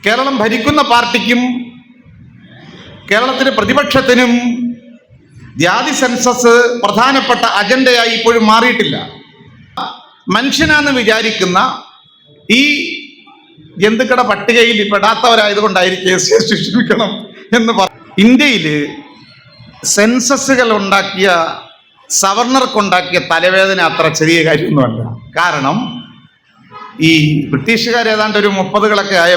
കേരളം ഭരിക്കുന്ന പാർട്ടിക്കും കേരളത്തിലെ പ്രതിപക്ഷത്തിനും ജാതി സെൻസസ് പ്രധാനപ്പെട്ട അജണ്ടയായി ഇപ്പോഴും മാറിയിട്ടില്ല. മനുഷ്യനാണെന്ന് വിചാരിക്കുന്ന ഈ ജന്തുക്കളുടെ പട്ടികയിൽ പെടാത്തവരായതുകൊണ്ടായിരിക്കും ശിക്ഷിക്കണം എന്ന് ഇന്ത്യയിൽ സെൻസസുകൾ ഉണ്ടാക്കിയ സവർണർക്കുണ്ടാക്കിയ തലവേദന അത്ര ചെറിയ കാര്യമൊന്നുമല്ല. കാരണം ഈ ബ്രിട്ടീഷുകാർ ഏതാണ്ട് ഒരു 30കളൊക്കെ ആയ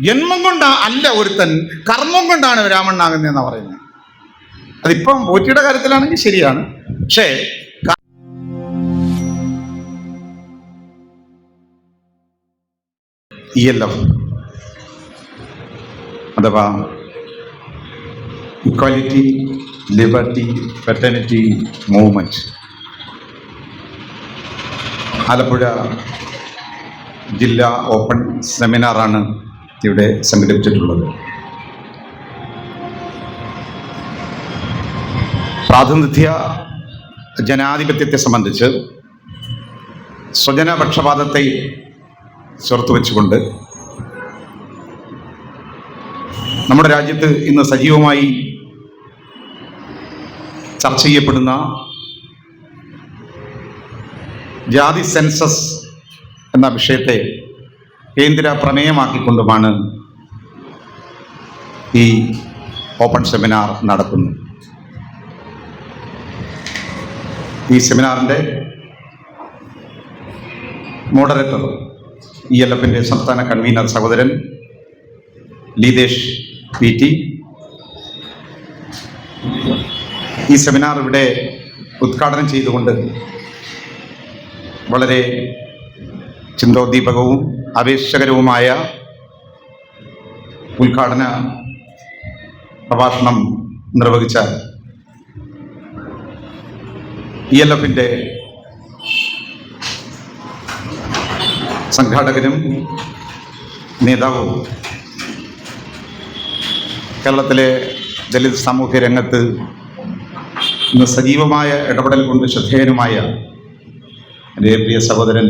ജന്മം കൊണ്ട് അല്ല ഒരുത്തൻ, കർമ്മം കൊണ്ടാണ് രാമണ്ണാകുന്നതെന്നാണ് പറയുന്നത്. അതിപ്പം പോറ്റിയുടെ കാര്യത്തിലാണെങ്കിൽ ശരിയാണ്. പക്ഷേ ELF അഥവാ equality liberty fraternity movement Alappuzha ജില്ലാ ഓപ്പൺ സെമിനാറാണ് ഇവിടെ സംഘടിപ്പിച്ചിട്ടുള്ളത്. പ്രാതിനിധ്യ ജനാധിപത്യത്തെ സംബന്ധിച്ച് സ്വജനപക്ഷപാതത്തെ ചേർത്ത് വെച്ചുകൊണ്ട് നമ്മുടെ രാജ്യത്ത് ഇന്ന് സജീവമായി ചർച്ച ചെയ്യപ്പെടുന്ന ജാതി സെൻസസ് എന്ന വിഷയത്തെ കേന്ദ്ര പ്രമേയമാക്കിക്കൊണ്ടുമാണ് ഈ ഓപ്പൺ സെമിനാർ നടക്കുന്നത്. ഈ സെമിനാറിൻ്റെ മോഡറേറ്റർ ELFൻ്റെ സംസ്ഥാന കൺവീനർ സഹോദരൻ ലീതേഷ് PT. ഈ സെമിനാർ ഇവിടെ ഉദ്ഘാടനം ചെയ്തുകൊണ്ട് വളരെ ചിന്തോദ്ദീപകവും ആവേശകരവുമായ ഉദ്ഘാടന പ്രഭാഷണം നിർവഹിച്ച ELFൻ്റെ സംഘാടകനും നേതാവും കേരളത്തിലെ ദലിത് സാമൂഹ്യ രംഗത്ത് ഇന്ന് സജീവമായ ഇടപെടൽ കൊണ്ട് ശ്രദ്ധേയനുമായ എൻ്റെ പ്രിയ സഹോദരൻ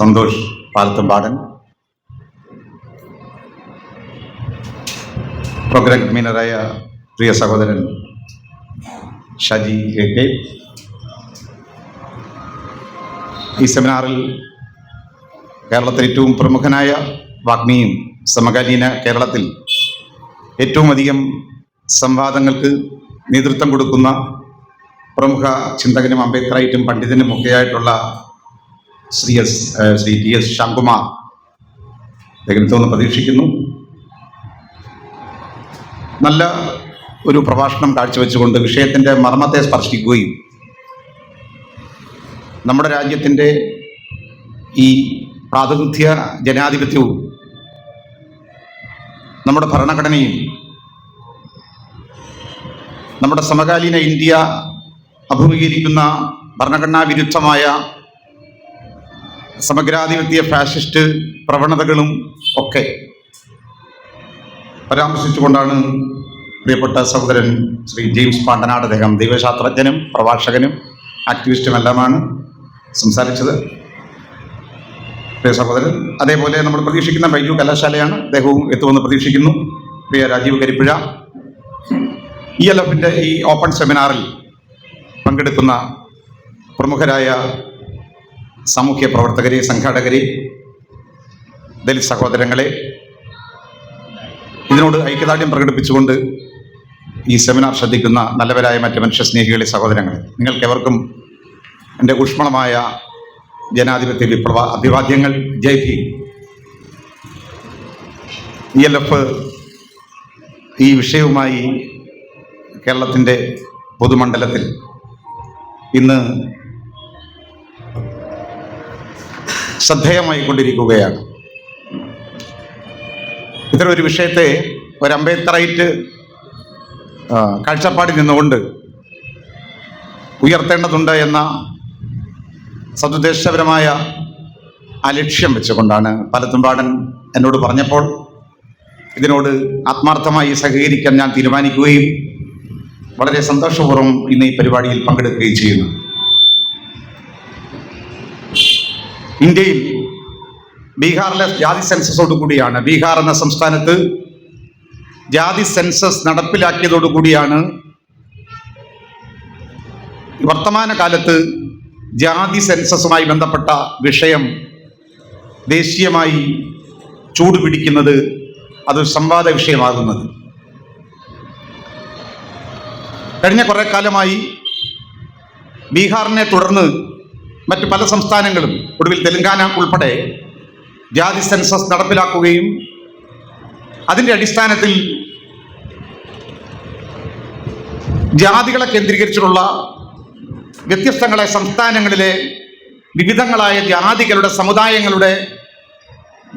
സന്തോഷ് പാലത്തുംപാടൻ, പ്രോഗ്രാം കൺവീനറായ പ്രിയ സഹോദരൻ ഷാജി AK. ഈ സെമിനാറിൽ കേരളത്തിൽ ഏറ്റവും പ്രമുഖനായ വാഗ്മിയും സമകാലീന കേരളത്തിൽ ഏറ്റവും അധികം സംവാദങ്ങൾക്ക് നേതൃത്വം കൊടുക്കുന്ന പ്രമുഖ ചിന്തകനും അംബേദ്കറായിട്ടും പണ്ഡിതനും ഒക്കെയായിട്ടുള്ള ശ്രീ TS ശ്യാംകുമാർ അദ്ദേഹത്തോന്ന് പ്രതീക്ഷിക്കുന്നു. നല്ല ഒരു പ്രഭാഷണം കാഴ്ചവെച്ചുകൊണ്ട് വിഷയത്തിൻ്റെ മർമ്മത്തെ സ്പർശിക്കുകയും നമ്മുടെ രാജ്യത്തിൻ്റെ ഈ പ്രാതിനിധ്യ ജനാധിപത്യവും നമ്മുടെ ഭരണഘടനയും നമ്മുടെ സമകാലീന ഇന്ത്യ അഭിമുഖീകരിക്കുന്ന ഭരണഘടനാ വിരുദ്ധമായ സമഗ്രാധിപത്യ ഫാഷിസ്റ്റ് പ്രവണതകളും ഒക്കെ പരാമർശിച്ചുകൊണ്ടാണ് പ്രിയപ്പെട്ട സഹോദരൻ ശ്രീ ജെയിംസ് പാണ്ടനാട്, അദ്ദേഹം ദൈവശാസ്ത്രജ്ഞനും പ്രഭാഷകനും ആക്ടിവിസ്റ്റുമെല്ലാമാണ് സംസാരിച്ചത്. പ്രിയ സഹോദരൻ, അതേപോലെ നമ്മൾ പ്രതീക്ഷിക്കുന്ന ബൈജു കലാശാലയാണ്, അദ്ദേഹവും എത്തുമെന്ന് പ്രതീക്ഷിക്കുന്നു. പ്രിയ രാജീവ് കരിപ്പുഴ. ELFൻ്റെ ഈ ഓപ്പൺ സെമിനാറിൽ പങ്കെടുക്കുന്ന പ്രമുഖരായ സാമൂഹ്യ പ്രവർത്തകരെ, സംഘാടകരെ, ദലിത് സഹോദരങ്ങളെ, ഇതിനോട് ഐക്യദാർഢ്യം പ്രകടിപ്പിച്ചുകൊണ്ട് ഈ സെമിനാർ ശ്രദ്ധിക്കുന്ന നല്ലവരായ മറ്റ് മനുഷ്യസ്നേഹികളെ, സഹോദരങ്ങളെ, നിങ്ങൾക്കെവർക്കും എൻ്റെ ഊഷ്മളമായ ജനാധിപത്യ വിപ്ലവ അഭിവാദ്യങ്ങൾ. ജയ് ഭീം. ELF ഈ വിഷയവുമായി കേരളത്തിൻ്റെ പൊതുമണ്ഡലത്തിൽ ഇന്ന് ശ്രദ്ധേയമായിക്കൊണ്ടിരിക്കുകയാണ്. ഇത്തരം ഒരു വിഷയത്തെ ഒരു അംബേദ്കറൈറ്റ് കാഴ്ചപ്പാടിൽ നിന്നുകൊണ്ട് ഉയർത്തേണ്ടതുണ്ട് എന്ന സതുദ്ദേശപരമായ ആ ലക്ഷ്യം വെച്ചുകൊണ്ടാണ് പാലത്തുംപാടൻ എന്നോട് പറഞ്ഞപ്പോൾ ഇതിനോട് ആത്മാർത്ഥമായി സഹകരിക്കാൻ ഞാൻ തീരുമാനിക്കുകയും വളരെ സന്തോഷപൂർവ്വം ഇന്ന് ഈ പരിപാടിയിൽ പങ്കെടുക്കുകയും ചെയ്യുന്നു. ഇന്ത്യയിൽ ബീഹാറിലെ ജാതി സെൻസസോടുകൂടിയാണ്, ബീഹാർ എന്ന സംസ്ഥാനത്ത് ജാതി സെൻസസ് നടപ്പിലാക്കിയതോടുകൂടിയാണ് വർത്തമാന കാലത്ത് ജാതി സെൻസസുമായി ബന്ധപ്പെട്ട വിഷയം ദേശീയമായി ചൂടുപിടിക്കുന്നത്, അത് സംവാദ വിഷയമാകുന്നത്. കഴിഞ്ഞ കുറേ കാലമായി ബീഹാറിനെ തുടർന്ന് മറ്റ് പല സംസ്ഥാനങ്ങളും, ഒടുവിൽ തെലങ്കാന ഉൾപ്പെടെ ജാതി സെൻസസ് നടപ്പിലാക്കുകയും അതിൻ്റെ അടിസ്ഥാനത്തിൽ ജാതികളെ കേന്ദ്രീകരിച്ചിട്ടുള്ള വ്യത്യസ്തങ്ങളായ സംസ്ഥാനങ്ങളിലെ വിവിധങ്ങളായ ജാതികളുടെ സമുദായങ്ങളുടെ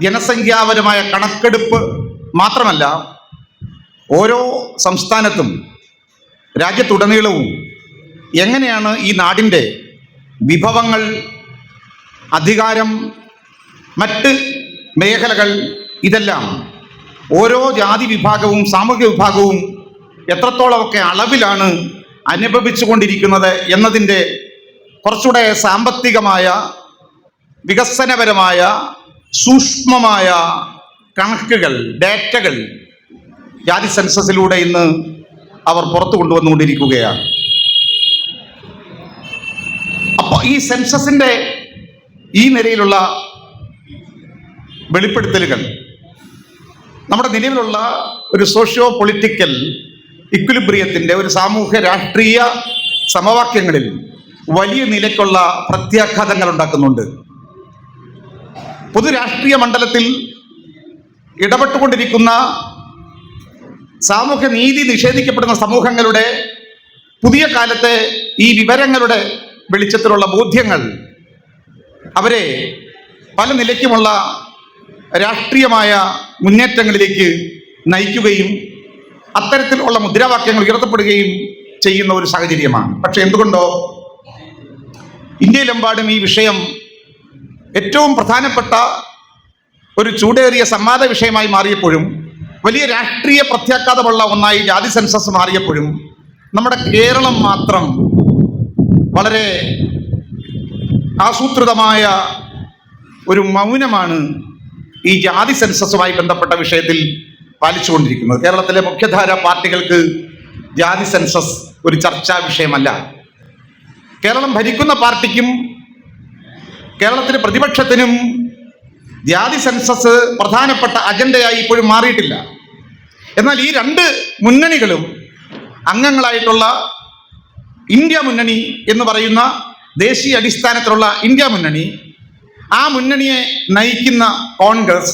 ജനസംഖ്യാപരമായ കണക്കെടുപ്പ് മാത്രമല്ല, ഓരോ സംസ്ഥാനത്തും രാജ്യത്തുടനീളവും എങ്ങനെയാണ് ഈ നാടിൻ്റെ വിഭവങ്ങൾ, അധികാരം, മറ്റ് മേഖലകൾ, ഇതെല്ലാം ഓരോ ജാതി വിഭാഗവും സാമൂഹിക വിഭാഗവും എത്രത്തോളമൊക്കെ അളവിലാണ് അനുഭവിച്ചുകൊണ്ടിരിക്കുന്നത് എന്നതിൻ്റെ കുറച്ചുകൂടെ സാമ്പത്തികമായ, വികസനപരമായ, സൂക്ഷ്മമായ കണക്കുകൾ, ഡേറ്റകൾ ജാതി സെൻസസിലൂടെ ഇന്ന് അവർ പുറത്തു കൊണ്ടുവന്നുകൊണ്ടിരിക്കുകയാണ്. അപ്പോൾ ഈ സെൻസസിൻ്റെ ഈ നിലയിലുള്ള വെളിപ്പെടുത്തലുകൾ നമ്മുടെ നിലവിലുള്ള ഒരു സോഷ്യോ പൊളിറ്റിക്കൽ ഇക്വിലിബ്രിയത്തിൻ്റെ, ഒരു സാമൂഹ്യ രാഷ്ട്രീയ സമവാക്യങ്ങളിൽ വലിയ നിലയ്ക്കുള്ള പ്രത്യാഘാതങ്ങൾ ഉണ്ടാക്കുന്നുണ്ട്. പൊതുരാഷ്ട്രീയ മണ്ഡലത്തിൽ ഇടപെട്ടുകൊണ്ടിരിക്കുന്ന സാമൂഹ്യ നീതി നിഷേധിക്കപ്പെടുന്ന സമൂഹങ്ങളുടെ പുതിയ കാലത്തെ ഈ വിവരങ്ങളുടെ വെളിച്ചത്തിലുള്ള ബോധ്യങ്ങൾ അവരെ പല നിലയ്ക്കുമുള്ള രാഷ്ട്രീയമായ മുന്നേറ്റങ്ങളിലേക്ക് നയിക്കുകയും അത്തരത്തിലുള്ള മുദ്രാവാക്യങ്ങൾ ഉയർത്തപ്പെടുകയും ചെയ്യുന്ന ഒരു സാഹചര്യമാണ്. പക്ഷെ എന്തുകൊണ്ടോ ഇന്ത്യയിലെമ്പാടും ഈ വിഷയം ഏറ്റവും പ്രധാനപ്പെട്ട ഒരു ചൂടേറിയ സംവാദ വിഷയമായി മാറിയപ്പോഴും, വലിയ രാഷ്ട്രീയ പ്രത്യാഘാതമുള്ള ഒന്നായി ജാതി സെൻസസ് മാറിയപ്പോഴും, നമ്മുടെ കേരളം മാത്രം വളരെ ആസൂത്രിതമായ ഒരു മൗനമാണ് ഈ ജാതി സെൻസസുമായി ബന്ധപ്പെട്ട വിഷയത്തിൽ പാലിച്ചുകൊണ്ടിരിക്കുന്നത്. കേരളത്തിലെ മുഖ്യധാര പാർട്ടികൾക്ക് ജാതി സെൻസസ് ഒരു ചർച്ചാ വിഷയമല്ല. കേരളം ഭരിക്കുന്ന പാർട്ടിക്കും കേരളത്തിലെ പ്രതിപക്ഷത്തിനും ജാതി സെൻസസ് പ്രധാനപ്പെട്ട അജണ്ടയായി ഇപ്പോഴും മാറിയിട്ടില്ല. എന്നാൽ ഈ രണ്ട് മുന്നണികളും അംഗങ്ങളായിട്ടുള്ള ഇന്ത്യ മുന്നണി എന്ന് പറയുന്ന ദേശീയ അടിസ്ഥാനത്തിലുള്ള ഇന്ത്യ മുന്നണി, ആ മുന്നണിയെ നയിക്കുന്ന കോൺഗ്രസ്,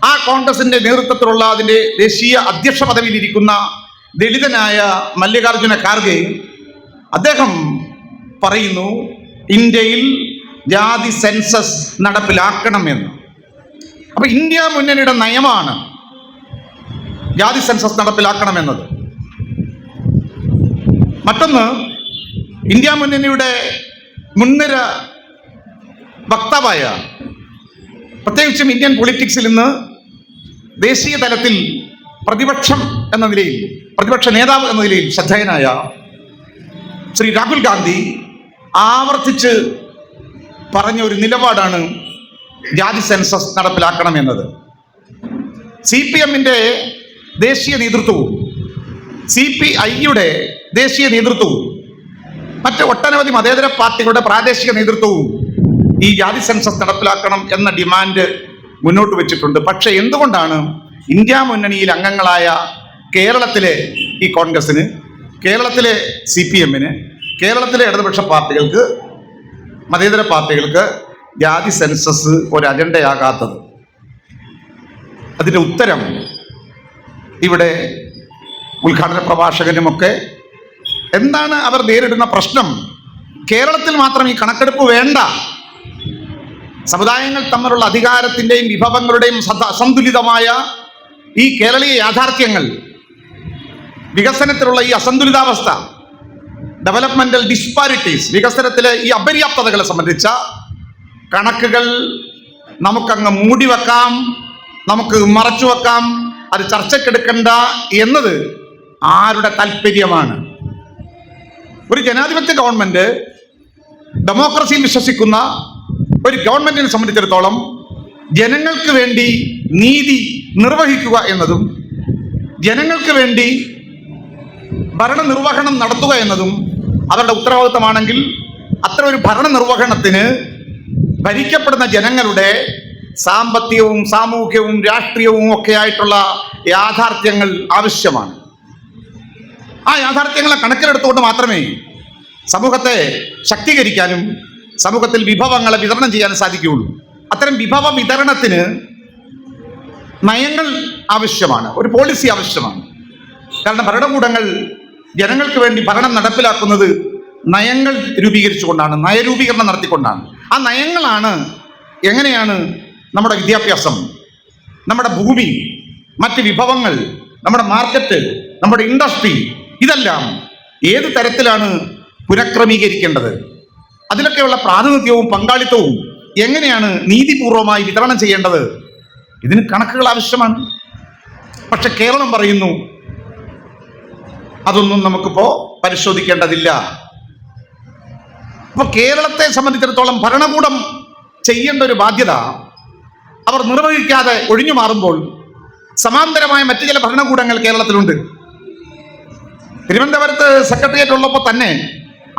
ആ കോൺഗ്രസിന്റെ നേതൃത്വത്തിലുള്ള അതിൻ്റെ ദേശീയ അധ്യക്ഷ പദവിയിലിരിക്കുന്ന ദളിതനായ മല്ലികാർജുന ഖാർഗെ, അദ്ദേഹം പറയുന്നു ഇന്ത്യയിൽ ജാതി സെൻസസ് നടപ്പിലാക്കണമെന്ന്. അപ്പൊ ഇന്ത്യ മുന്നണിയുടെ നയമാണ് ജാതി സെൻസസ് നടപ്പിലാക്കണമെന്നത്. മറ്റൊന്ന്, ഇന്ത്യ മുന്നണിയുടെ മുൻനിര വക്താവായ, പ്രത്യേകിച്ചും ഇന്ത്യൻ പൊളിറ്റിക്സിൽ ഇന്ന് ദേശീയ തലത്തിൽ പ്രതിപക്ഷം എന്ന നിലയിൽ, പ്രതിപക്ഷ നേതാവ് എന്ന നിലയിൽ ശ്രദ്ധേയനായ ശ്രീ രാഹുൽ ഗാന്ധി ആവർത്തിച്ച് പറഞ്ഞ ഒരു നിലപാടാണ് ജാതി സെൻസസ് നടപ്പിലാക്കണമെന്നത്. CPM-ന്റെ ദേശീയ നേതൃത്വവും CPI-യുടെ ദേശീയ നേതൃത്വവും മറ്റ് ഒട്ടനവധി മതേതര പാർട്ടികളുടെ പ്രാദേശിക നേതൃത്വവും ഈ ജാതി സെൻസസ് നടപ്പിലാക്കണം എന്ന ഡിമാൻഡ് മുന്നോട്ട് വെച്ചിട്ടുണ്ട്. പക്ഷെ എന്തുകൊണ്ടാണ് ഇന്ത്യ മുന്നണിയിൽ അംഗങ്ങളായ കേരളത്തിലെ ഈ കോൺഗ്രസിന്, കേരളത്തിലെ CPM-ന്, കേരളത്തിലെ ഇടതുപക്ഷ പാർട്ടികൾക്ക്, മതേതര പാർട്ടികൾക്ക് ജാതി സെൻസസ് ഒരു അജണ്ടയാകാത്തത്? അതിൻ്റെ ഉത്തരം ഇവിടെ ഉദ്ഘാടന പ്രഭാഷകനുമൊക്കെ എന്താണ് അവർ നേരിടുന്ന പ്രശ്നം? കേരളത്തിൽ മാത്രം ഈ കണക്കെടുപ്പ് വേണ്ട. സമുദായങ്ങൾ തമ്മിലുള്ള അധികാരത്തിൻ്റെയും വിഭവങ്ങളുടെയും അസന്തുലിതമായ ഈ കേരളീയ യാഥാർത്ഥ്യങ്ങൾ, വികസനത്തിലുള്ള ഈ അസന്തുലിതാവസ്ഥ, ഡെവലപ്മെന്റൽ ഡിസ്പാരിറ്റീസ്, വികസനത്തിലെ ഈ അപര്യാപ്തതകളെ സംബന്ധിച്ച കണക്കുകൾ നമുക്കങ്ങ് മൂടിവെക്കാം, നമുക്ക് മറച്ചു വെക്കാം, അത് ചർച്ചയ്ക്കെടുക്കണ്ട എന്നത് ആരുടെ താല്പര്യമാണ്? ഒരു ജനാധിപത്യ ഗവൺമെന്റ്, ഡെമോക്രസിയിൽ വിശ്വസിക്കുന്ന ഒരു ഗവൺമെന്റിനെ സംബന്ധിച്ചിടത്തോളം ജനങ്ങൾക്ക് വേണ്ടി നീതി നിർവഹിക്കുക എന്നതും ജനങ്ങൾക്ക് വേണ്ടി ഭരണനിർവഹണം നടത്തുക എന്നതും അവരുടെ ഉത്തരവാദിത്തമാണെങ്കിൽ അത്തരം ഒരു ഭരണനിർവഹണത്തിന് ഭരിക്കപ്പെടുന്ന ജനങ്ങളുടെ സാമ്പത്തികവും സാമൂഹികവും രാഷ്ട്രീയവും ഒക്കെ ആയിട്ടുള്ള യാഥാർത്ഥ്യങ്ങൾ ആവശ്യമാണ്. ആ യാഥാർത്ഥ്യങ്ങളെ കണക്കിലെടുത്തുകൊണ്ട് മാത്രമേ സമൂഹത്തെ ശക്തീകരിക്കാനും സമൂഹത്തിൽ വിഭവങ്ങളെ വിതരണം ചെയ്യാനും സാധിക്കുകയുള്ളൂ. അത്തരം വിഭവ വിതരണത്തിന് നയങ്ങൾ ആവശ്യമാണ്, ഒരു പോളിസി ആവശ്യമാണ്. കാരണം ഭരണകൂടങ്ങൾ ജനങ്ങൾക്ക് വേണ്ടി ഭരണം നടപ്പിലാക്കുന്നത് നയങ്ങൾ രൂപീകരിച്ചുകൊണ്ടാണ്, നയരൂപീകരണം നടത്തിക്കൊണ്ടാണ്. ആ നയങ്ങളാണ് എങ്ങനെയാണ് നമ്മുടെ വിദ്യാഭ്യാസം, നമ്മുടെ ഭൂമി, മറ്റ് വിഭവങ്ങൾ, നമ്മുടെ മാർക്കറ്റ്, നമ്മുടെ ഇൻഡസ്ട്രി, ഇതെല്ലാം ഏത് തരത്തിലാണ് പുനഃക്രമീകരിക്കേണ്ടത്, അതിലൊക്കെയുള്ള പ്രാതിനിധ്യവും പങ്കാളിത്തവും എങ്ങനെയാണ് നീതിപൂർവമായി വിതരണം ചെയ്യേണ്ടത്, ഇതിന് കണക്കുകൾ ആവശ്യമാണ്. പക്ഷെ കേരളം പറയുന്നു അതൊന്നും നമുക്കിപ്പോ പരിശോധിക്കേണ്ടതില്ല. അപ്പൊ കേരളത്തെ സംബന്ധിച്ചിടത്തോളം ഭരണകൂടം ചെയ്യേണ്ട ഒരു ബാധ്യത അവർ നിർവഹിക്കാതെ ഒഴിഞ്ഞു മാറുമ്പോൾ സമാന്തരമായ മറ്റു ചില ഭരണകൂടങ്ങൾ കേരളത്തിലുണ്ട്. തിരുവനന്തപുരത്ത് സെക്രട്ടേറിയറ്റ് ഉള്ളപ്പോൾ തന്നെ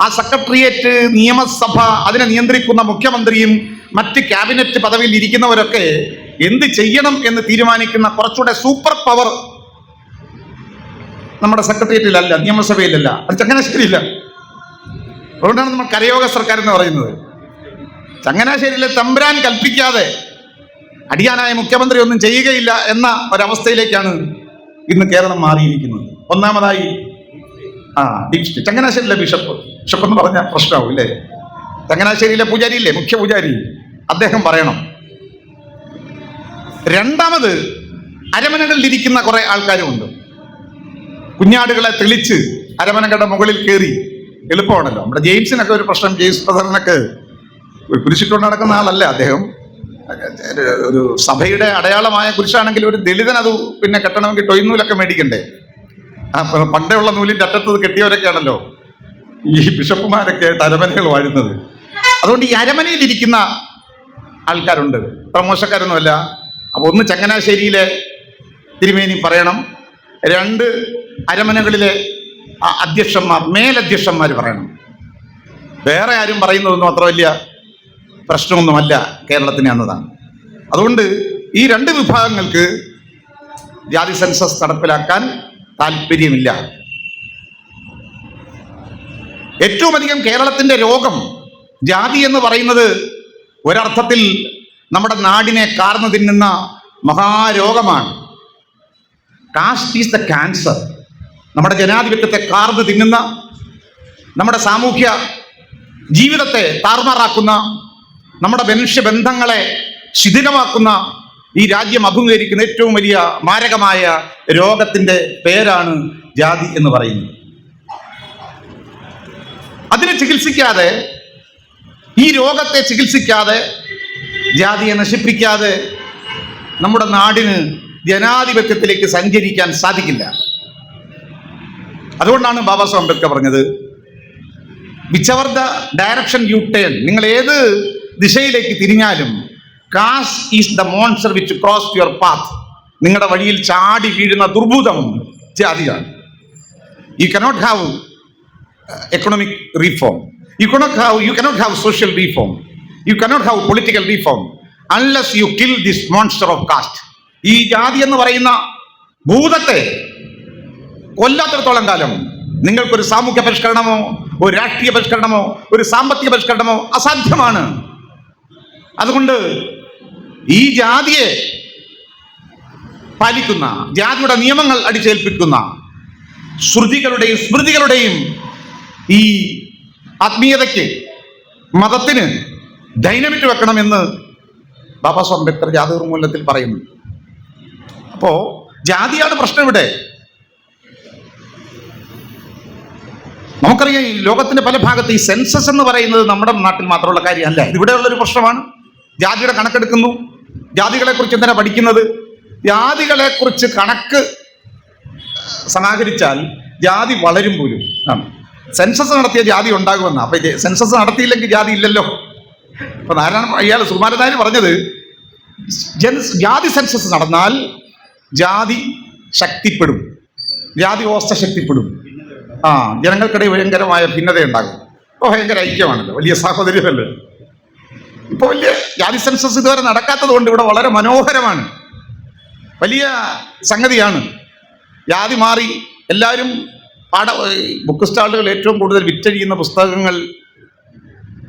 ആ സെക്രട്ടേറിയറ്റ്, നിയമസഭ, അതിനെ നിയന്ത്രിക്കുന്ന മുഖ്യമന്ത്രിയും മറ്റ് ക്യാബിനറ്റ് പദവിയിൽ ഇരിക്കുന്നവരൊക്കെ എന്ത് ചെയ്യണം എന്ന് തീരുമാനിക്കുന്ന കുറച്ചുകൂടെ സൂപ്പർ പവർ നമ്മുടെ സെക്രട്ടേറിയറ്റിലല്ല, നിയമസഭയിലല്ല. അത് ചങ്ങനാശ്ശേരിയില്ല. അതുകൊണ്ടാണ് നമ്മൾ കരയോഗ സർക്കാർ എന്ന് പറയുന്നത്. ചങ്ങനാശ്ശേരിയിലെ തമ്പുരാൻ കൽപ്പിക്കാതെ അടിയാനായ മുഖ്യമന്ത്രി ഒന്നും ചെയ്യുകയില്ല എന്ന ഒരവസ്ഥയിലേക്കാണ് ഇന്ന് കേരളം മാറിയിരിക്കുന്നത്. ഒന്നാമതായി ചങ്ങനാശ്ശേരിയിലെ ബിഷപ്പ് എന്ന് പറഞ്ഞ പ്രശ്നമാവും ഇല്ലേ? ചങ്ങനാശ്ശേരിയിലെ പൂജാരി ഇല്ലേ, മുഖ്യ പൂജാരി, അദ്ദേഹം പറയണം. രണ്ടാമത് അരമനകളിലിരിക്കുന്ന കുറെ ആൾക്കാരുമുണ്ട്. കുഞ്ഞാടുകളെ തെളിച്ച് അരമനകളുടെ മുകളിൽ കയറി എളുപ്പമാണല്ലോ. നമ്മുടെ ജെയിംസിനൊക്കെ ഒരു പ്രശ്നം, ജെയിംസ് പ്രധാനൊക്കെ കുരിശിട്ടുകൊണ്ട് നടക്കുന്ന ആളല്ല അദ്ദേഹം. ഒരു സഭയുടെ അടയാളമായ കുരിശാണെങ്കിൽ ഒരു ദളിതൻ അത് പിന്നെ കെട്ടണമെങ്കിൽ ടൊയ്നൂലൊക്കെ മേടിക്കണ്ടേ? പണ്ടേ ഉള്ള നൂലിൻ്റെ അറ്റത്ത് കെട്ടിയവരൊക്കെയാണല്ലോ ഈ ബിഷപ്പുമാരൊക്കെ ആയിട്ട് അരമനകൾ വാഴുന്നത്. അതുകൊണ്ട് ഈ അരമനയിലിരിക്കുന്ന ആൾക്കാരുണ്ട്, പ്രമോശക്കാരൊന്നുമല്ല. അപ്പോൾ ഒന്ന് ചങ്ങനാശ്ശേരിയിലെ തിരുമേനി പറയണം, രണ്ട് അരമനകളിലെ അധ്യക്ഷന്മാർ, മേലധ്യക്ഷന്മാർ പറയണം. വേറെ ആരും പറയുന്നതൊന്നും അത്ര വലിയ പ്രശ്നമൊന്നുമല്ല കേരളത്തിന് എന്നതാണ്. അതുകൊണ്ട് ഈ രണ്ട് വിഭാഗങ്ങൾക്ക് ജാതി സെൻസസ് നടപ്പിലാക്കാൻ താല്പര്യമില്ല. ഏറ്റവും അധികം കേരളത്തിന്റെ രോഗം ജാതി എന്ന് പറയുന്നത് ഒരർത്ഥത്തിൽ നമ്മുടെ നാടിനെ കാർന്നു തിന്നുന്ന മഹാരോഗമാണ്. Caste is the cancer. നമ്മുടെ ജനാധിപത്യത്തെ കാർന്നു തിന്നുന്ന, നമ്മുടെ സാമൂഹ്യ ജീവിതത്തെ താറുമാറാക്കുന്ന, നമ്മുടെ മനുഷ്യബന്ധങ്ങളെ ശിഥിലമാക്കുന്ന, ഈ രാജ്യം അഭിമുഖീകരിക്കുന്ന ഏറ്റവും വലിയ മാരകമായ രോഗത്തിന്റെ പേരാണ് ജാതി എന്ന് പറയുന്നത്. അതിനെ ചികിത്സിക്കാതെ, ഈ രോഗത്തെ ചികിത്സിക്കാതെ, ജാതിയെ നശിപ്പിക്കാതെ നമ്മുടെ നാടിന് ജനാധിപത്യത്തിലേക്ക് സഞ്ചരിക്കാൻ സാധിക്കില്ല. അതുകൊണ്ടാണ് ബാബാ സാഹേബ് അംബേദ്കർ പറഞ്ഞത്, whichever the direction you turn, നിങ്ങൾ ഏത് ദിശയിലേക്ക് തിരിഞ്ഞാലും caste is the monster which cross your path, നിങ്ങളുടെ വഴിയിൽ ചാടി വീഴുന്ന ദുർഭൂതം ജാതിയാണ്. You cannot have economic reform, you cannot have social reform, you cannot have political reform unless you kill this monster of caste. ഈ ജാതി എന്ന് പറയുന്ന ഭൂതത്തെ കൊല്ലാത്തിടത്തോളം കാലം നിങ്ങൾക്കൊരു സാമൂഹ്യ പരിഷ്കരണമോ ഒരു രാഷ്ട്രീയ പരിഷ്കരണമോ ഒരു സാമ്പത്തിക പരിഷ്കരണമോ അസാധ്യമാണ്. അതുകൊണ്ട് ഈ ജാതിയെ പാലിക്കുന്ന, ജാതിയുടെ നിയമങ്ങൾ അടിച്ചേൽപ്പിക്കുന്ന ശ്രുതികളുടെയും സ്മൃതികളുടെയും ഈ ആത്മീയതയ്ക്ക്, മതത്തിന് ഡൈനമിറ്റ് വെക്കണമെന്ന് ബാബാ സാഹേബ് അംബേദ്കർ ജാതി നിർമൂലനത്തിൽ പറയുന്നു. അപ്പോ ജാതിയാണ് പ്രശ്നം ഇവിടെ. നമുക്കറിയാം, ഈ ലോകത്തിന്റെ പല ഭാഗത്ത് ഈ സെൻസസ് എന്ന് പറയുന്നത് നമ്മുടെ നാട്ടിൽ മാത്രമുള്ള കാര്യമല്ല, ഇതിവിടെയുള്ളൊരു പ്രശ്നമാണ്. ജാതിയുടെ കണക്കെടുക്കുന്നു, ജാതികളെ കുറിച്ച് എന്തിനാ പഠിക്കുന്നത്? ജാതികളെ കുറിച്ച് കണക്ക് സമാഹരിച്ചാൽ ജാതി വളരും പോലും. സെൻസസ് നടത്തിയ ജാതി ഉണ്ടാകുമെന്ന. അപ്പൊ സെൻസസ് നടത്തിയില്ലെങ്കിൽ ജാതി ഇല്ലല്ലോ. അപ്പൊ നാരായണ ഇയാൾ സുകുമാരൻ നായർ പറഞ്ഞത്, ജാതി സെൻസസ് നടന്നാൽ ജാതി ശക്തിപ്പെടും, ജാതി വ്യവസ്ഥ ശക്തിപ്പെടും. ജനങ്ങൾക്കിടയിൽ ഭയങ്കരമായ ഭിന്നതയുണ്ടാകും. ഇപ്പോൾ ഭയങ്കര ഐക്യമാണല്ലോ, വലിയ സാഹോദര്യമല്ലേ. ഇപ്പോൾ വലിയ ജാതി സെൻസസ് ഇതുവരെ നടക്കാത്തത് കൊണ്ട് ഇവിടെ വളരെ മനോഹരമാണ്, വലിയ സംഗതിയാണ്. ജാതി മാറി എല്ലാവരും ബുക്ക് സ്റ്റാളുകൾ ഏറ്റവും കൂടുതൽ വിറ്റഴിക്കുന്ന പുസ്തകങ്ങൾ,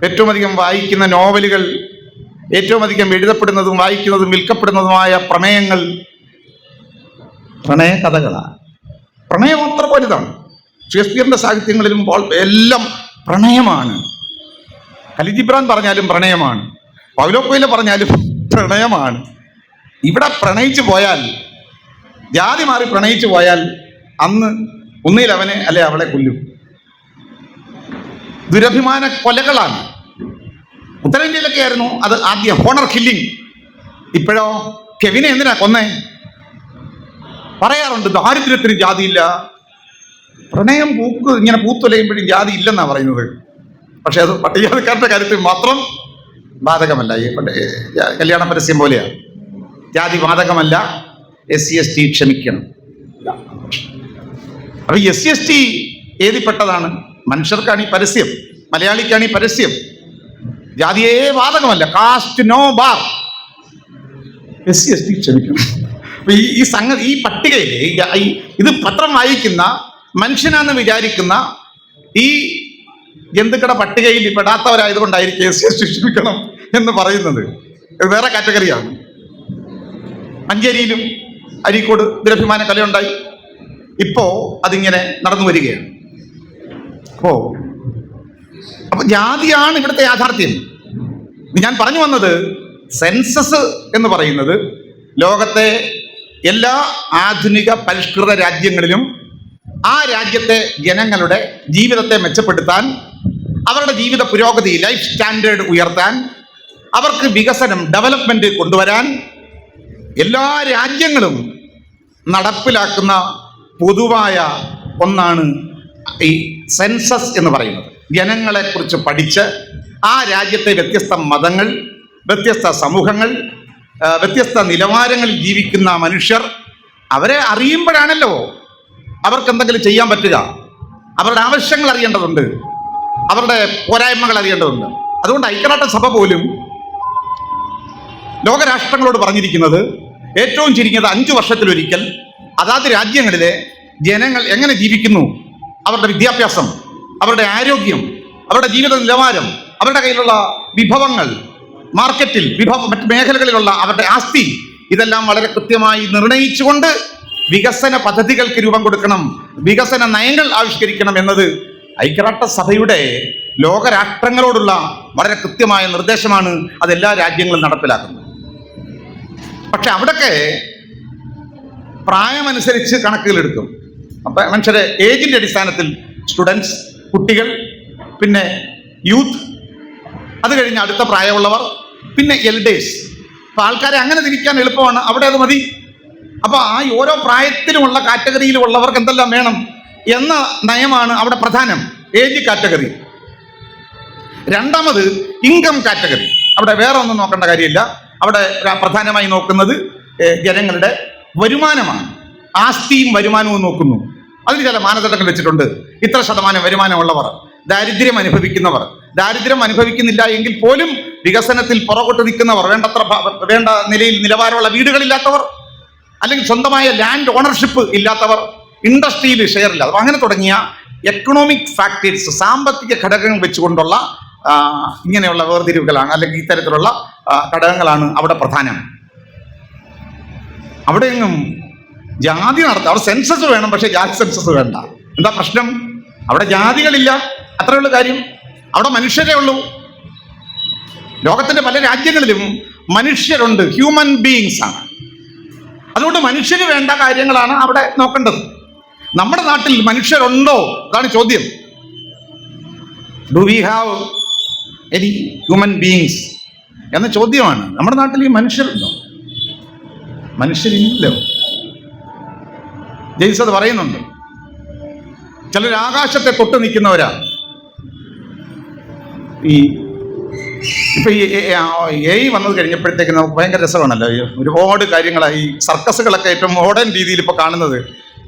ഏറ്റവും അധികം വായിക്കുന്ന നോവലുകൾ, ഏറ്റവും അധികം എഴുതപ്പെടുന്നതും വായിക്കുന്നതും വിൽക്കപ്പെടുന്നതുമായ പ്രമേയങ്ങൾ പ്രണയ കഥകളാണ്. പ്രണയം അത്ര വലുതാണ്. ഷേക്സ്പിയറിന്റെ സാഹിത്യങ്ങളിലും എല്ലാം പ്രണയമാണ്. ഖലീൽ ജിബ്രാൻ പറഞ്ഞാലും പ്രണയമാണ്, പൗലോ കൊയ്ലോ പറഞ്ഞാലും പ്രണയമാണ്. ഇവിടെ പ്രണയിച്ചു പോയാൽ, ജാതി മാറി പ്രണയിച്ചു പോയാൽ അന്ന് ഒന്നിൽ അവനെ അല്ലെ അവളെ കൊല്ലും. ദുരഭിമാന കൊലകളാണ്. ഉത്തരേന്ത്യയിലൊക്കെ ആയിരുന്നു അത് ആദ്യം, ഹോണർ കില്ലിങ്. ഇപ്പോഴോ കെവിനെ എന്തിനാ കൊന്നേ? പറയാറുണ്ട് ദാരിദ്ര്യത്തിന് ജാതിയില്ല, പ്രണയം ഇങ്ങനെ പൂത്തുലയുമ്പോഴും ജാതി ഇല്ലെന്നാ പറയുന്നത്. പക്ഷെ അത് പട്ടികജാതിക്കാരുടെ കാര്യത്തിൽ മാത്രം ബാധകമല്ല. ഈ കല്യാണ പരസ്യം പോലെയാണ്. ജാതി ബാധകമല്ല, SC/ST ക്ഷമിക്കണം. അപ്പൊ SC/ST ഏതിൽപ്പെട്ടതാണ്? മനുഷ്യർക്കാണ് ഈ പരസ്യം, മലയാളിക്കാണ് ഈ പരസ്യം. ജാതിയെ ബാധകമല്ല, കാസ്റ്റ് നോ ബാർ. SC/ST ക്ഷമിക്കണം. ഈ സംഗതി, ഈ പട്ടികയിലെ ഇത് പത്രം വായിക്കുന്ന മനുഷ്യനാണെന്ന് വിചാരിക്കുന്ന ഈ ജന്തുക്കളുടെ പട്ടികയിൽ പെടാത്തവരായതുകൊണ്ടായിരിക്കും SC/ST ക്ഷമിക്കണം എന്ന് പറയുന്നത്. ഇത് വേറെ കാറ്റഗറിയാണ്. മഞ്ചേരിയിലും അരീക്കോട് ദുരഭിമാന കലയുണ്ടായി. ഇപ്പോ അതിങ്ങനെ നടന്നു വരികയാണ്. അപ്പൊ ജാതിയാണ് ഇവിടുത്തെ യാഥാർത്ഥ്യം. ഞാൻ പറഞ്ഞു വന്നത്, സെൻസസ് എന്ന് പറയുന്നത് ലോകത്തെ എല്ലാ ആധുനിക പരിഷ്കൃത രാജ്യങ്ങളിലും ആ രാജ്യത്തെ ജനങ്ങളുടെ ജീവിതത്തെ മെച്ചപ്പെടുത്താൻ, അവരുടെ ജീവിത പുരോഗതി, ലൈഫ് സ്റ്റാൻഡേർഡ് ഉയർത്താൻ, അവർക്ക് വികസനം, ഡെവലപ്മെന്റ് കൊണ്ടുവരാൻ എല്ലാ രാജ്യങ്ങളും നടപ്പിലാക്കുന്ന പൊതുവായ ഒന്നാണ് ഈ സെൻസസ് എന്ന് പറയുന്നത്. ജനങ്ങളെക്കുറിച്ച് പഠിച്ച് ആ രാജ്യത്തെ വ്യത്യസ്ത മതങ്ങൾ, വ്യത്യസ്ത സമൂഹങ്ങൾ, വ്യത്യസ്ത നിലവാരങ്ങളിൽ ജീവിക്കുന്ന മനുഷ്യർ, അവരെ അറിയുമ്പോഴാണല്ലോ അവർക്ക് എന്തെങ്കിലും ചെയ്യാൻ പറ്റുക. അവരുടെ ആവശ്യങ്ങൾ അറിയേണ്ടതുണ്ട്, അവരുടെ പോരായ്മകൾ അറിയേണ്ടതുണ്ട്. അതുകൊണ്ട് ഐക്യരാഷ്ട്രസഭ പോലും ലോകരാഷ്ട്രങ്ങളോട് പറഞ്ഞിരിക്കുന്നത്, ഏറ്റവും ചുരുങ്ങിയത് 5 വർഷത്തിലൊരിക്കൽ അതാത് രാജ്യങ്ങളിലെ ജനങ്ങൾ എങ്ങനെ ജീവിക്കുന്നു, അവരുടെ വിദ്യാഭ്യാസം, അവരുടെ ആരോഗ്യം, അവരുടെ ജീവിത നിലവാരം, അവരുടെ കയ്യിലുള്ള വിഭവങ്ങൾ, മാർക്കറ്റിൽ മറ്റ് മേഖലകളിലുള്ള അവരുടെ ആസ്തി, ഇതെല്ലാം വളരെ കൃത്യമായി നിർണയിച്ചുകൊണ്ട് വികസന പദ്ധതികൾക്ക് രൂപം കൊടുക്കണം, വികസന നയങ്ങൾ ആവിഷ്കരിക്കണം എന്നത് ഐക്യരാഷ്ട്രസഭയുടെ ലോകരാഷ്ട്രങ്ങളോടുള്ള വളരെ കൃത്യമായ നിർദ്ദേശമാണ്. അതെല്ലാ രാജ്യങ്ങളും നടപ്പിലാക്കുന്നത്. പക്ഷെ അവിടൊക്കെ പ്രായമനുസരിച്ച് കണക്കുകൾ എടുക്കും. അപ്പൊ മനുഷ്യരെ ഏജിന്റെ അടിസ്ഥാനത്തിൽ സ്റ്റുഡൻസ്, കുട്ടികൾ, പിന്നെ യൂത്ത്, അത് കഴിഞ്ഞ് അടുത്ത പ്രായമുള്ളവർ, പിന്നെ എൽഡേഴ്സ്. അപ്പൊ ആൾക്കാരെ അങ്ങനെ തിരിക്കാൻ എളുപ്പമാണ്, അവിടെ അത് മതി. അപ്പൊ ആ ഓരോ പ്രായത്തിലുമുള്ള കാറ്റഗറിയിലുള്ളവർക്ക് എന്തെല്ലാം വേണം എന്ന നയമാണ് അവിടെ പ്രധാനം, ഏജ് കാറ്റഗറി. രണ്ടാമത് ഇൻകം കാറ്റഗറി. അവിടെ വേറെ ഒന്നും നോക്കേണ്ട കാര്യമില്ല. അവിടെ പ്രധാനമായി നോക്കുന്നത് ജനങ്ങളുടെ വരുമാനമാണ്. ആസ്തിയും വരുമാനവും നോക്കുന്നു. അതിന് ചില മാനദണ്ഡങ്ങൾ വെച്ചിട്ടുണ്ട്. ഇത്ര ശതമാനം വരുമാനമുള്ളവർ, ദാരിദ്ര്യം അനുഭവിക്കുന്നവർ, ദാരിദ്ര്യം അനുഭവിക്കുന്നില്ല എങ്കിൽ പോലും വികസനത്തിൽ പുറകോട്ട് നിൽക്കുന്നവർ, വേണ്ട നിലയിൽ നിലവാരമുള്ള വീടുകളില്ലാത്തവർ, അല്ലെങ്കിൽ സ്വന്തമായ ലാൻഡ് ഓണർഷിപ്പ് ഇല്ലാത്തവർ, ഇൻഡസ്ട്രിയിൽ ഷെയർ ഇല്ലാതെ, അങ്ങനെ തുടങ്ങിയ എക്കണോമിക് ഫാക്ടേഴ്സ്, സാമ്പത്തിക ഘടകങ്ങൾ വെച്ചുകൊണ്ടുള്ള ഇങ്ങനെയുള്ള വേർതിരിവുകളാണ്, അല്ലെങ്കിൽ ഇത്തരത്തിലുള്ള ഘടകങ്ങളാണ് അവിടെ പ്രധാനം. അവിടെയെങ്ങും ജാതി നടത്താം. അവിടെ സെൻസസ് വേണം, പക്ഷെ ജാതി സെൻസസ് വേണ്ട. എന്താ പ്രശ്നം? അവിടെ ജാതികളില്ല, അത്രയുള്ള കാര്യം. അവിടെ മനുഷ്യരേ ഉള്ളൂ. ലോകത്തിന്റെ പല രാജ്യങ്ങളിലും മനുഷ്യരുണ്ട്, ഹ്യൂമൻ ബീയിങ്സ് ആണ്. അതുകൊണ്ട് മനുഷ്യന് വേണ്ട കാര്യങ്ങളാണ് അവിടെ നോക്കേണ്ടത്. നമ്മുടെ നാട്ടിൽ മനുഷ്യരുണ്ടോ? അതാണ് ചോദ്യം. Do we have any human beings എന്ന ചോദ്യമാണ്. നമ്മുടെ നാട്ടിൽ ഈ മനുഷ്യരുണ്ടോ? മനുഷ്യരില്ലോ. ജെയിംസ് അത് പറയുന്നുണ്ട്. ചിലർ ആകാശത്തെ തൊട്ട് നിൽക്കുന്നവരാ. ഈ ഇപ്പൊ ഈ AI വന്നത് കഴിഞ്ഞപ്പോഴത്തേക്ക് നമുക്ക് ഭയങ്കര രസമാണല്ലോ. ഒരുപാട് കാര്യങ്ങളായി. ഈ സർക്കസുകളൊക്കെ ഏറ്റവും മോഡേൺ രീതിയിൽ ഇപ്പൊ കാണുന്നത്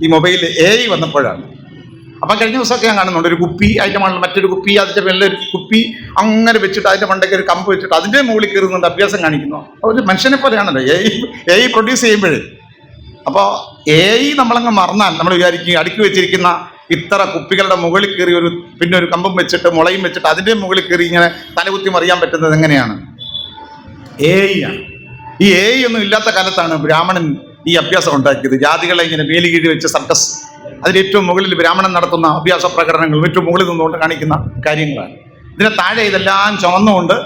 ഈ മൊബൈലിൽ AI വന്നപ്പോഴാണ്. അപ്പം കഴിഞ്ഞ ദിവസമൊക്കെ ഞാൻ കാണുന്നുണ്ട് ഒരു കുപ്പി, അതിൻ്റെ മണ്ണിൽ മറ്റൊരു കുപ്പി, അതിൻ്റെ മേളിൽ ഒരു കുപ്പി അങ്ങനെ വെച്ചിട്ട് അതിൻ്റെ മണ്ടയ്ക്ക് ഒരു കമ്പ് വെച്ചിട്ട് അതിൻ്റെ മുകളിൽ കയറുന്നുണ്ട്, അഭ്യാസം കാണിക്കുന്നു. ഒരു മനുഷ്യനെ പോലെയാണല്ലോ AI പ്രൊഡ്യൂസ് ചെയ്യുമ്പോഴേ. അപ്പോൾ AI നമ്മളങ്ങ് മറന്നാൽ നമ്മൾ വിചാരിക്കും അടുക്കി വെച്ചിരിക്കുന്ന ഇത്ര കുപ്പികളുടെ മുകളിൽ കയറി പിന്നെ ഒരു കമ്പും വെച്ചിട്ട് മുളയും വെച്ചിട്ട് അതിൻ്റെ മുകളിൽ കയറി ഇങ്ങനെ തലകുത്തി മറിയാൻ പറ്റുന്നത് എങ്ങനെയാണ്? AI ആണ്. ഈ AI ഒന്നും ഇല്ലാത്ത കാലത്താണ് ബ്രാഹ്മണൻ ഈ അഭ്യാസം ഉണ്ടാക്കിയത്. ജാതികളെ ഇങ്ങനെ വേലികീഴ് വെച്ച് സർക്കസ്, അതിലേറ്റവും മുകളിൽ ബ്രാഹ്മണൻ നടത്തുന്ന അഭ്യാസ പ്രകടനങ്ങൾ ഏറ്റവും മുകളിൽ നിന്നുകൊണ്ട് കാണിക്കുന്ന കാര്യങ്ങളാണ്. ഇതിനെ താഴെ ഇതെല്ലാം ചുമന്നുകൊണ്ട്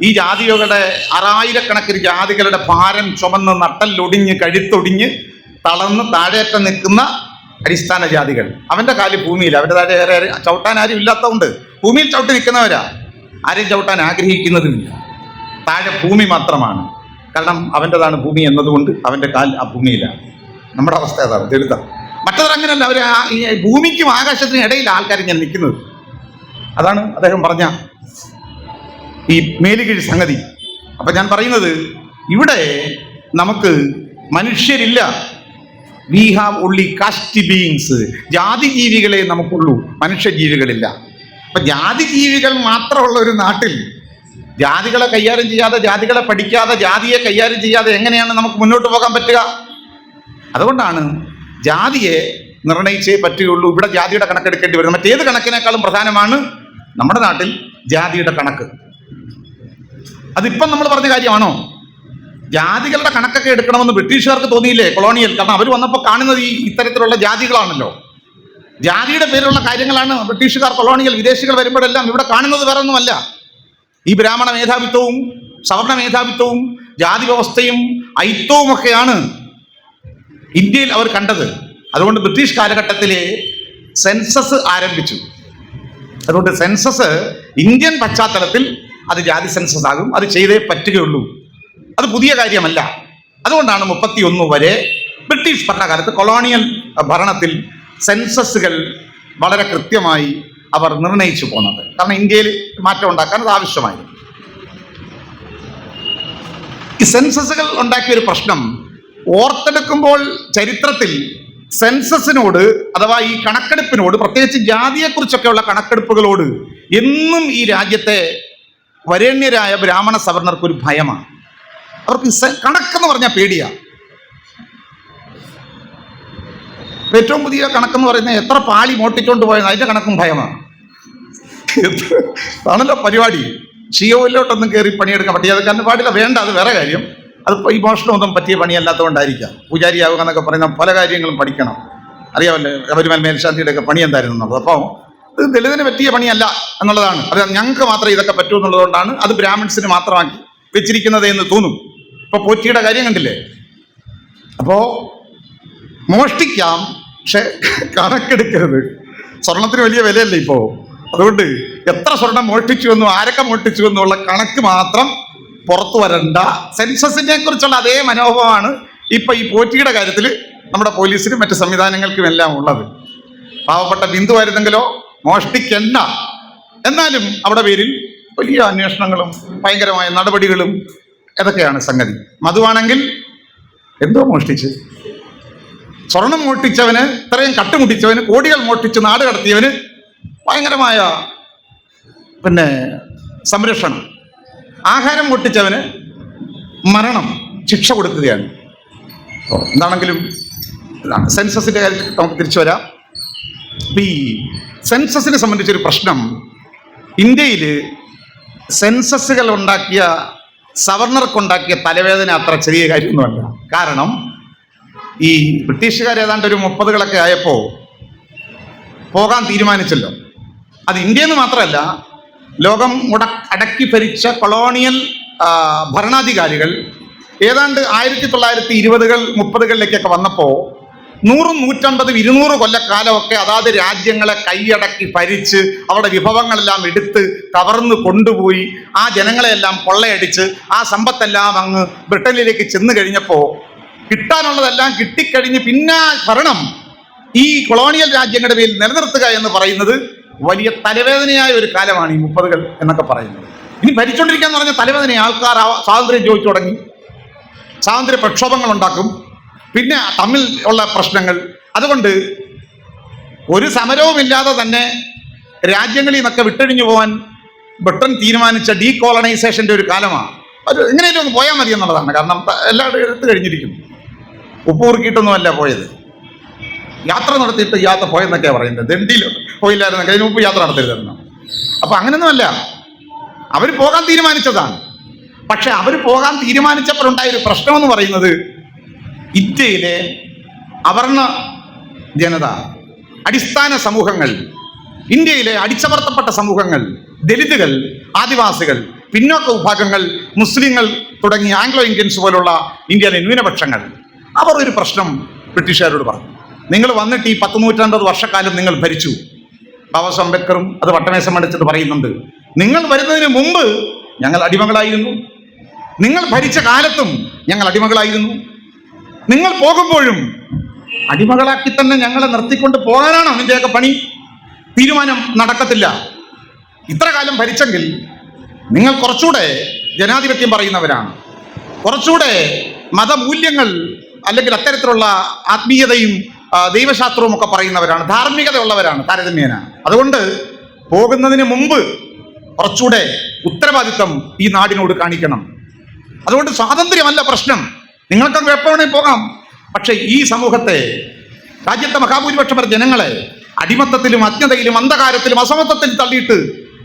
ഈ ജാതികളുടെ 6000കണക്കിന് ജാതികളുടെ ഭാരം ചുമന്ന് നട്ടല്ലൊടിഞ്ഞ് കഴുത്തൊടിഞ്ഞ് തളർന്ന് താഴേറ്റം നിൽക്കുന്ന അടിസ്ഥാന ജാതികൾ. അവൻ്റെ കാല് ഭൂമിയിൽ, അവൻ്റെ താഴെ വേറെ ചവിട്ടാൻ ആരും ഇല്ലാത്തതുകൊണ്ട് ഭൂമിയിൽ ചവിട്ടി നിൽക്കുന്നവരാ. ആരെയും ചവിട്ടാൻ ആഗ്രഹിക്കുന്നതുമില്ല. താഴെ ഭൂമി മാത്രമാണ്. കാരണം അവൻ്റെതാണ് ഭൂമി എന്നതുകൊണ്ട് അവൻ്റെ കാൽ ആ ഭൂമിയിലാണ്. നമ്മുടെ അവസ്ഥ അതാണ്, ദളിതം. മറ്റവർ അങ്ങനെയല്ല. അവർ ഈ ഭൂമിക്കും ആകാശത്തിനും ഇടയിൽ ആൾക്കാർ ഇങ്ങനെ നിൽക്കുന്നത്. അതാണ് അദ്ദേഹം പറഞ്ഞ ഈ മേലുകീഴ് സംഗതി. അപ്പം ഞാൻ പറയുന്നത്, ഇവിടെ നമുക്ക് മനുഷ്യരില്ല. We have only caste beings. ജാതി ജീവികളെ നമുക്കുള്ളൂ, മനുഷ്യജീവികളില്ല. അപ്പം ജാതി ജീവികൾ മാത്രമുള്ള ഒരു നാട്ടിൽ ജാതികളെ കൈകാര്യം ചെയ്യാതെ, ജാതികളെ പഠിക്കാതെ, ജാതിയെ കൈകാര്യം ചെയ്യാതെ എങ്ങനെയാണ് നമുക്ക് മുന്നോട്ട് പോകാൻ പറ്റുക? അതുകൊണ്ടാണ് ജാതിയെ നിർണയിച്ചേ പറ്റുകയുള്ളൂ. ഇവിടെ ജാതിയുടെ കണക്കെടുക്കേണ്ടി വരുന്നത്. മറ്റേത് കണക്കിനേക്കാളും പ്രധാനമാണ് നമ്മുടെ നാട്ടിൽ ജാതിയുടെ കണക്ക്. അതിപ്പം നമ്മൾ പറഞ്ഞ കാര്യമാണോ? ജാതികളുടെ കണക്കൊക്കെ എടുക്കണമെന്ന് ബ്രിട്ടീഷുകാർക്ക് തോന്നിയില്ലേ കൊളോണിയൽ? കാരണം അവർ വന്നപ്പോൾ കാണുന്നത് ഈ ഇത്തരത്തിലുള്ള ജാതികളാണല്ലോ. ജാതിയുടെ പേരിലുള്ള കാര്യങ്ങളാണ് ബ്രിട്ടീഷുകാർ, കൊളോണിയൽ വിദേശികൾ വരുമ്പോഴെല്ലാം ഇവിടെ കാണുന്നത് വേറെ ഒന്നുമല്ല. ഈ ബ്രാഹ്മണ മേധാവിത്വവും സവർണ മേധാവിത്വവും ജാതി വ്യവസ്ഥയും ഐത്വവും ഒക്കെയാണ് ഇന്ത്യയിൽ അവർ കണ്ടത്. അതുകൊണ്ട് ബ്രിട്ടീഷ് കാലഘട്ടത്തിലെ സെൻസസ് ആരംഭിച്ചു. അതുകൊണ്ട് സെൻസസ് ഇന്ത്യൻ പശ്ചാത്തലത്തിൽ അത് ജാതി സെൻസസ് ആകും. അത് ചെയ്തേ പറ്റുകയുള്ളൂ. അത് പുതിയ കാര്യമല്ല. അതുകൊണ്ടാണ് 31 വരെ ബ്രിട്ടീഷ് ഭരണകാലത്ത് കൊളോണിയൽ ഭരണത്തിൽ സെൻസസുകൾ വളരെ കൃത്യമായി അവർ നിർണയിച്ചു പോകുന്നത്. കാരണം ഇന്ത്യയിൽ മാറ്റം ഉണ്ടാക്കാൻ അത് ആവശ്യമായിരുന്നു. ഈ സെൻസസുകൾ ഉണ്ടാക്കിയ ഒരു പ്രശ്നം, ഓർത്തെടുക്കുമ്പോൾ ചരിത്രത്തിൽ സെൻസസിനോട് അഥവാ ഈ കണക്കെടുപ്പിനോട്, പ്രത്യേകിച്ച് ജാതിയെക്കുറിച്ചൊക്കെയുള്ള കണക്കെടുപ്പുകളോട് എന്നും ഈ രാജ്യത്തെ വരേണ്യരായ ബ്രാഹ്മണ സവർണർക്കൊരു ഭയമാണ്. അവർക്ക് കണക്കെന്ന് പറഞ്ഞാൽ പേടിയാണ്. ഏറ്റവും പുതിയ കണക്കെന്ന് പറയുന്നത് എത്ര പാളി മോട്ടിച്ചുകൊണ്ട് പോയെന്ന് അതിൻ്റെ കണക്കും ഭയമാണ്. ആണല്ലോ പരിപാടി. ഷിയോയിലോട്ടൊന്നും കയറി പണിയെടുക്കാൻ പറ്റിയതൊക്കെ പാടില്ല, വേണ്ട, അത് വേറെ കാര്യം. അതിപ്പോൾ ഈ മോഷണമൊന്നും പറ്റിയ പണിയല്ലാത്തതുകൊണ്ടായിരിക്കാം. പൂജാരിയാവുക എന്നൊക്കെ പറയുന്ന പല കാര്യങ്ങളും പഠിക്കണം. അറിയാമല്ലോ ശബരിമല മേൽശാന്തിയുടെ ഒക്കെ പണി എന്തായിരുന്നു എന്നുള്ളത്. അപ്പോൾ ഇത് ദളിതന് പറ്റിയ പണിയല്ല എന്നുള്ളതാണ്. അത് ഞങ്ങൾക്ക് മാത്രമേ ഇതൊക്കെ പറ്റൂ എന്നുള്ളതുകൊണ്ടാണ് അത് ബ്രാഹ്മിൺസിന് മാത്രമാക്കി വെച്ചിരിക്കുന്നത് എന്ന് തോന്നും. ഇപ്പോൾ പോറ്റിയുടെ കാര്യം കണ്ടില്ലേ? അപ്പോൾ മോഷ്ടിക്കാം, പക്ഷെ കണക്കെടുക്കരുത്. സ്വർണത്തിന് വലിയ വിലയല്ലേ ഇപ്പോൾ. അതുകൊണ്ട് എത്ര സ്വർണം മോഷ്ടിച്ചു എന്നും ആരൊക്കെ മോഷ്ടിച്ചു എന്നുള്ള കണക്ക് മാത്രം പുറത്തു വരണ്ട. സെൻസസിനെ കുറിച്ചുള്ള അതേ മനോഭാവമാണ് ഇപ്പം ഈ പോറ്റിയുടെ കാര്യത്തിൽ നമ്മുടെ പോലീസിനും മറ്റ് സംവിധാനങ്ങൾക്കും എല്ലാം ഉള്ളത്. പാവപ്പെട്ട ബിന്ദുവായിരുന്നെങ്കിലോ മോഷ്ടിക്കണ്ട, എന്നാലും അവിടെ പേരിൽ വലിയ അന്വേഷണങ്ങളും ഭയങ്കരമായ നടപടികളും ഇതൊക്കെയാണ് സംഗതി. മധുവാണെങ്കിൽ എന്തോ മോഷ്ടിച്ച്, സ്വർണം മോഷ്ടിച്ചവന്, ഇത്രയും കട്ടുമുട്ടിച്ചവന്, കോടികൾ മോഷ്ടിച്ച് നാട് കടത്തിയവന് ഭയങ്കരമായ സംരക്ഷണം, ആഹാരം മോഷ്ടിച്ചവന് മരണം, ശിക്ഷ കൊടുക്കുകയാണ്. എന്താണെങ്കിലും സെൻസസിൻ്റെ കാര്യത്തിൽ നമുക്ക് തിരിച്ചു വരാം. ഈ സെൻസസിനെ സംബന്ധിച്ചൊരു പ്രശ്നം, ഇന്ത്യയിൽ സെൻസസുകൾ ഉണ്ടാക്കിയ സവർണർക്കുണ്ടാക്കിയ തലവേദന അത്ര ചെറിയ കാര്യമൊന്നുമല്ല. കാരണം ഈ ബ്രിട്ടീഷുകാർ ഏതാണ്ട് ഒരു 30കളൊക്കെ ആയപ്പോൾ പോകാൻ തീരുമാനിച്ചല്ലോ. അത് ഇന്ത്യയിൽ നിന്ന് മാത്രമല്ല, ലോകം അടക്കി ഭരിച്ച കൊളോണിയൽ ഭരണാധികാരികൾ ഏതാണ്ട് 1920കൾ 30കളിലേക്കൊക്കെ വന്നപ്പോൾ 100, 150, 200 കൊല്ലക്കാലമൊക്കെ അതാത് രാജ്യങ്ങളെ കൈയടക്കി ഭരിച്ച് അവരുടെ വിഭവങ്ങളെല്ലാം എടുത്ത് കവർന്ന് കൊണ്ടുപോയി ആ ജനങ്ങളെല്ലാം കൊള്ളയടിച്ച് ആ സമ്പത്തെല്ലാം അങ്ങ് ബ്രിട്ടനിലേക്ക് ചെന്ന് കഴിഞ്ഞപ്പോൾ കിട്ടാനുള്ളതെല്ലാം കിട്ടിക്കഴിഞ്ഞ് പിന്നെ ഭരണം ഈ കൊളോണിയൽ രാജ്യങ്ങളുടെ പേരിൽ നിലനിർത്തുക എന്ന് പറയുന്നത് വലിയ തലവേദനയായ ഒരു കാലമാണ് ഈ 30കൾ എന്നൊക്കെ പറയുന്നത്. ഇനി ഭരിച്ചുകൊണ്ടിരിക്കാന്ന് പറഞ്ഞ തലവേദന. ആൾക്കാർ സ്വാതന്ത്ര്യം ചോദിച്ചു തുടങ്ങി, സ്വാതന്ത്ര്യ പ്രക്ഷോഭങ്ങൾ ഉണ്ടാക്കും, പിന്നെ തമ്മിൽ ഉള്ള പ്രശ്നങ്ങൾ. അതുകൊണ്ട് ഒരു സമരവുമില്ലാതെ തന്നെ രാജ്യങ്ങളിൽ നിന്നൊക്കെ വിട്ടൊഴിഞ്ഞു പോകാൻ ബ്രിട്ടൻ തീരുമാനിച്ച ഡീകോളനൈസേഷൻ്റെ ഒരു കാലമാണ്. അത് എങ്ങനെയും ഒന്ന് പോയാൽ മതി എന്നുള്ളതാണ്. കാരണം എല്ലാവരും എടുത്തു കഴിഞ്ഞിരിക്കുന്നു. ഉപ്പ് കുറുക്കിയിട്ടൊന്നുമല്ല പോയത്, യാത്ര നടത്തിയിട്ട് യാത്ര പോയെന്നൊക്കെയാണ് പറയുന്നത്. ദണ്ഡിയിൽ പോയില്ലായിരുന്നു, കഴിഞ്ഞ മുമ്പ് യാത്ര നടത്തരുതായിരുന്നു. അപ്പം അങ്ങനെയൊന്നുമല്ല, അവർ പോകാൻ തീരുമാനിച്ചതാണ്. പക്ഷെ അവർ പോകാൻ തീരുമാനിച്ചപ്പോഴുണ്ടായൊരു പ്രശ്നമെന്ന് പറയുന്നത്, ഇന്ത്യയിലെ അവർണ ജനത, അടിസ്ഥാന സമൂഹങ്ങൾ, ഇന്ത്യയിലെ അടിച്ചമർത്തപ്പെട്ട സമൂഹങ്ങൾ, ദലിതുകൾ, ആദിവാസികൾ, പിന്നോക്ക വിഭാഗങ്ങൾ, മുസ്ലിങ്ങൾ തുടങ്ങിയ ആംഗ്ലോ ഇന്ത്യൻസ് പോലുള്ള ഇന്ത്യയിലെ ന്യൂനപക്ഷങ്ങൾ, അവർ ഒരു പ്രശ്നം ബ്രിട്ടീഷുകാരോട് പറഞ്ഞു. നിങ്ങൾ വന്നിട്ട് ഈ 150 വർഷക്കാലം നിങ്ങൾ ഭരിച്ചു. ബാബാ സാഹേബ് അംബേദ്കറും അത് വട്ടമേശം അടിച്ചിട്ട് പറയുന്നുണ്ട്, നിങ്ങൾ വരുന്നതിന് മുമ്പ് ഞങ്ങൾ അടിമകളായിരുന്നു, നിങ്ങൾ ഭരിച്ച കാലത്തും ഞങ്ങൾ അടിമകളായിരുന്നു, നിങ്ങൾ പോകുമ്പോഴും അടിമകളാക്കി തന്നെ ഞങ്ങളെ നിർത്തിക്കൊണ്ട് പോകാനാണോ നിന്റെയൊക്കെ പണി? തീരുമാനം നടക്കത്തില്ല. ഇത്ര കാലം ഭരിച്ചെങ്കിൽ നിങ്ങൾ കുറച്ചുകൂടെ ജനാധിപത്യം പറയുന്നവരാണ്, കുറച്ചുകൂടെ മതമൂല്യങ്ങൾ അല്ലെങ്കിൽ അത്തരത്തിലുള്ള ആത്മീയതയും ദൈവശാസ്ത്രവും ഒക്കെ പറയുന്നവരാണ്, ധാർമ്മികത ഉള്ളവരാണ് താരതമ്യേന. അതുകൊണ്ട് പോകുന്നതിന് മുമ്പ് കുറച്ചുകൂടെ ഉത്തരവാദിത്വം ഈ നാടിനോട് കാണിക്കണം. അതുകൊണ്ട് സ്വാതന്ത്ര്യമല്ല പ്രശ്നം, നിങ്ങൾക്കൊക്കെ എപ്പോൾ വേണമെങ്കിൽ പോകാം. പക്ഷെ ഈ സമൂഹത്തെ, രാജ്യത്തെ മഹാഭൂരിപക്ഷം വരെ ജനങ്ങളെ അടിമത്തത്തിലും അജ്ഞതയിലും അന്ധകാരത്തിലും അസമത്വത്തിലും തള്ളിയിട്ട്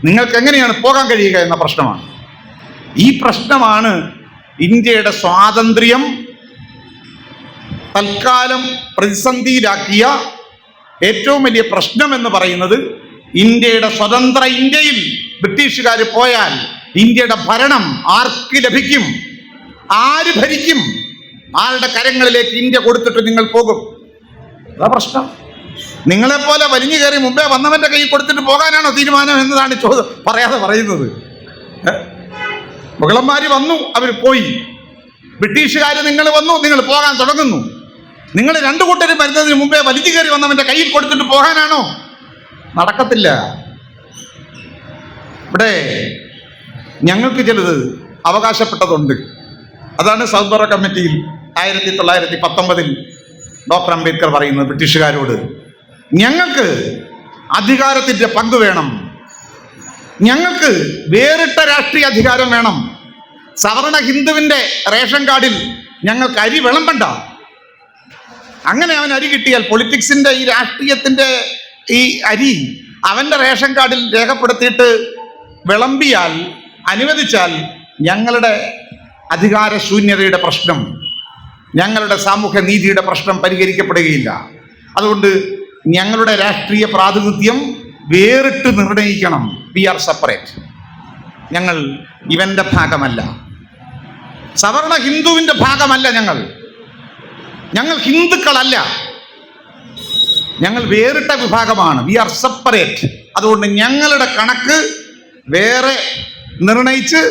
നിങ്ങൾക്ക് എങ്ങനെയാണ് പോകാൻ കഴിയുക എന്ന പ്രശ്നമാണ്. ഈ പ്രശ്നമാണ് ഇന്ത്യയുടെ സ്വാതന്ത്ര്യം തൽക്കാലം പ്രതിസന്ധിയിലാക്കിയ ഏറ്റവും വലിയ പ്രശ്നം എന്ന് പറയുന്നത്. ഇന്ത്യയുടെ സ്വതന്ത്ര ഇന്ത്യയിൽ ബ്രിട്ടീഷുകാർ പോയാൽ ഇന്ത്യയുടെ ഭരണം ആർക്ക് ലഭിക്കും? ആര് ഭരിക്കും? ആരുടെ കരങ്ങളിലേക്ക് ഇന്ത്യ കൊടുത്തിട്ട് നിങ്ങൾ പോകും? അതാ പ്രശ്നം. നിങ്ങളെപ്പോലെ വലിഞ്ഞു കയറി മുമ്പേ വന്നവന്റെ കയ്യിൽ കൊടുത്തിട്ട് പോകാനാണോ തീരുമാനം എന്നതാണ് പറയാതെ പറയുന്നത്. മുഗളന്മാര് വന്നു, അവർ പോയി. ബ്രിട്ടീഷുകാർ നിങ്ങൾ വന്നു, നിങ്ങൾ പോകാൻ തുടങ്ങുന്നു. നിങ്ങൾ രണ്ടു കൂട്ടരും വരുന്നതിന് മുമ്പേ വലിഞ്ഞു കയറി വന്നവന്റെ കയ്യിൽ കൊടുത്തിട്ട് പോകാനാണോ? നടക്കത്തില്ല. ഇവിടെ ഞങ്ങൾക്ക് ചിലത് അവകാശപ്പെട്ടതുണ്ട്. അതാണ് സൗത്ത് ബറോ കമ്മിറ്റിയിൽ 1919 ഡോക്ടർ അംബേദ്കർ പറയുന്നത് ബ്രിട്ടീഷുകാരോട്, ഞങ്ങൾക്ക് അധികാരത്തിൻ്റെ പങ്ക് വേണം, ഞങ്ങൾക്ക് വേറിട്ട രാഷ്ട്രീയ അധികാരം വേണം. സവർണ ഹിന്ദുവിൻ്റെ റേഷൻ കാർഡിൽ ഞങ്ങൾക്ക് അരി വിളമ്പണ്ട. അങ്ങനെ അവൻ അരി കിട്ടിയാൽ, പൊളിറ്റിക്സിൻ്റെ ഈ രാഷ്ട്രീയത്തിൻ്റെ ഈ അരി അവൻ്റെ റേഷൻ കാർഡിൽ രേഖപ്പെടുത്തിയിട്ട് വിളമ്പിയാൽ, അനുവദിച്ചാൽ ഞങ്ങളുടെ അധികാരശൂന്യതയുടെ പ്രശ്നം, ഞങ്ങളുടെ സാമൂഹ്യ നീതിയുടെ പ്രശ്നം പരിഹരിക്കപ്പെടുകയില്ല. അതുകൊണ്ട് ഞങ്ങളുടെ രാഷ്ട്രീയ പ്രാതിനിധ്യം വേറിട്ട് നിർണയിക്കണം. V are separate. ഞങ്ങൾ ഇവന്റെ ഭാഗമല്ല, സവർണ ഹിന്ദുവിന്റെ ഭാഗമല്ല. ഞങ്ങൾ ഹിന്ദുക്കളല്ല, ഞങ്ങൾ വേറിട്ട വിഭാഗമാണ്. We are separate. അതുകൊണ്ട് ഞങ്ങളുടെ കണക്ക് വേറെ നിർണയിച്ച്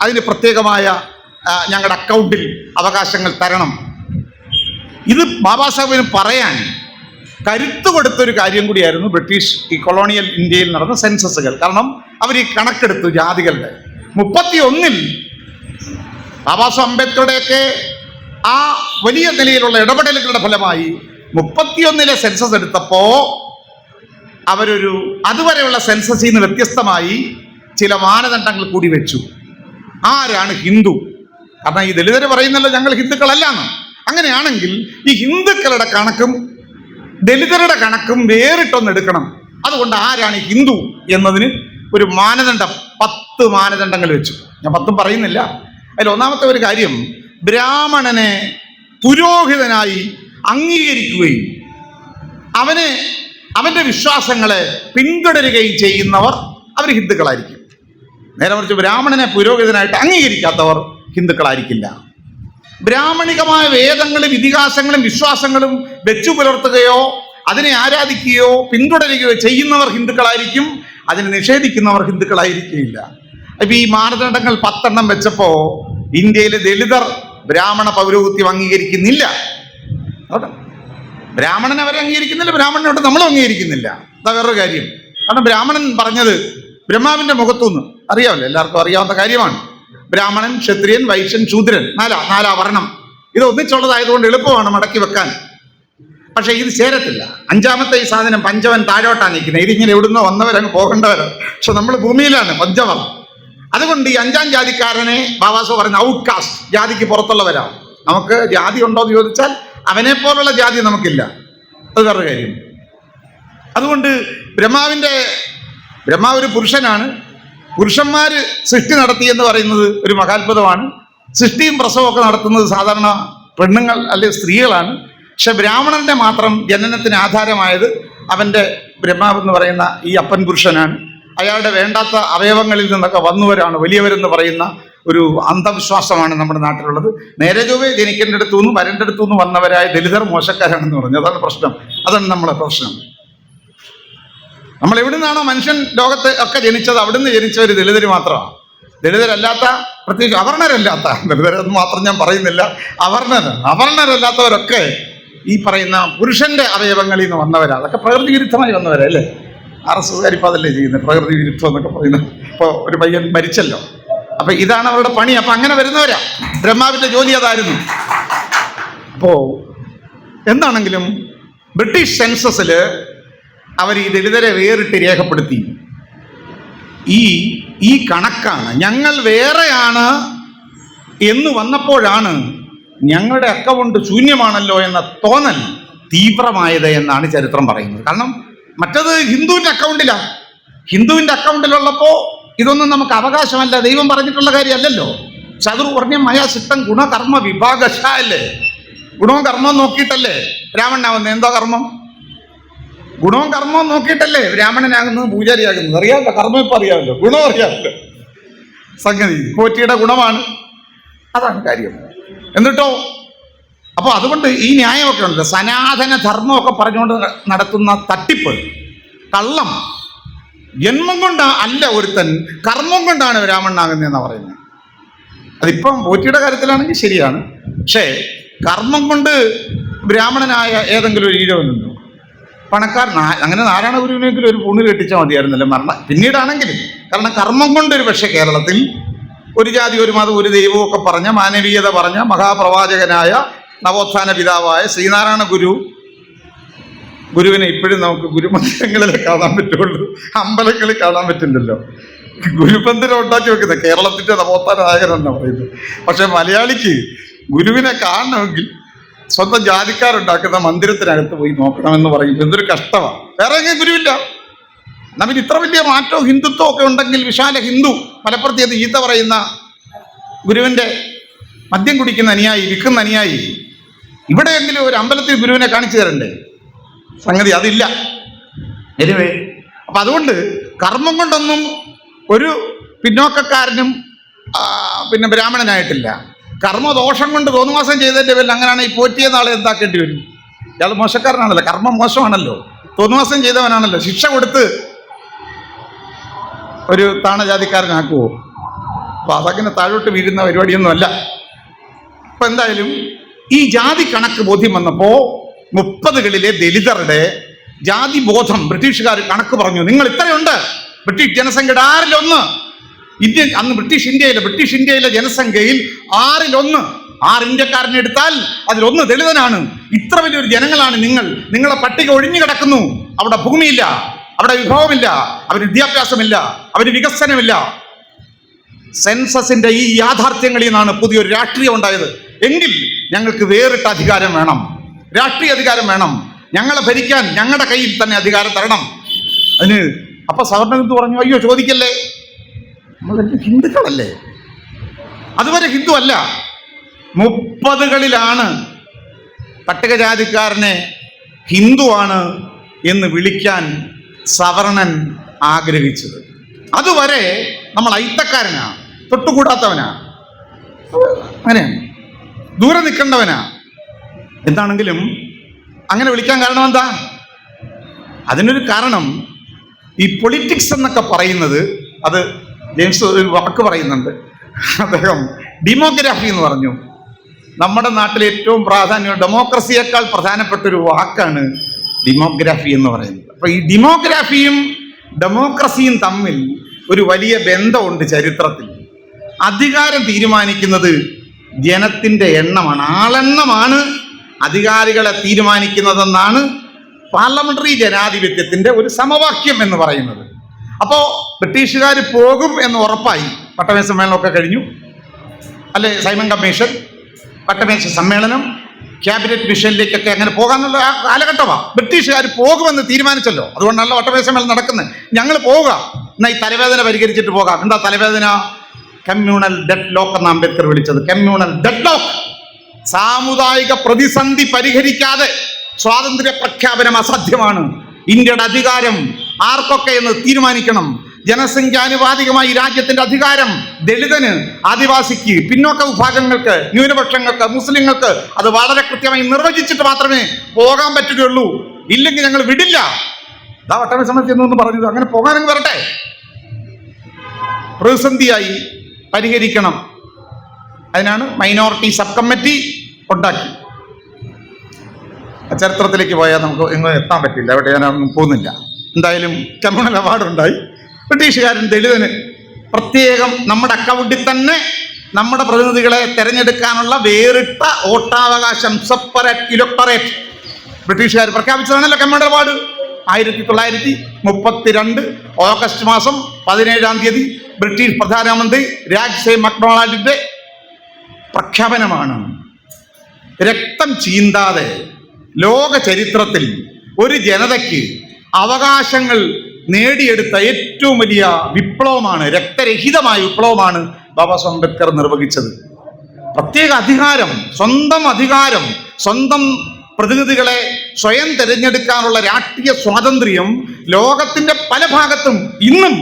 അതിന് പ്രത്യേകമായ ഞങ്ങളുടെ അക്കൗണ്ടിൽ അവകാശങ്ങൾ തരണം. ഇത് ബാബാ സാഹേബിന് പറയാൻ കരുത്ത് കൊടുത്തൊരു കാര്യം കൂടിയായിരുന്നു ബ്രിട്ടീഷ് ഈ കൊളോണിയൽ ഇന്ത്യയിൽ നടന്ന സെൻസസുകൾ. കാരണം അവർ ഈ കണക്കെടുത്തു ജാതികളുടെ. 31 ബാബാ സാഹേബ് അംബേദ്കറുടെയൊക്കെ ആ വലിയ നിലയിലുള്ള ഇടപെടലുകളുടെ ഫലമായി 31 സെൻസസ് എടുത്തപ്പോൾ അവരൊരു അതുവരെയുള്ള സെൻസസിൽ നിന്ന് വ്യത്യസ്തമായി ചില മാനദണ്ഡങ്ങൾ കൂടി വെച്ചു. ആരാണ് ഹിന്ദു? കാരണം ഈ ദലിതർ പറയുന്നല്ലോ ഞങ്ങൾ ഹിന്ദുക്കളല്ലാന്ന്. അങ്ങനെയാണെങ്കിൽ ഈ ഹിന്ദുക്കളുടെ കണക്കും ദലിതരുടെ കണക്കും വേറിട്ടൊന്ന് എടുക്കണം. അതുകൊണ്ട് ആരാണ് ഹിന്ദു എന്നതിന് ഒരു മാനദണ്ഡം, 10 മാനദണ്ഡങ്ങൾ വെച്ചു. ഞാൻ 10 പറയുന്നില്ല. അതിൽ ഒന്നാമത്തെ ഒരു കാര്യം, ബ്രാഹ്മണനെ പുരോഹിതനായി അംഗീകരിക്കുകയും അവന്റെ വിശ്വാസങ്ങളെ പിന്തുടരുകയും ചെയ്യുന്നവർ അവർ ഹിന്ദുക്കളായിരിക്കും. നേരെ മറിച്ച് ബ്രാഹ്മണനെ പുരോഹിതനായിട്ട് അംഗീകരിക്കാത്തവർ ഹിന്ദുക്കളായിരിക്കില്ല. ബ്രാഹ്മണികമായ വേദങ്ങളും ഇതിഹാസങ്ങളും വിശ്വാസങ്ങളും വെച്ചു പുലർത്തുകയോ അതിനെ ആരാധിക്കുകയോ പിന്തുടരുകയോ ചെയ്യുന്നവർ ഹിന്ദുക്കളായിരിക്കും, അതിനെ നിഷേധിക്കുന്നവർ ഹിന്ദുക്കളായിരിക്കില്ല. ഇപ്പം ഈ മാനദണ്ഡങ്ങൾ 10 വെച്ചപ്പോൾ ഇന്ത്യയിലെ ദലിതർ ബ്രാഹ്മണ പൗരോഹിത്യം അംഗീകരിക്കുന്നില്ല. ബ്രാഹ്മണനെ അവരെ അംഗീകരിക്കുന്നില്ല, ബ്രാഹ്മണനോട്ട് നമ്മളും അംഗീകരിക്കുന്നില്ല. അതാ വേറൊരു കാര്യം. കാരണം ബ്രാഹ്മണൻ പറഞ്ഞത് ബ്രഹ്മാവിന്റെ മുഖത്തുനിന്ന്, അറിയാമല്ലോ, എല്ലാവർക്കും അറിയാവുന്ന കാര്യമാണ്. ബ്രാഹ്മണൻ, ക്ഷത്രിയൻ, വൈശ്യൻ, ശൂദ്രൻ, നാലാ വർണ്ണം. ഇത് ഒന്നിച്ചുള്ളതായതുകൊണ്ട് എളുപ്പമാണ് മടക്കി വെക്കാൻ. പക്ഷെ ഇത് ചേരത്തില്ല. അഞ്ചാമത്തെ ഈ സാധനം പഞ്ചവൻ താഴോട്ടാണ് നിൽക്കുന്നത്. ഇതിങ്ങനെ എവിടുന്നോ വന്നവരങ്ങ് പോകേണ്ടവരോ. പക്ഷെ നമ്മൾ ഭൂമിയിലാണ്, പഞ്ചവർ. അതുകൊണ്ട് ഈ അഞ്ചാം ജാതിക്കാരനെ ബാബാസോ പറയുന്ന ഔട്ട് കാസ്റ്റ്, ജാതിക്ക് പുറത്തുള്ളവരാണ്. നമുക്ക് ജാതി ഉണ്ടോ എന്ന് ചോദിച്ചാൽ അവനെ പോലുള്ള ജാതി നമുക്കില്ല. അത് വേറൊരു കാര്യം. അതുകൊണ്ട് ബ്രഹ്മാവ് ഒരു പുരുഷനാണ്. പുരുഷന്മാര് സൃഷ്ടി നടത്തി എന്ന് പറയുന്നത് ഒരു മഹാത്ഭുതമാണ്. സൃഷ്ടിയും പ്രസവവും ഒക്കെ നടത്തുന്നത് സാധാരണ പെണ്ണുങ്ങൾ അല്ലെങ്കിൽ സ്ത്രീകളാണ്. പക്ഷെ ബ്രാഹ്മണന്റെ മാത്രം ജനനത്തിന് ആധാരമായത് അവൻ്റെ ബ്രഹ്മാവ് എന്ന് പറയുന്ന ഈ അപ്പൻ പുരുഷനാണ്. അയാളുടെ വേണ്ടാത്ത അവയവങ്ങളിൽ നിന്നൊക്കെ വന്നവരാണ് വലിയവരെന്ന് പറയുന്ന ഒരു അന്ധവിശ്വാസമാണ് നമ്മുടെ നാട്ടിലുള്ളത്. നേരെ ചൊവ്വേ ജനിക്കേണ്ടടുത്തു നിന്നും വരേണ്ടടുത്തു നിന്നും വന്നവരായ ദലിതർ മോശക്കാരാണെന്ന് പറഞ്ഞു. അതാണ് പ്രശ്നം. അതാണ് നമ്മളെ പ്രശ്നം. നമ്മൾ എവിടെ നിന്നാണോ മനുഷ്യൻ ലോകത്ത് ഒക്കെ ജനിച്ചത്, അവിടുന്ന് ജനിച്ചവർ ദലിതർ മാത്രമാണ്. ദലിതരല്ലാത്ത, പ്രത്യേകിച്ച് അവർണരല്ലാത്ത, ദലിതരെന്ന് മാത്രം ഞാൻ പറയുന്നില്ല, അവർണരല്ലാത്തവരൊക്കെ ഈ പറയുന്ന പുരുഷന്റെ അവയവങ്ങളിൽ നിന്ന് വന്നവരാ. അതൊക്കെ പ്രകൃതി വിരുദ്ധമായി വന്നവരാ അല്ലേ? RSS ഇപ്പം അതല്ലേ ചെയ്യുന്നത്, പ്രകൃതി വിരുദ്ധം എന്നൊക്കെ പറയുന്നത്. ഇപ്പോൾ ഒരു പയ്യൻ മരിച്ചല്ലോ, അപ്പൊ ഇതാണ് അവരുടെ പണി. അപ്പൊ അങ്ങനെ വരുന്നവരാ. ബ്രഹ്മാവിന്റെ ജോലി അതായിരുന്നു. അപ്പോ എന്താണെങ്കിലും ബ്രിട്ടീഷ് സെൻസസിൽ അവർ ഈ ദലിതരെ വേറിട്ട് രേഖപ്പെടുത്തി. ഈ കണക്കാണ് ഞങ്ങൾ വേറെയാണ് എന്ന് വന്നപ്പോഴാണ് ഞങ്ങളുടെ അക്കൗണ്ട് ശൂന്യമാണല്ലോ എന്ന തോന്നൽ തീവ്രമായത് എന്നാണ് ചരിത്രം പറയുന്നത്. കാരണം മറ്റത് ഹിന്ദുവിൻ്റെ അക്കൗണ്ടിലാണ്. ഹിന്ദുവിൻ്റെ അക്കൗണ്ടിലുള്ളപ്പോ ഇതൊന്നും നമുക്ക് അവകാശമല്ല, ദൈവം പറഞ്ഞിട്ടുള്ള കാര്യമല്ലല്ലോ. ചതുർവർണ്ണ്യം സിദ്ധം ഗുണകർമ്മ വിഭാഗശ അല്ലേ? ഗുണവും കർമ്മവും നോക്കിയിട്ടല്ലേ ബ്രാഹ്മണനാവുന്നത്. എന്തോ കർമ്മം? ഗുണവും കർമ്മവും നോക്കിയിട്ടല്ലേ ബ്രാഹ്മണനാകുന്നത്, പൂജാരിയാകുന്നത്. അറിയാമല്ലോ, കർമ്മം ഇപ്പം അറിയാമല്ലോ, ഗുണം അറിയാമല്ലോ. സംഗതി പോറ്റിയുടെ ഗുണമാണ്, അതാണ് കാര്യം. എന്നിട്ടോ അപ്പോൾ അതുകൊണ്ട് ഈ ന്യായമൊക്കെ ഉണ്ട്. സനാതന ധർമ്മമൊക്കെ പറഞ്ഞുകൊണ്ട് നടത്തുന്ന തട്ടിപ്പ്, കള്ളം, ജന്മം കൊണ്ട് അല്ല ഒരുത്തൻ, കർമ്മം കൊണ്ടാണ് ബ്രാഹ്മണനാകുന്നതെന്നാണ് പറയുന്നത്. അതിപ്പം പോറ്റിയുടെ കാര്യത്തിലാണെങ്കിൽ ശരിയാണ്. പക്ഷേ കർമ്മം കൊണ്ട് ബ്രാഹ്മണനായ ഏതെങ്കിലും ഒരു ഈഴവനുണ്ടോ? പണക്കാരൻ അങ്ങനെ നാരായണ ഗുരുവിനെങ്കിലും ഒരു പൂണ് കെട്ടിച്ചാൽ മതിയായിരുന്നല്ലോ പിന്നീടാണെങ്കിലും. കാരണം കർമ്മം കൊണ്ടൊരു പക്ഷേ കേരളത്തിൽ ഒരു ജാതി, ഒരു മതം, ഒരു ദൈവവും ഒക്കെ പറഞ്ഞ, മാനവീയത പറഞ്ഞ മഹാപ്രവാചകനായ നവോത്ഥാന പിതാവായ ശ്രീനാരായണ ഗുരുവിനെ ഇപ്പോഴും നമുക്ക് ഗുരുമന്ദിരങ്ങളിലേ കാണാൻ പറ്റുള്ളൂ, അമ്പലങ്ങളിൽ കാണാൻ പറ്റില്ലല്ലോ. ഗുരുമന്ദിരം ഉണ്ടാക്കി വെക്കുന്നത് കേരളത്തിൻ്റെ നവോത്ഥാന നായകനെന്നാണ് പറയുന്നത്. പക്ഷെ മലയാളിക്ക് ഗുരുവിനെ കാണണമെങ്കിൽ സ്വന്തം ജാതിക്കാരുണ്ടാക്കുന്ന മന്ദിരത്തിനകത്ത് പോയി നോക്കണമെന്ന് പറയും. എന്തൊരു കഷ്ടമാണ്. വേറെ എങ്ങനെ ഗുരുവില്ല. നമ്മൾ ഇത്ര വലിയ മാറ്റവും ഹിന്ദുത്വം ഒക്കെ ഉണ്ടെങ്കിൽ വിശാല ഹിന്ദു മലപ്പുറത്ത് ഈത്ത പറയുന്ന ഗുരുവിൻ്റെ മദ്യം കുടിക്കുന്ന അനുയായി, വിൽക്കുന്ന അനുയായി, ഇവിടെയെങ്കിലും ഒരു അമ്പലത്തിൽ ഗുരുവിനെ കാണിച്ചു തരണ്ടേ? സംഗതി അതില്ല. എനിവേ, അപ്പം അതുകൊണ്ട് കർമ്മം കൊണ്ടൊന്നും ഒരു പിന്നോക്കക്കാരനും പിന്നെ ബ്രാഹ്മണനായിട്ടില്ല. കർമ്മദോഷം കൊണ്ട് തോന്നുമാസം ചെയ്തതിൻ്റെ പേരിൽ അങ്ങനെയാണ് ഈ പോറ്റിയ നാളെ എന്താക്കേണ്ടി വരും? ഇയാൾ മോശക്കാരനാണല്ലോ, കർമ്മം മോശമാണല്ലോ, തോന്നുമാസം ചെയ്തവനാണല്ലോ. ശിക്ഷ കൊടുത്ത് ഒരു താണജാതിക്കാരനാക്കുവോ? അപ്പോൾ അതങ്ങനെ താഴോട്ട് വീഴുന്ന പരിപാടിയൊന്നുമല്ല. അപ്പം എന്തായാലും ഈ ജാതി കണക്ക് ബോധ്യം വന്നപ്പോൾ 30കളിലെ ദലിതരുടെ ജാതി ബോധം ബ്രിട്ടീഷുകാർ കണക്ക് പറഞ്ഞു. നിങ്ങൾ ഇത്രയുണ്ട്, ബ്രിട്ടീഷ് ജനസംഖ്യയുടെ 1/6 അന്ന് ബ്രിട്ടീഷ് ഇന്ത്യയിലെ ജനസംഖ്യയിൽ 1/6 6 ഇന്ത്യക്കാരനെ എടുത്താൽ അതിലൊന്ന് ദലിതനാണ്. ഇത്ര വലിയൊരു ജനങ്ങളാണ് നിങ്ങൾ. നിങ്ങളെ പട്ടിക ഒഴിഞ്ഞു കിടക്കുന്നു. അവിടെ ഭൂമിയില്ല, അവിടെ വിഭവമില്ല, അവന് വിദ്യാഭ്യാസമില്ല, അവന് വികസനമില്ല. സെൻസസിന്റെ ഈ യാഥാർത്ഥ്യങ്ങളിൽ നിന്നാണ് പുതിയൊരു രാഷ്ട്രീയം ഉണ്ടായത്. എങ്കിൽ ഞങ്ങൾക്ക് വേറിട്ട അധികാരം വേണം, രാഷ്ട്രീയ അധികാരം വേണം, ഞങ്ങളെ ഭരിക്കാൻ ഞങ്ങളുടെ കയ്യിൽ തന്നെ അധികാരം തരണം. അതിന് അപ്പൊ സവർണ ഹിന്ദു പറഞ്ഞു, അയ്യോ ചോദിക്കല്ലേ, നമ്മളെല്ലാം ഹിന്ദുക്കളല്ലേ. അതുവരെ ഹിന്ദു അല്ല. 30കളിലാണ് പട്ടികജാതിക്കാരനെ ഹിന്ദുവാണ് എന്ന് വിളിക്കാൻ സവർണൻ ആഗ്രഹിച്ചത്. അതുവരെ നമ്മൾ അയിത്തക്കാരനാ, തൊട്ടുകൂടാത്തവനാ, അങ്ങനെയാണ്, ദൂരെ നിൽക്കേണ്ടവനാ. എന്താണെങ്കിലും അങ്ങനെ വിളിക്കാൻ കാരണം എന്താ? അതിനൊരു കാരണം ഈ പൊളിറ്റിക്സ് എന്നൊക്കെ പറയുന്നത്, അത് ജെയിംസ് ഒരു വാക്ക് പറയുന്നുണ്ട്. അദ്ദേഹം ഡെമോഗ്രാഫി എന്ന് പറഞ്ഞു. നമ്മുടെ നാട്ടിൽ ഏറ്റവും പ്രാധാന്യം, ഡെമോക്രസിയേക്കാൾ പ്രധാനപ്പെട്ട ഒരു വാക്കാണ് ഡെമോഗ്രാഫി എന്ന് പറയുന്നത്. അപ്പൊ ഈ ഡെമോഗ്രാഫിയും ഡെമോക്രസിയും തമ്മിൽ ഒരു വലിയ ബന്ധമുണ്ട് ചരിത്രത്തിൽ. അധികാരം തീരുമാനിക്കുന്നത് ജനത്തിന്റെ എണ്ണമാണ്, ആളെണ്ണമാണ് അധികാരികളെ തീരുമാനിക്കുന്നതെന്നാണ് പാർലമെന്ററി ജനാധിപത്യത്തിന്റെ ഒരു സമവാക്യം എന്ന് പറയുന്നത്. അപ്പോ ബ്രിട്ടീഷുകാർ പോകും എന്ന് ഉറപ്പായി. വട്ടമേശ സമ്മേളനമൊക്കെ കഴിഞ്ഞു അല്ലെ, സൈമൺ കമ്മീഷൻ, വട്ടമേശ സമ്മേളനം, ക്യാബിനറ്റ് മിഷനിലേക്കൊക്കെ അങ്ങനെ പോകാന്നുള്ള ആ കാലഘട്ടമാണ്. ബ്രിട്ടീഷുകാർ പോകുമെന്ന് തീരുമാനിച്ചല്ലോ, അതുകൊണ്ടാണല്ലോ വട്ടമേശ സമ്മേളനം നടക്കുന്നത്. ഞങ്ങൾ പോവുക, എന്നാൽ ഈ തലവേദന പരിഹരിച്ചിട്ട് പോകാം. എന്താ തലവേദന? കമ്മ്യൂണൽ ഡെഡ് ലോക്ക് എന്ന് അംബേദ്കർ വിളിച്ചത്. കമ്മ്യൂണൽ ഡെഡ് ലോക്ക്, സാമുദായിക പ്രതിസന്ധി പരിഹരിക്കാതെ സ്വാതന്ത്ര്യ പ്രഖ്യാപനം അസാധ്യമാണ്. ഇന്ത്യയുടെ അധികാരം ആർക്കൊക്കെ എന്ന് തീരുമാനിക്കണം. ജനസംഖ്യാനുപാതികമായി രാജ്യത്തിന്റെ അധികാരം ദളിതന്, ആദിവാസിക്ക്, പിന്നോക്ക വിഭാഗങ്ങൾക്ക്, ന്യൂനപക്ഷങ്ങൾക്ക്, മുസ്ലിങ്ങൾക്ക് അത് വളരെ കൃത്യമായി നിർവചിച്ചിട്ട് മാത്രമേ പോകാൻ പറ്റുകയുള്ളൂ. ഇല്ലെങ്കിൽ ഞങ്ങൾ വിടില്ല. ഇതാ വട്ടമേശ സമിതി എന്നൊന്ന് പറഞ്ഞത്. അങ്ങനെ പോകാനങ്ങ് വരട്ടെ. പ്രതിസന്ധിയായി പരിഹരിക്കണം. അതിനാണ് മൈനോറിറ്റി സബ് കമ്മിറ്റി ഉണ്ടാക്കി. ചരിത്രത്തിലേക്ക് പോയാൽ നമുക്ക് എങ്ങും എത്താൻ പറ്റില്ല, അവിടെ ഞാനൊന്നും പോകുന്നില്ല. എന്തായാലും കമ്മ്യൂണൽ അവാർഡ് ഉണ്ടായി. ബ്രിട്ടീഷുകാരൻ ദളിതന് പ്രത്യേകം നമ്മുടെ അക്കൗണ്ടിൽ തന്നെ നമ്മുടെ പ്രതിനിധികളെ തെരഞ്ഞെടുക്കാനുള്ള വേറിട്ട വോട്ടാവകാശം, സെപ്പറേറ്റ് ഇലക്ടറേറ്റ് ബ്രിട്ടീഷുകാർ പ്രഖ്യാപിച്ചതാണല്ലോ കമ്മ്യൂണൽ അവാർഡ്. 1932 ഓഗസ്റ്റ് മാസം 17-ാം തീയതി ബ്രിട്ടീഷ് പ്രധാനമന്ത്രി രാജ്സെ മക്ഡൊണാൾഡിന്റെ പ്രഖ്യാപനമാണ്. രക്തം ചീന്താതെ ലോക ചരിത്രത്തിൽ ഒരു ജനതയ്ക്ക് അവകാശങ്ങൾ നേടിയെടുത്ത ഏറ്റവും വലിയ വിപ്ലവമാണ്, രക്തരഹിതമായ വിപ്ലവമാണ് ബാബാ സാഹേബ് അംബേദ്കർ നിർവഹിച്ചത്. പ്രത്യേക അധികാരം, സ്വന്തം പ്രതിനിധികളെ സ്വയം തിരഞ്ഞെടുക്കാനുള്ള രാഷ്ട്രീയ സ്വാതന്ത്ര്യം ലോകത്തിന്റെ പല ഭാഗത്തും ഇന്നും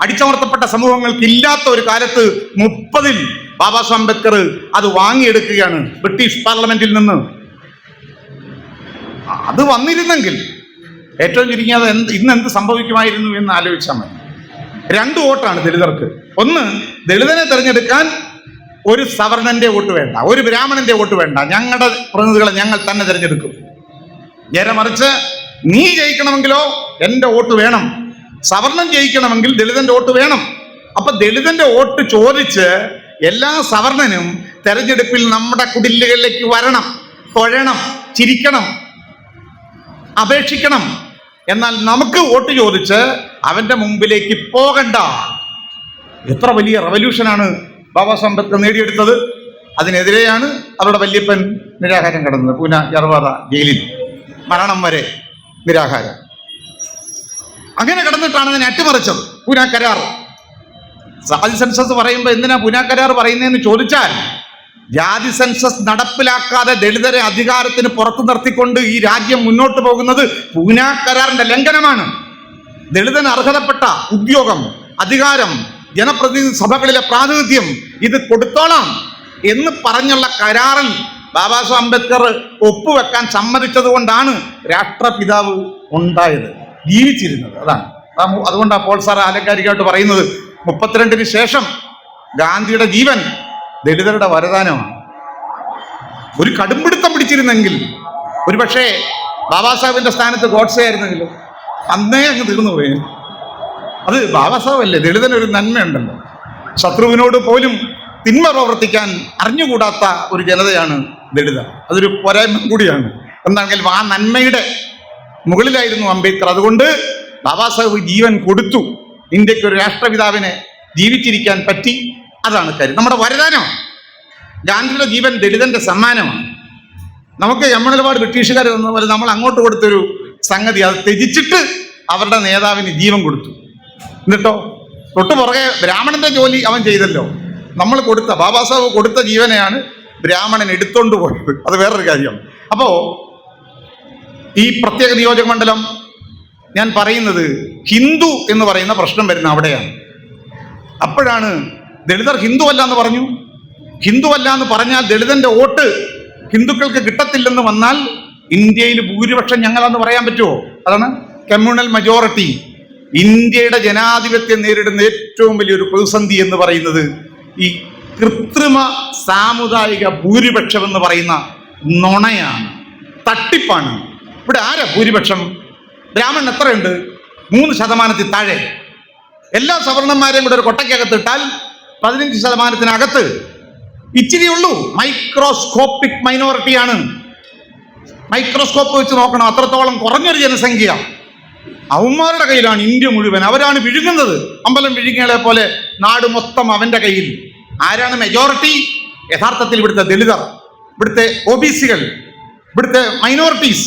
അടിച്ചമർത്തപ്പെട്ട സമൂഹങ്ങൾക്ക് ഇല്ലാത്ത ഒരു കാലത്ത് 30-ൽ ബാബാ സാഹേബ് അംബേദ്കർ അത് വാങ്ങിയെടുക്കുകയാണ് ബ്രിട്ടീഷ് പാർലമെന്റിൽ നിന്ന്. അത് വന്നിരുന്നെങ്കിൽ ഏറ്റവും ചുരുങ്ങിയത് ഇന്ന് എന്ത് സംഭവിക്കുമായിരുന്നു എന്ന് ആലോചിച്ചാൽ മതി. 2 വോട്ടാണ് ദളിതർക്ക്. ഒന്ന്, ദളിതനെ തിരഞ്ഞെടുക്കാൻ ഒരു സവർണന്റെ വോട്ട് വേണ്ട, ഒരു ബ്രാഹ്മണന്റെ വോട്ട് വേണ്ട, ഞങ്ങളുടെ പ്രതിനിധികളെ ഞങ്ങൾ തന്നെ തിരഞ്ഞെടുക്കും. നേരെ മറിച്ച് നീ ജയിക്കണമെങ്കിലോ എൻ്റെ വോട്ട് വേണം, സവർണൻ ജയിക്കണമെങ്കിൽ ദളിതന്റെ വോട്ട് വേണം. അപ്പൊ ദളിതന്റെ വോട്ട് ചോദിച്ച് എല്ലാ സവർണനും തെരഞ്ഞെടുപ്പിൽ നമ്മുടെ കുടിലുകളിലേക്ക് വരണം, തൊഴണം, ചിരിക്കണം, അപേക്ഷിക്കണം. എന്നാൽ നമുക്ക് വോട്ട് ചോദിച്ച് അവന്റെ മുമ്പിലേക്ക് പോകണ്ട. എത്ര വലിയ റവല്യൂഷനാണ് ബാബാ സാഹേബ് അംബേദ്കർ നേടിയെടുത്തത്. അതിനെതിരെയാണ് അവരുടെ വല്യപ്പൻ നിരാഹാരം കിടന്നത്. പൂന യർവാദ ജയിലിൽ മരണം വരെ നിരാഹാരം. അങ്ങനെ കിടന്നിട്ടാണ് അതിനെ അട്ടിമറിച്ചത്. പൂന കരാർ, ജാതി സെൻസസ് പറയുമ്പോൾ എന്തിനാ പൂന കരാർ പറയുന്നതെന്ന് ചോദിച്ചാൽ, ജാതി സെൻസസ് നടപ്പിലാക്കാതെ ദളിതരെ അധികാരത്തിന് പുറത്തു നിർത്തിക്കൊണ്ട് ഈ രാജ്യം മുന്നോട്ട് പോകുന്നത് പൂന കരാറിന്റെ ലംഘനമാണ്. ദളിതന് അർഹതപ്പെട്ട ഉദ്യോഗം, അധികാരം, ജനപ്രതിനിധി സഭകളിലെ പ്രാതിനിധ്യം ഇത് കൊടുത്തോളാം എന്ന് പറഞ്ഞുള്ള കരാറിൽ ബാബാ സാഹേബ് അംബേദ്കർ ഒപ്പുവെക്കാൻ സമ്മതിച്ചത് കൊണ്ടാണ് രാഷ്ട്രപിതാവ് ഉണ്ടായത്, ജീവിച്ചിരുന്നത്. അതാണ്. അതുകൊണ്ടാണ് പോൾ സാർ ആലങ്കാരികമായിട്ട് പറയുന്നത് 32-ന് ശേഷം ഗാന്ധിയുടെ ജീവൻ ദളിതരുടെ വരദാനമാണ്. ഒരു കടുംപിടുത്തം പിടിച്ചിരുന്നെങ്കിൽ ഒരു പക്ഷേ ബാബാ സാഹേബിന്റെ സ്ഥാനത്ത് ഗോഡ്സെ ആയിരുന്നെങ്കിലും അന്നേ അങ്ങ് തീർന്നു പോയി. അത് ബാബാ സാഹേബ് അല്ലേ, ദളിതനൊരു നന്മയുണ്ടല്ലോ. ശത്രുവിനോട് പോലും തിന്മ പ്രവർത്തിക്കാൻ അറിഞ്ഞുകൂടാത്ത ഒരു ജനതയാണ് ദളിത. അതൊരു പോരായ്മ കൂടിയാണ്. എന്താണെങ്കിലും ആ നന്മയുടെ മുകളിലായിരുന്നു അംബേദ്കർ. അതുകൊണ്ട് ബാബാ സാഹേബ് ജീവൻ കൊടുത്തു. ഇന്ത്യക്ക് ഒരു രാഷ്ട്രപിതാവിനെ ജീവിച്ചിരിക്കാൻ പറ്റി. അതാണ് കാര്യം. നമ്മുടെ വരദാനം. ഗാന്ധിയുടെ ജീവൻ ദളിതന്റെ സമ്മാനമാണ്. നമുക്ക് കമ്മ്യൂണൽ ബ്രിട്ടീഷുകാർ തന്ന പോലെ നമ്മൾ അങ്ങോട്ട് കൊടുത്തൊരു സംഗതി, അത് ത്യജിച്ചിട്ട് അവരുടെ നേതാവിന് ജീവൻ കൊടുത്തു. എന്നിട്ടോ തൊട്ടു പുറകെ ബ്രാഹ്മണന്റെ ജോലി അവൻ ചെയ്തല്ലോ. നമ്മൾ കൊടുത്ത, ബാബാ സാഹേബ് കൊടുത്ത ജീവനെയാണ് ബ്രാഹ്മണൻ എടുത്തോണ്ട് പോയത്. അത് വേറൊരു കാര്യം. അപ്പോ ഈ പ്രത്യേക നിയോജക മണ്ഡലം ഞാൻ പറയുന്നത് ഹിന്ദു എന്ന് പറയുന്ന പ്രശ്നം വരുന്ന അവിടെയാണ്. അപ്പോഴാണ് ദളിതർ ഹിന്ദു അല്ല എന്ന് പറഞ്ഞു. ഹിന്ദു അല്ല എന്ന് പറഞ്ഞാൽ ദളിതന്റെ വോട്ട് ഹിന്ദുക്കൾക്ക് കിട്ടത്തില്ലെന്ന് വന്നാൽ ഇന്ത്യയിൽ ഭൂരിപക്ഷം ഞങ്ങളെന്ന് പറയാൻ പറ്റുമോ? അതാണ് കമ്മ്യൂണൽ മജോറിറ്റി. ഇന്ത്യയുടെ ജനാധിപത്യം നേരിടുന്ന ഏറ്റവും വലിയൊരു പ്രതിസന്ധി എന്ന് പറയുന്നത് ഈ കൃത്രിമ സാമുദായിക ഭൂരിപക്ഷം എന്ന് പറയുന്ന നുണയാണ്, തട്ടിപ്പാണ്. ഇവിടെ ആരാ ഭൂരിപക്ഷം? ബ്രാഹ്മണൻ എത്രയുണ്ട്? 3% താഴെ. എല്ലാ സവർണന്മാരെയും കൂടെ ഒരു കൊട്ടയ്ക്കകത്ത് ഇട്ടാൽ 15% ഇച്ചിരി ഉള്ളൂ. മൈക്രോസ്കോപ്പിക് മൈനോറിറ്റിയാണ്. മൈക്രോസ്കോപ്പ് വെച്ച് നോക്കണം, അത്രത്തോളം കുറഞ്ഞൊരു ജനസംഖ്യ. അവന്മാരുടെ കയ്യിലാണ് ഇന്ത്യ മുഴുവൻ. അവരാണ് വിഴുങ്ങുന്നത്. അമ്പലം വിഴുങ്ങികളെ പോലെ നാട് മൊത്തം അവന്റെ കയ്യിൽ. ആരാണ് മെജോറിറ്റി? യഥാർത്ഥത്തിൽ ഇവിടുത്തെ ദളിതർ, ഇവിടുത്തെ OBC-കൾ, ഇവിടുത്തെ മൈനോറിറ്റീസ്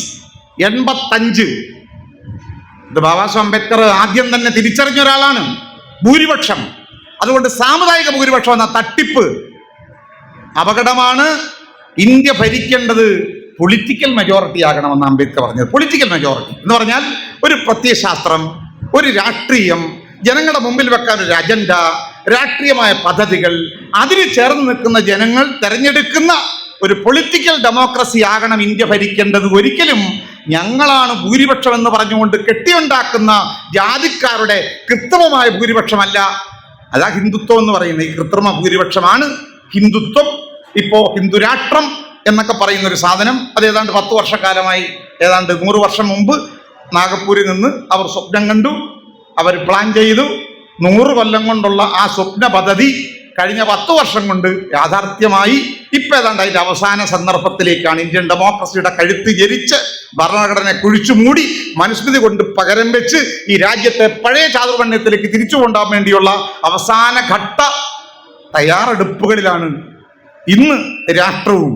85. ഇത് ബാബാ സാഹേബ് അംബേദ്കർ ആദ്യം തന്നെ തിരിച്ചറിഞ്ഞ ഒരാളാണ്. ഭൂരിപക്ഷം, അതുകൊണ്ട് സാമുദായിക ഭൂരിപക്ഷം എന്ന തട്ടിപ്പ് അപകടമാണ്. ഇന്ത്യ ഭരിക്കേണ്ടത് പൊളിറ്റിക്കൽ മെജോറിറ്റി ആകണമെന്ന് അംബേദ്കർ പറഞ്ഞത്. പൊളിറ്റിക്കൽ മെജോറിറ്റി എന്ന് പറഞ്ഞാൽ ഒരു പ്രത്യയശാസ്ത്രം, ഒരു രാഷ്ട്രീയം, ജനങ്ങളുടെ മുമ്പിൽ വെക്കാൻ ഒരു അജണ്ട, രാഷ്ട്രീയമായ പദ്ധതികൾ, അതിന് ചേർന്ന് നിൽക്കുന്ന ജനങ്ങൾ തെരഞ്ഞെടുക്കുന്ന ഒരു പൊളിറ്റിക്കൽ ഡെമോക്രസി ആകണം ഇന്ത്യ ഭരിക്കേണ്ടത്. ഒരിക്കലും ഞങ്ങളാണ് ഭൂരിപക്ഷം എന്ന് പറഞ്ഞുകൊണ്ട് കെട്ടിയുണ്ടാക്കുന്ന ജാതിക്കാരുടെ കൃത്രിമമായ ഭൂരിപക്ഷമല്ല. അതാ ഹിന്ദുത്വം എന്ന് പറയുന്നത്. ഈ കൃത്രിമ ഭൂരിപക്ഷമാണ് ഹിന്ദുത്വം. ഇപ്പോ ഹിന്ദുരാഷ്ട്രം എന്നൊക്കെ പറയുന്ന ഒരു സാധനം, അത് ഏതാണ്ട് 10 വർഷക്കാലമായി, ഏതാണ്ട് 100 വർഷം മുമ്പ് നാഗപ്പൂരിൽ നിന്ന് അവർ സ്വപ്നം കണ്ടു, അവർ പ്ലാൻ ചെയ്തു. 100 കൊല്ലം കൊണ്ടുള്ള ആ സ്വപ്ന പദ്ധതി കഴിഞ്ഞ 10 വർഷം കൊണ്ട് യാഥാർത്ഥ്യമായി. ഇപ്പൊ ഏതാണ്ട് അതിന്റെ അവസാന സന്ദർഭത്തിലേക്കാണ്. ഇന്ത്യൻ ഡെമോക്രസിയുടെ കഴുത്ത് ജരിച്ച് ഭരണഘടന കുഴിച്ചു മൂടി മനുസ്മൃതി കൊണ്ട് പകരം വെച്ച് ഈ രാജ്യത്തെ പഴയ ചാതുർവർണ്ണയത്തിലേക്ക് തിരിച്ചു കൊണ്ടുപോകാൻ വേണ്ടിയുള്ള അവസാന ഘട്ട തയ്യാറെടുപ്പുകളിലാണ് ഇന്ന് രാഷ്ട്രവും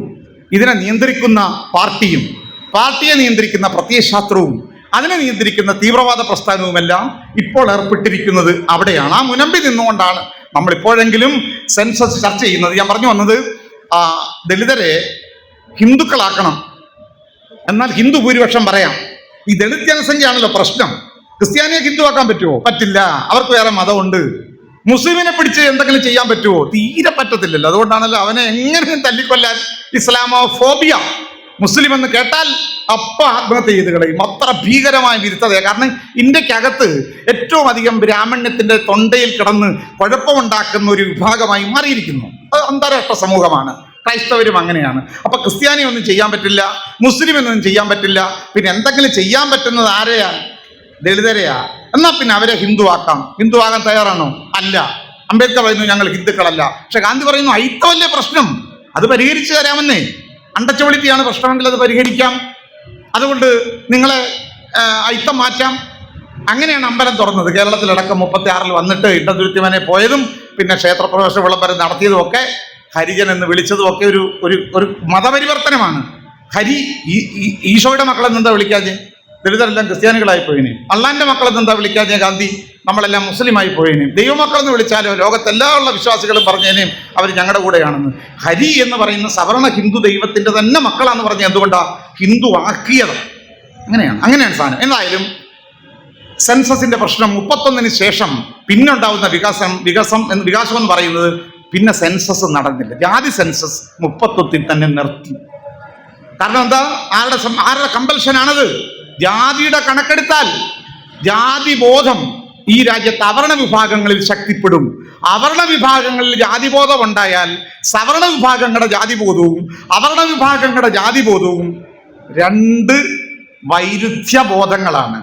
ഇതിനെ നിയന്ത്രിക്കുന്ന പാർട്ടിയും, പാർട്ടിയെ നിയന്ത്രിക്കുന്ന പ്രത്യയശാസ്ത്രവും, അതിനെ നിയന്ത്രിക്കുന്ന തീവ്രവാദ പ്രസ്ഥാനവുമെല്ലാം ഇപ്പോൾ ഏർപ്പെട്ടിരിക്കുന്നത് അവിടെയാണ്. ആ മുനമ്പിൽ നിന്നുകൊണ്ടാണ് നമ്മൾ ഇപ്പോഴെങ്കിലും സെൻസസ് ചർച്ച ചെയ്യുന്നത്. ഞാൻ പറഞ്ഞു വന്നത്, ദളിതരെ ഹിന്ദുക്കളാക്കണം, എന്നാൽ ഹിന്ദു ഭൂരിപക്ഷം പറയാം. ഈ ദളിത് ജനസംഖ്യയാണല്ലോ പ്രശ്നം. ക്രിസ്ത്യാനിയെ ഹിന്ദുവാക്കാൻ പറ്റുമോ? പറ്റില്ല, അവർക്ക് വേറെ മതമുണ്ട്. മുസ്ലിമിനെ പിടിച്ച് എന്തെങ്കിലും ചെയ്യാൻ പറ്റുമോ? തീരെ പറ്റത്തില്ലല്ലോ. അതുകൊണ്ടാണല്ലോ അവനെ എങ്ങനെയും തല്ലിക്കൊല്ലാൻ ഇസ്ലാമോഫോബിയ. മുസ്ലിം എന്ന് കേട്ടാൽ അപ്പ ആത്മഹത്യ ചെയ്ത് കളയും. അത്ര ഭീകരമായ വിരുദ്ധതയാണ്. കാരണം ഇന്ത്യക്കകത്ത് ഏറ്റവും അധികം ബ്രാഹ്മണ്യത്തിന്റെ തൊണ്ടയിൽ കിടന്ന് കുഴപ്പമുണ്ടാക്കുന്ന ഒരു വിഭാഗമായി മാറിയിരിക്കുന്നു. അത് അന്താരാഷ്ട്ര സമൂഹമാണ്. ക്രൈസ്തവരും അങ്ങനെയാണ്. അപ്പൊ ക്രിസ്ത്യാനി ഒന്നും ചെയ്യാൻ പറ്റില്ല, മുസ്ലിം എന്നൊന്നും ചെയ്യാൻ പറ്റില്ല. പിന്നെ എന്തെങ്കിലും ചെയ്യാൻ പറ്റുന്നത് ആരെയാണ്? ദളിതരെയാ. എന്നാ പിന്നെ അവരെ ഹിന്ദുവാക്കാം. ഹിന്ദുവാകാൻ തയ്യാറാണോ? അല്ല. അംബേദ്കർ പറയുന്നു ഞങ്ങൾ ഹിന്ദുക്കളല്ല. പക്ഷെ ഗാന്ധി പറയുന്നു അയിത്തമല്ലേ പ്രശ്നം, അത് പരിഹരിച്ചു തരാമെന്നേ. അണ്ടച്ചബിലിറ്റിയാണ് പ്രശ്നമെങ്കിൽ അത് പരിഹരിക്കാം. അതുകൊണ്ട് നിങ്ങളെ അയിത്തം മാറ്റാം. അങ്ങനെയാണ് അമ്പലം തുറന്നത്. കേരളത്തിലടക്കം 36 വന്നിട്ട് ഇട്ടതുരുത്തിമനെ പോയതും പിന്നെ ക്ഷേത്രപ്രവേശ വിളംബരം നടത്തിയതും ഒക്കെ ഹരിജൻ എന്ന് വിളിച്ചതും ഒക്കെ ഒരു മതപരിവർത്തനമാണ്. ഹരി ഈശോയുടെ മക്കളെന്നെന്താ വിളിക്കാതെ? ദളിതരെല്ലാം ക്രിസ്ത്യാനികളായി പോയിന്. അള്ളാന്റെ മക്കളെന്നെന്താ വിളിക്കാതെ? ഗാന്ധി നമ്മളെല്ലാം മുസ്ലിമായി പോയിന്. ദൈവമക്കളെന്ന് വിളിച്ചാലോ ലോകത്തെല്ലാ ഉള്ള വിശ്വാസികളും പറഞ്ഞേനേയും അവർ ഞങ്ങളുടെ കൂടെയാണെന്ന്. ഹരി എന്ന് പറയുന്ന സവർണ ഹിന്ദു ദൈവത്തിന്റെ തന്നെ മക്കളാന്ന് പറഞ്ഞ എന്തുകൊണ്ടാ? ഹിന്ദു ആക്കിയത്. അങ്ങനെയാണ് സാധനം. എന്തായാലും സെൻസസിന്റെ പ്രശ്നം 31-ന് ശേഷം പിന്നുണ്ടാവുന്ന വികാസം എന്ന് പറയുന്നത് പിന്നെ സെൻസസ് നടന്നില്ല. ജാതി സെൻസസ് 31-ൽ തന്നെ നിർത്തി. കാരണം എന്താ? ആരുടെ കമ്പൽഷനാണത്? ജാതിയുടെ കണക്കെടുത്താൽ ജാതി ബോധം ഈ രാജ്യത്ത് അവർണ വിഭാഗങ്ങളിൽ ശക്തിപ്പെടും. അവർണ വിഭാഗങ്ങളിൽ ജാതിബോധം ഉണ്ടായാൽ സവർണ വിഭാഗങ്ങളുടെ ജാതിബോധവും അവർണ വിഭാഗങ്ങളുടെ ജാതിബോധവും 2 വൈരുദ്ധ്യബോധങ്ങളാണ്.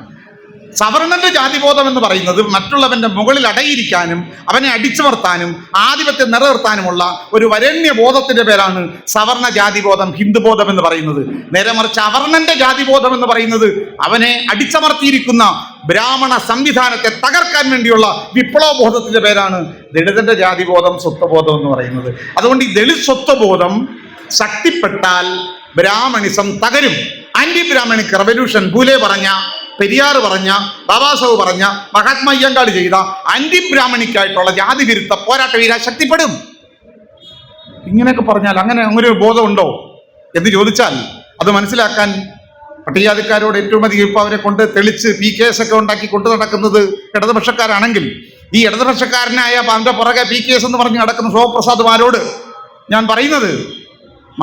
സവർണന്റെ ജാതിബോധം എന്ന് പറയുന്നത് മറ്റുള്ളവന്റെ മുകളിൽ അടയിരിക്കാനും അവനെ അടിച്ചമർത്താനും ആധിപത്യം നിലനിർത്താനുമുള്ള ഒരു വരേണ്യ ബോധത്തിന്റെ പേരാണ് സവർണ ജാതിബോധം, ഹിന്ദുബോധം എന്ന് പറയുന്നത്. നേരെ മറിച്ച് അവർണന്റെ ജാതിബോധം എന്ന് പറയുന്നത് അവനെ അടിച്ചമർത്തിയിരിക്കുന്ന ബ്രാഹ്മണ സംവിധാനത്തെ തകർക്കാൻ വേണ്ടിയുള്ള വിപ്ലവബോധത്തിന്റെ പേരാണ് ദളിതന്റെ ജാതിബോധം, സ്വത്വബോധം എന്ന് പറയുന്നത്. അതുകൊണ്ട് ഈ ദളിത് സ്വത്വബോധം ശക്തിപ്പെട്ടാൽ ബ്രാഹ്മണിസം തകരും. ആന്റി ബ്രാഹ്മണിക് റെവല്യൂഷൻ, പൂലെ പറഞ്ഞ, പെരിയാർ പറഞ്ഞ, ബാബാ സാഹേബ് പറഞ്ഞ, മഹാത്മാ അയ്യങ്കാളി ചെയ്ത ആന്റി ബ്രാഹ്മണിക്കായിട്ടുള്ള ജാതി വിരുദ്ധ പോരാട്ട വീര ശക്തിപ്പെടും. ഇങ്ങനെയൊക്കെ പറഞ്ഞാൽ അങ്ങനെ ഒരു ബോധമുണ്ടോ എന്ന് ചോദിച്ചാൽ അത് മനസ്സിലാക്കാൻ പട്ടികജാതിക്കാരോട് ഏറ്റവും അധികം ഇപ്പൊ അവരെ കൊണ്ട് തെളിച്ച് PKS ഒക്കെ ഉണ്ടാക്കി കൊണ്ടു നടക്കുന്നത് ഇടതുപക്ഷക്കാരാണെങ്കിൽ, ഈ ഇടതുപക്ഷക്കാരനായ അവന്റെ പുറകെ PKS എന്ന് പറഞ്ഞ് നടക്കുന്ന ശോഭപ്രസാദ്മാരോട് ഞാൻ പറയുന്നത്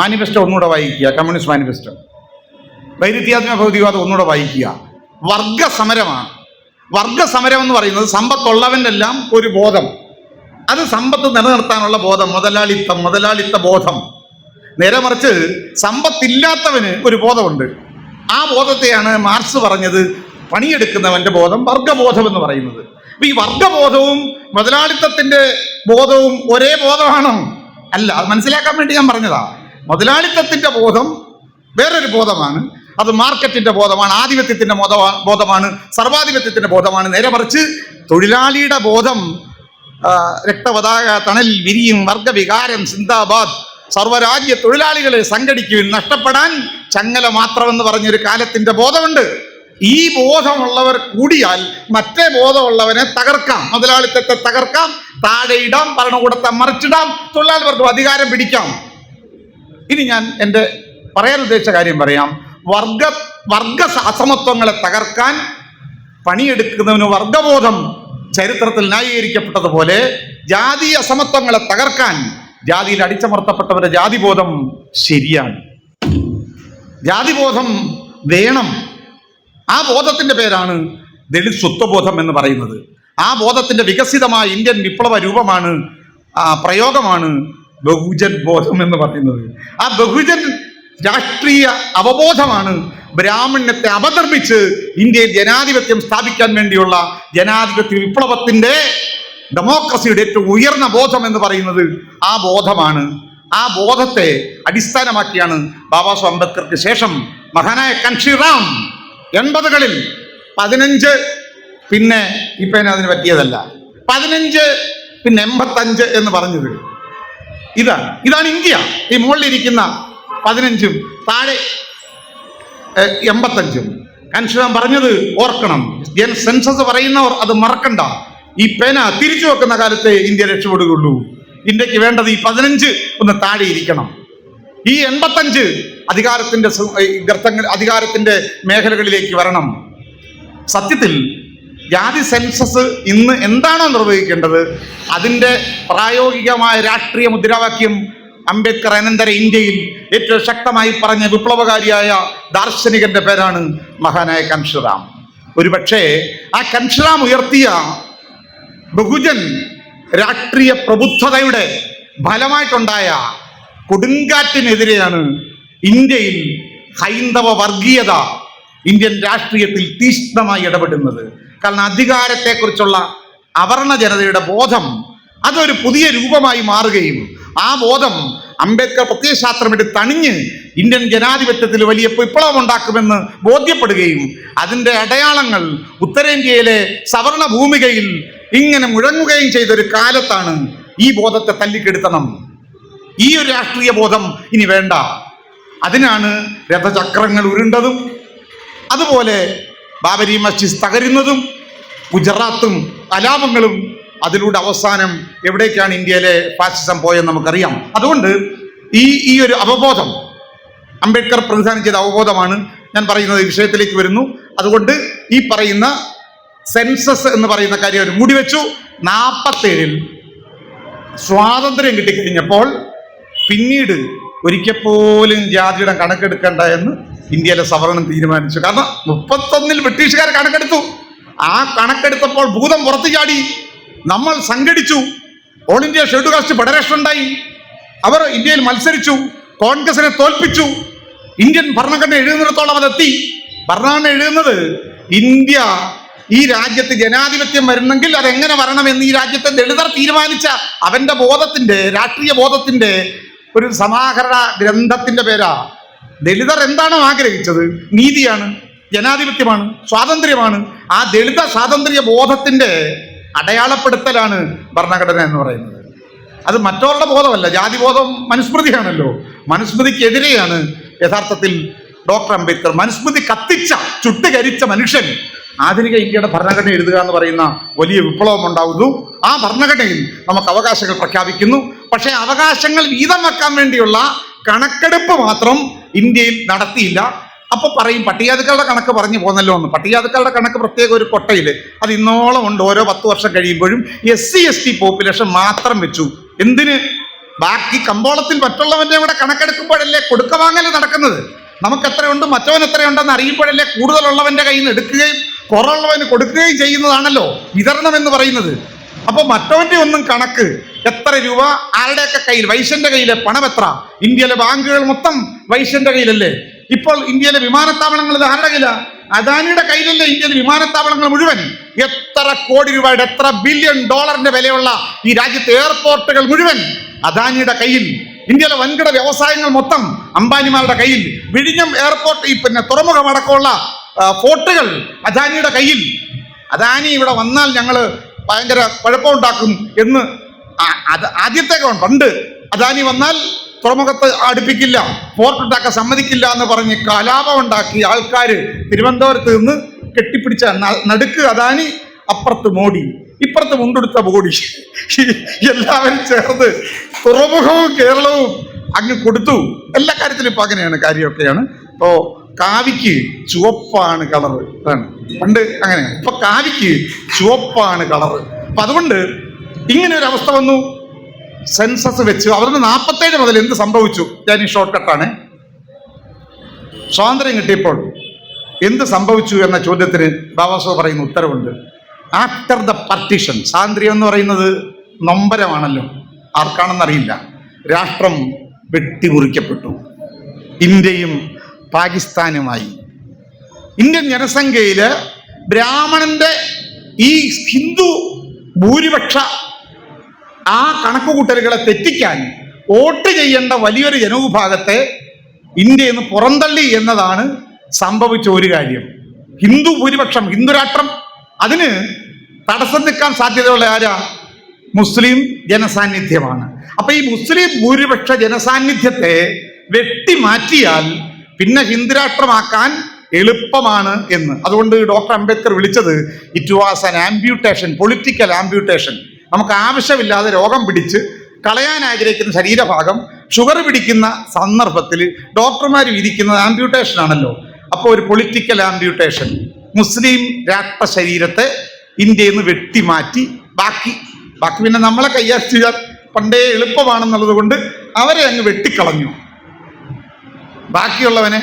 മാനിഫെസ്റ്റോ ഒന്നുകൂടെ വായിക്കുക. കമ്മ്യൂണിസ്റ്റ് മാനിഫെസ്റ്റോ, വൈരുദ്ധ്യാത്മക ഭൗതികവാദം ഒന്നുകൂടെ വായിക്കുക. വർഗസമരമാണ്. വർഗസമരം എന്ന് പറയുന്നത് സമ്പത്തുള്ളവൻ്റെ എല്ലാം ഒരു ബോധം, അത് സമ്പത്ത് നിലനിർത്താനുള്ള ബോധം, മുതലാളിത്ത ബോധം. നേരെ മറിച്ച് സമ്പത്തില്ലാത്തവന് ഒരു ബോധമുണ്ട്. ആ ബോധത്തെയാണ് മാർക്സ് പറഞ്ഞത് പണിയെടുക്കുന്നവന്റെ ബോധം, വർഗബോധം എന്ന് പറയുന്നത്. ഈ വർഗബോധവും മുതലാളിത്തത്തിന്റെ ബോധവും ഒരേ ബോധമാണോ? അല്ല. അത് മനസ്സിലാക്കാൻ വേണ്ടി ഞാൻ പറഞ്ഞതാ. മുതലാളിത്തത്തിന്റെ ബോധം വേറൊരു ബോധമാണ്. അത് മാർക്കറ്റിന്റെ ബോധമാണ്, ആധിപത്യത്തിന്റെ ബോധമാണ്, സർവാധിപത്യത്തിന്റെ ബോധമാണ്. നേരെ മറിച്ച് തൊഴിലാളിയുടെ ബോധം രക്തപതാക തണലിൽ വിരിയും, വർഗവികാരം സിന്ദാബാദ്, സർവരാജ്യ തൊഴിലാളികളെ സംഘടിക്കുവിൻ, നഷ്ടപ്പെടാൻ ചങ്ങല മാത്രമെന്ന് പറഞ്ഞൊരു കാലത്തിന്റെ ബോധമുണ്ട്. ഈ ബോധമുള്ളവർ കൂടിയാൽ മറ്റേ ബോധമുള്ളവനെ തകർക്കാം, മുതലാളിത്തത്തെ തകർക്കാം, താഴെയിടാം, ഭരണകൂടത്തെ മറിച്ചിടാം, തൊഴിലാളി വർഗം അധികാരം പിടിക്കാം. ഇനി ഞാൻ എൻ്റെ പറയാൻ ഉദ്ദേശിച്ച കാര്യം പറയാം. വർഗ അസമത്വങ്ങളെ തകർക്കാൻ പണിയെടുക്കുന്നവന് വർഗബോധം ചരിത്രത്തിൽ ന്യായീകരിക്കപ്പെട്ടതുപോലെ ജാതി അസമത്വങ്ങളെ തകർക്കാൻ ജാതിയിൽ അടിച്ചമർത്തപ്പെട്ടവരുടെ ജാതിബോധം ശരിയാണ്. ജാതിബോധം വേണം. ആ ബോധത്തിന്റെ പേരാണ് ദളിത് സ്വത്വബോധം എന്ന് പറയുന്നത്. ആ ബോധത്തിന്റെ വികസിതമായ ഇന്ത്യൻ വിപ്ലവ രൂപമാണ്, പ്രയോഗമാണ് ബഹുജൻ ബോധം എന്ന് പറയുന്നത്. ആ ബഹുജൻ രാഷ്ട്രീയ അവബോധമാണ് ബ്രാഹ്മണ്യത്തെ അപധർമ്മിച്ച് ഇന്ത്യയിൽ ജനാധിപത്യം സ്ഥാപിക്കാൻ വേണ്ടിയുള്ള ജനാധിപത്യ വിപ്ലവത്തിന്റെ, ഡെമോക്രസിയുടെ ഏറ്റവും ഉയർന്ന ബോധം എന്ന് പറയുന്നത് ആ ബോധമാണ്. ആ ബോധത്തെ അടിസ്ഥാനമാക്കിയാണ് ബാബാസാഹേബ് അംബേദ്കർക്ക് ശേഷം മഹാനായ കൻഷിറാം 80കളിൽ 15, പിന്നെ ഇപ്പം അതിന് പറ്റിയതല്ല, 15 പിന്നെ 85 എന്ന് പറഞ്ഞത്. ഇതാണ് ഇന്ത്യ. ഈ മുകളിലിരിക്കുന്ന 15 താഴെ 85. കൻഷിറാം പറഞ്ഞത് ഓർക്കണം. സെൻസസ് പറയുന്നവർ അത് മറക്കണ്ട. ഈ പേന തിരിച്ചു വെക്കുന്ന കാലത്തെ ഇന്ത്യ രക്ഷപ്പെടുകയുള്ളൂ. ഇന്ത്യക്ക് വേണ്ടത് ഈ 15 ഒന്ന് താഴെ ഇരിക്കണം. ഈ 85 അധികാരത്തിന്റെ ഗർത്തങ്ങൾ, അധികാരത്തിന്റെ മേഖലകളിലേക്ക് വരണം. സത്യത്തിൽ ജാതി സെൻസസ് ഇന്ന് എന്താണോ നിർവഹിക്കേണ്ടത് അതിൻ്റെ പ്രായോഗികമായ രാഷ്ട്രീയ മുദ്രാവാക്യം അംബേദ്കർ അനന്തര ഇന്ത്യയിൽ ഏറ്റവും ശക്തമായി പറഞ്ഞ വിപ്ലവകാരിയായ ദാർശനികന്റെ പേരാണ് മഹാനായ കൻഷിറാം. ഒരുപക്ഷെ ആ കൻഷിറാം ഉയർത്തിയ ബഹുജൻ രാഷ്ട്രീയ പ്രബുദ്ധതയുടെ ഫലമായിട്ടുണ്ടായ കൊടുങ്കാറ്റിനെതിരെയാണ് ഇന്ത്യയിൽ ഹൈന്ദവ വർഗീയത ഇന്ത്യൻ രാഷ്ട്രീയത്തിൽ തീക്ഷ്ണമായി ഇടപെടുന്നത്. കാരണം അധികാരത്തെക്കുറിച്ചുള്ള അവർണ ജനതയുടെ ബോധം അതൊരു പുതിയ രൂപമായി മാറുകയും ആ ബോധം അംബേദ്കർ പ്രത്യയശാസ്ത്രമെടുത്ത് തണിഞ്ഞ് ഇന്ത്യൻ ജനാധിപത്യത്തിൽ വലിയ വിപ്ലവം ഉണ്ടാക്കുമെന്ന് ബോധ്യപ്പെടുകയും അതിൻ്റെ അടയാളങ്ങൾ ഉത്തരേന്ത്യയിലെ സവർണ ഭൂമികയിൽ ഇങ്ങനെ മുഴങ്ങുകയും ചെയ്തൊരു കാലത്താണ് ഈ ബോധത്തെ തല്ലിക്കെടുത്തണം. ഈ ഒരു രാഷ്ട്രീയ ബോധം ഇനി വേണ്ട. അതിനാണ് രഥചക്രങ്ങൾ ഉരുണ്ടതും അതുപോലെ ബാബരി മസ്ജിദ് തകരുന്നതും ഗുജറാത്തും കലാപങ്ങളും. അതിലൂടെ അവസാനം എവിടേക്കാണ് ഇന്ത്യയിലെ ഫാസിസം പോയെന്ന് നമുക്കറിയാം. അതുകൊണ്ട് ഈ ഒരു അവബോധം അംബേദ്കർ പ്രതിദാനം ചെയ്ത അവബോധമാണ് ഞാൻ പറയുന്നത്. ഈ വിഷയത്തിലേക്ക് വരുന്നു. അതുകൊണ്ട് ഈ പറയുന്ന സെൻസസ് എന്ന് പറയുന്ന കാര്യം അവർ മൂടിവെച്ചു. 47 സ്വാതന്ത്ര്യം കിട്ടിക്കഴിഞ്ഞപ്പോൾ പിന്നീട് ഒരിക്കൽ പോലും ജാതിയുടെ കണക്കെടുക്കണ്ട എന്ന് ഇന്ത്യയിലെ സവർണം തീരുമാനിച്ചു. കാരണം 31 ബ്രിട്ടീഷുകാർ കണക്കെടുത്തു. ആ കണക്കെടുത്തപ്പോൾ ഭൂതം പുറത്തു ചാടി. നമ്മൾ സംഘടിച്ചു. All India scheduled caste federation ഉണ്ടായി. അവർ ഇന്ത്യയിൽ മത്സരിച്ചു, കോൺഗ്രസിനെ തോൽപ്പിച്ചു. ഇന്ത്യൻ ഭരണഘടന എഴുതുന്നിടത്തോളം അതെത്തി. ഭരണഘടന എഴുതുന്നത് ഇന്ത്യ ഈ രാജ്യത്ത് ജനാധിപത്യം വരുന്നെങ്കിൽ അതെങ്ങനെ വരണമെന്ന് ഈ രാജ്യത്തെ ദളിതർ തീരുമാനിച്ച അവന്റെ ബോധത്തിന്റെ, രാഷ്ട്രീയ ബോധത്തിന്റെ ഒരു സമാഹരണ ഗ്രന്ഥത്തിന്റെ പേരാ. ദളിതർ എന്താണോ ആഗ്രഹിച്ചത്? നീതിയാണ്, ജനാധിപത്യമാണ്, സ്വാതന്ത്ര്യമാണ്. ആ ദളിത സ്വാതന്ത്ര്യ ബോധത്തിന്റെ അടയാളപ്പെടുത്തലാണ് ഭരണഘടന എന്ന് പറയുന്നത്. അത് മറ്റവരുടെ ബോധമല്ല. ജാതിബോധം മനുസ്മൃതിയാണല്ലോ. മനുസ്മൃതിക്കെതിരെയാണ് യഥാർത്ഥത്തിൽ ഡോക്ടർ അംബേദ്കർ. മനുസ്മൃതി കത്തിച്ച, ചുട്ടുകരിച്ച മനുഷ്യൻ ആധുനിക ഇന്ത്യയുടെ ഭരണഘടന എഴുതുക എന്ന് പറയുന്ന വലിയ വിപ്ലവം ഉണ്ടാവുന്നു. ആ ഭരണഘടനയിൽ നമുക്ക് അവകാശങ്ങൾ പ്രഖ്യാപിക്കുന്നു. പക്ഷേ അവകാശങ്ങൾ വീതം വെക്കാൻ വേണ്ടിയുള്ള കണക്കെടുപ്പ് മാത്രം ഇന്ത്യയിൽ നടത്തിയില്ല. അപ്പൊ പറയും പട്ടികജാതിക്കാരുടെ കണക്ക് പറഞ്ഞു പോന്നല്ലോ എന്ന്. പട്ടികജാതിക്കാരുടെ കണക്ക് പ്രത്യേക ഒരു കൊട്ടയിൽ അത് ഇന്നോളം ഉണ്ട്. ഓരോ 10 വർഷം കഴിയുമ്പോഴും SC/ST പോപ്പുലേഷൻ മാത്രം വെച്ചു. എന്തിന്? ബാക്കി കമ്പോളത്തിൽ മറ്റുള്ളവന്റെ ഇവിടെ കണക്കെടുക്കുമ്പോഴല്ലേ കൊടുക്ക വാങ്ങൽ നടക്കുന്നത്. നമുക്ക് എത്രയുണ്ട്, മറ്റവൻ എത്രയുണ്ടെന്ന് അറിയുമ്പോഴല്ലേ കൂടുതലുള്ളവന്റെ കയ്യിൽ നിന്ന് എടുക്കുകയും കുറവുള്ളവന് കൊടുക്കുകയും ചെയ്യുന്നതാണല്ലോ വിതരണം എന്ന് പറയുന്നത്. അപ്പോൾ മറ്റവന്റെ ഒന്നും കണക്ക് എത്ര രൂപ ആരുടെയൊക്കെ കയ്യിൽ, വൈശ്യന്റെ കയ്യിലെ പണം എത്ര? ഇന്ത്യയിലെ ബാങ്കുകൾ മൊത്തം വൈശ്യന്റെ കയ്യിലല്ലേ? ഇപ്പോൾ ഇന്ത്യയിലെ വിമാനത്താവളങ്ങൾ ഇത് ആരുടെ കയ്യിലാണ്? അദാനിയുടെ കയ്യിലല്ലേ ഇന്ത്യയിലെ വിമാനത്താവളങ്ങൾ മുഴുവൻ? എത്ര കോടി രൂപയുടെ, എത്ര ബില്യൺ ഡോളറിന്റെ വിലയുള്ള ഈ രാജ്യത്തെ എയർപോർട്ടുകൾ മുഴുവൻ അദാനിയുടെ കയ്യിൽ. ഇന്ത്യയിലെ വൻകിട വ്യവസായങ്ങൾ മൊത്തം അംബാനിമാരുടെ കയ്യിൽ. വിഴിഞ്ഞം എയർപോർട്ട്, ഈ തുറമുഖം അടക്കമുള്ള ഫോർട്ടുകൾ അദാനിയുടെ കയ്യിൽ. അദാനി ഇവിടെ വന്നാൽ ഞങ്ങൾ ഭയങ്കര കുഴപ്പമുണ്ടാക്കും എന്ന് ആദ്യത്തെ പണ്ട് അദാനി വന്നാൽ തുറമുഖത്ത് അടുപ്പിക്കില്ല, ഫോർട്ട് ഉണ്ടാക്കാൻ സമ്മതിക്കില്ല എന്ന് പറഞ്ഞ് കലാപം ഉണ്ടാക്കി ആൾക്കാർ തിരുവനന്തപുരത്ത് നിന്ന് കെട്ടിപ്പിടിച്ച നടുക്ക് അദാനി, അപ്പുറത്ത് മോഡി, ഇപ്പുറത്ത് മുണ്ടെടുത്ത മോഡി, എല്ലാവരും ചേർന്ന് തുറമുഖവും കേരളവും അങ്ങ് കൊടുത്തു. എല്ലാ കാര്യത്തിലും ഇപ്പൊ അങ്ങനെയാണ്, കാര്യമൊക്കെയാണ്. ഇപ്പോ കാവിക്ക് ചുവപ്പാണ് കളറ്, അതാണ് പണ്ട് അങ്ങനെയാണ്. ഇപ്പൊ കാവിക്ക് ചുവപ്പാണ് കളറ്. അപ്പൊ അതുകൊണ്ട് ഇങ്ങനെ ഒരു അവസ്ഥ വന്നു. സെൻസസ് വെച്ച് അവരുടെ 47 മുതൽ എന്ത് സംഭവിച്ചു? ഞാൻ ഈ ഷോർട്ട് കട്ടാണ്. സ്വാതന്ത്ര്യം കിട്ടിയപ്പോൾ എന്ത് സംഭവിച്ചു എന്ന ചോദ്യത്തിന് ബാബാസാഹേബ് പറയുന്ന ഉത്തരവുണ്ട്. ആഫ്റ്റർ ദ പാർട്ടീഷൻ, സ്വാതന്ത്ര്യം എന്ന് പറയുന്നത് നൊമ്പരമാണല്ലോ, ആർക്കാണെന്നറിയില്ല. രാഷ്ട്രം വെട്ടിമുറിക്കപ്പെട്ടു. ഇന്ത്യയും പാകിസ്ഥാനുമായി. ഇന്ത്യൻ ജനസംഖ്യയില് ബ്രാഹ്മണന്റെ ഈ ഹിന്ദു ഭൂരിപക്ഷ ആ കണക്കുകൂട്ടലുകളെ തെറ്റിക്കാൻ വോട്ട് ചെയ്യേണ്ട വലിയൊരു ജനവിഭാഗത്തെ ഇന്ത്യയിൽ നിന്ന് പുറന്തള്ളി എന്നതാണ് സംഭവിച്ച ഒരു കാര്യം. ഹിന്ദു ഭൂരിപക്ഷം, ഹിന്ദു രാഷ്ട്രം, അതിന് തടസ്സം നിൽക്കാൻ സാധ്യതയുള്ള ആരാ? മുസ്ലിം ജനസാന്നിധ്യമാണ്. അപ്പൊ ഈ മുസ്ലിം ഭൂരിപക്ഷ ജനസാന്നിധ്യത്തെ വെട്ടിമാറ്റിയാൽ പിന്നെ ഹിന്ദുരാഷ്ട്രമാക്കാൻ എളുപ്പമാണ് എന്ന്. അതുകൊണ്ട് ഡോക്ടർ അംബേദ്കർ വിളിച്ചത് it was an amputation, political amputation. നമുക്ക് ആവശ്യമില്ലാതെ രോഗം പിടിച്ച് കളയാൻ ആഗ്രഹിക്കുന്ന ശരീരഭാഗം ഷുഗർ പിടിക്കുന്ന സന്ദർഭത്തിൽ ഡോക്ടർമാർ വിധിക്കുന്നത് ആംബ്യൂട്ടേഷൻ ആണല്ലോ. അപ്പോൾ ഒരു പൊളിറ്റിക്കൽ ആംബ്യൂട്ടേഷൻ, മുസ്ലിം രാഷ്ട്ര ശരീരത്തെ ഇന്ത്യയിൽ നിന്ന് വെട്ടിമാറ്റി ബാക്കി പിന്നെ നമ്മളെ കൈകാര്യം ചെയ്യാൻ പണ്ടേ എളുപ്പമാണെന്നുള്ളത് കൊണ്ട് അവരെ അങ്ങ് വെട്ടിക്കളഞ്ഞു. ബാക്കിയുള്ളവനെ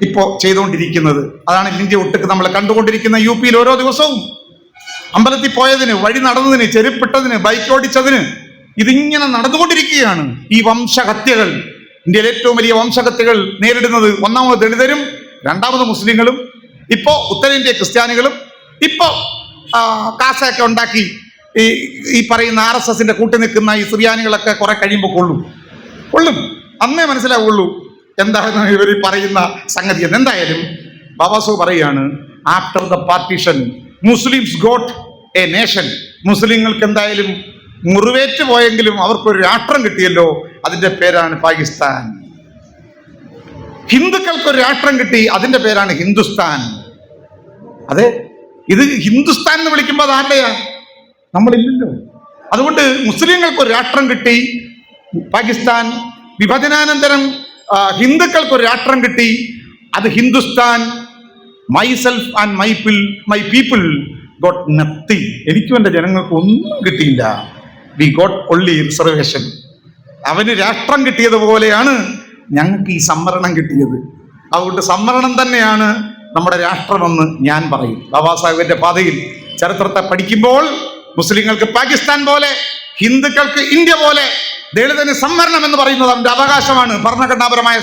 ഇപ്പോ ചെയ്തുകൊണ്ടിരിക്കുന്നത് അതാണ്. ഇന്ത്യ ഒട്ടുക്ക് നമ്മൾ കണ്ടുകൊണ്ടിരിക്കുന്ന യു പിയിൽ ഓരോ ദിവസവും അമ്പലത്തിൽ പോയതിന്, വഴി നടന്നതിന്, ചെരുപ്പിട്ടതിന്, ബൈക്ക് ഓടിച്ചതിന് ഇതിങ്ങനെ നടന്നുകൊണ്ടിരിക്കുകയാണ്. ഈ വംശഹത്യകൾ, ഇന്ത്യയിലെ ഏറ്റവും വലിയ വംശഹത്യകൾ നേരിടുന്നത് ഒന്നാമത് ദളിതരും, രണ്ടാമത് മുസ്ലിങ്ങളും, ഇപ്പോ ഉത്തരേന്ത്യ ക്രിസ്ത്യാനികളും, ഇപ്പോ കാശൊക്കെ ഉണ്ടാക്കി ഈ പറയുന്ന RSSന്റെ കൂട്ടി നിൽക്കുന്ന ഈ സുറിയാനികളൊക്കെ കുറെ കഴിയുമ്പോൾ കൊള്ളും. അന്നേ മനസ്സിലാവുള്ളൂ എന്താണ് ഇവർ പറയുന്ന സംഗതി എന്ന്. എന്തായാലും ബാബാസാഹേബ് പറയുകയാണ്, after the partition Muslims got A nation. മുസ്ലിങ്ങൾക്ക് എന്തായാലും മുറിവേറ്റ് പോയെങ്കിലും അവർക്കൊരു രാഷ്ട്രം കിട്ടിയല്ലോ, അതിന്റെ പേരാണ് പാകിസ്ഥാൻ. ഹിന്ദുക്കൾക്കൊരു രാഷ്ട്രം കിട്ടി, അതിന്റെ പേരാണ് ഹിന്ദുസ്ഥാൻ. അതെ, ഇത് ഹിന്ദുസ്ഥാൻ എന്ന് വിളിക്കുമ്പോൾ ആരുടെയാ? നമ്മളില്ലല്ലോ. അതുകൊണ്ട് മുസ്ലിങ്ങൾക്കൊരു രാഷ്ട്രം കിട്ടി പാകിസ്ഥാൻ. വിഭജനാനന്തരം ഹിന്ദുക്കൾക്കൊരു രാഷ്ട്രം കിട്ടി, അത് Hindustan. Myself and my people got nothing. എനിക്കും എൻ്റെ ജനങ്ങൾക്ക് ഒന്നും കിട്ടിയില്ല. We got only reservation. അവന് രാഷ്ട്രം കിട്ടിയതുപോലെയാണ് ഞങ്ങൾക്ക് ഈ സംവരണം കിട്ടിയത്. അതുകൊണ്ട് സംവരണം തന്നെയാണ് നമ്മുടെ രാഷ്ട്രമെന്ന് ഞാൻ പറയും. ബാബാസാഹേബിന്റെ പാതയിൽ ചരിത്രത്തെ പഠിക്കുമ്പോൾ മുസ്ലിങ്ങൾക്ക് പാകിസ്ഥാൻ പോലെ, ഹിന്ദുക്കൾക്ക് ഇന്ത്യ പോലെ, ദളിതന് സംവരണം എന്ന് പറയുന്നത് അവന്റെ അവകാശമാണ്, ഭരണഘടനാപരമായ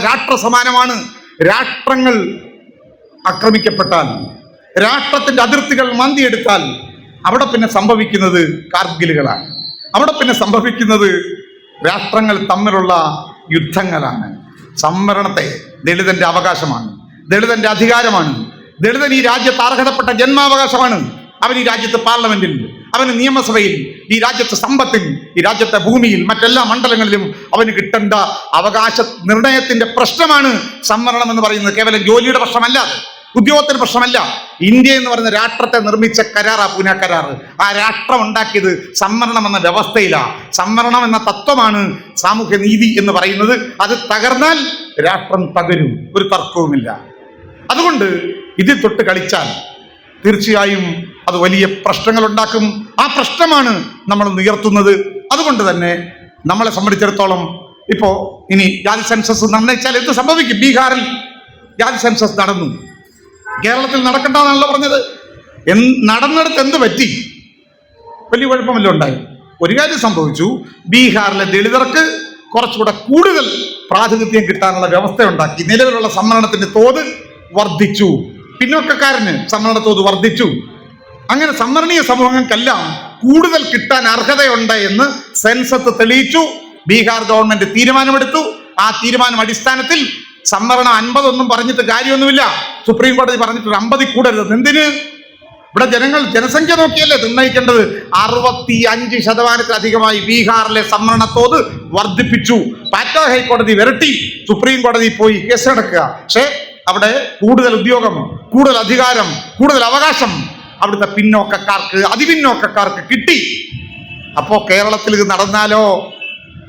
രാഷ്ട്ര സമാനമാണ്. രാഷ്ട്രങ്ങൾ ആക്രമിക്കപ്പെട്ടാൽ, രാഷ്ട്രത്തിന്റെ അതിർത്തികൾ മാന്തിയെടുത്താൽ അവിടെ പിന്നെ സംഭവിക്കുന്നത് കാർഗിലുകളാണ്. അവിടെ പിന്നെ സംഭവിക്കുന്നത് രാഷ്ട്രങ്ങൾ തമ്മിലുള്ള യുദ്ധങ്ങളാണ്. സംവരണത്തെ ദളിതന്റെ അവകാശമാണ്, ദളിതന്റെ അധികാരമാണ്. ദളിതൻ ഈ രാജ്യത്ത് അർഹതപ്പെട്ട ജന്മാവകാശമാണ്. അവൻ ഈ രാജ്യത്ത് പാർലമെന്റിൽ, അവന് നിയമസഭയിൽ, ഈ രാജ്യത്തെ സമ്പത്തിൽ, ഈ രാജ്യത്തെ ഭൂമിയിൽ, മറ്റെല്ലാ മണ്ഡലങ്ങളിലും അവന് കിട്ടേണ്ട അവകാശ നിർണയത്തിന്റെ പ്രശ്നമാണ് സംവരണം എന്ന് പറയുന്നത്. കേവലം ജോലിയുടെ പ്രശ്നമല്ല, ഉദ്യോഗത്തിന്റെ പ്രശ്നമല്ല. ഇന്ത്യ എന്ന് പറയുന്ന രാഷ്ട്രത്തെ നിർമ്മിച്ച കരാറാ പൂന കരാർ. ആ രാഷ്ട്രം ഉണ്ടാക്കിയത് സംവരണം എന്ന വ്യവസ്ഥയിലാണ്. സംവരണം എന്ന തത്വമാണ് സാമൂഹ്യ നീതി എന്ന് പറയുന്നത്. അത് തകർന്നാൽ രാഷ്ട്രം തകരും, ഒരു തർക്കവുമില്ല. അതുകൊണ്ട് ഇതിൽ തൊട്ട് കളിച്ചാൽ തീർച്ചയായും അത് വലിയ പ്രശ്നങ്ങൾ ഉണ്ടാക്കും. ആ പ്രശ്നമാണ് നമ്മൾ ഉയർത്തുന്നത്. അതുകൊണ്ട് തന്നെ നമ്മളെ സംബന്ധിച്ചിടത്തോളം ഇപ്പോ ഇനി ജാതി സെൻസസ് നിർണയിച്ചാൽ എന്ത് സംഭവിക്കും? ബീഹാറിൽ ജാതി സെൻസസ് നടന്നു, കേരളത്തിൽ നടക്കണ്ടെന്നാണല്ലോ പറഞ്ഞത്. നടന്നിടത്ത് എന്ത് പറ്റി? വലിയ കുഴപ്പമല്ലോ ഉണ്ടായി. ഒരു കാര്യം സംഭവിച്ചു, ബീഹാറിലെ ദളിതർക്ക് കുറച്ചുകൂടെ കൂടുതൽ പ്രാതിനിധ്യം കിട്ടാനുള്ള വ്യവസ്ഥ ഉണ്ടാക്കി. നിലവിലുള്ള സംവരണത്തിന്റെ തോത് വർദ്ധിച്ചു, പിന്നോക്കക്കാരന് സംവരണ തോത് വർദ്ധിച്ചു. അങ്ങനെ സംവരണീയ സമൂഹങ്ങൾക്കെല്ലാം കൂടുതൽ കിട്ടാൻ അർഹതയുണ്ട് എന്ന് സെൻസസ് തെളിയിച്ചു. ബീഹാർ ഗവൺമെന്റ് തീരുമാനമെടുത്തു. ആ തീരുമാനം അടിസ്ഥാനത്തിൽ സംവരണം 50 ഒന്നും പറഞ്ഞിട്ട് കാര്യമൊന്നുമില്ല. സുപ്രീം കോടതി പറഞ്ഞിട്ട് 50 കൂടരുത്. എന്തിന്? ഇവിടെ ജനസംഖ്യ നോക്കിയല്ലേ നിർണ്ണയിക്കേണ്ടത്. 65% ബീഹാറിലെ സംവരണ തോത് വർദ്ധിപ്പിച്ചു. പാറ്റ്ന ഹൈക്കോടതി വിരട്ടി. സുപ്രീം കോടതി പോയി കേസെടുക്കുക. പക്ഷേ അവിടെ കൂടുതൽ ഉദ്യോഗം, കൂടുതൽ അധികാരം, കൂടുതൽ അവകാശം അവിടുത്തെ പിന്നോക്കക്കാർക്ക്, അതിപിന്നോക്കക്കാർക്ക് കിട്ടി. അപ്പോ കേരളത്തിൽ ഇത് നടന്നാലോ?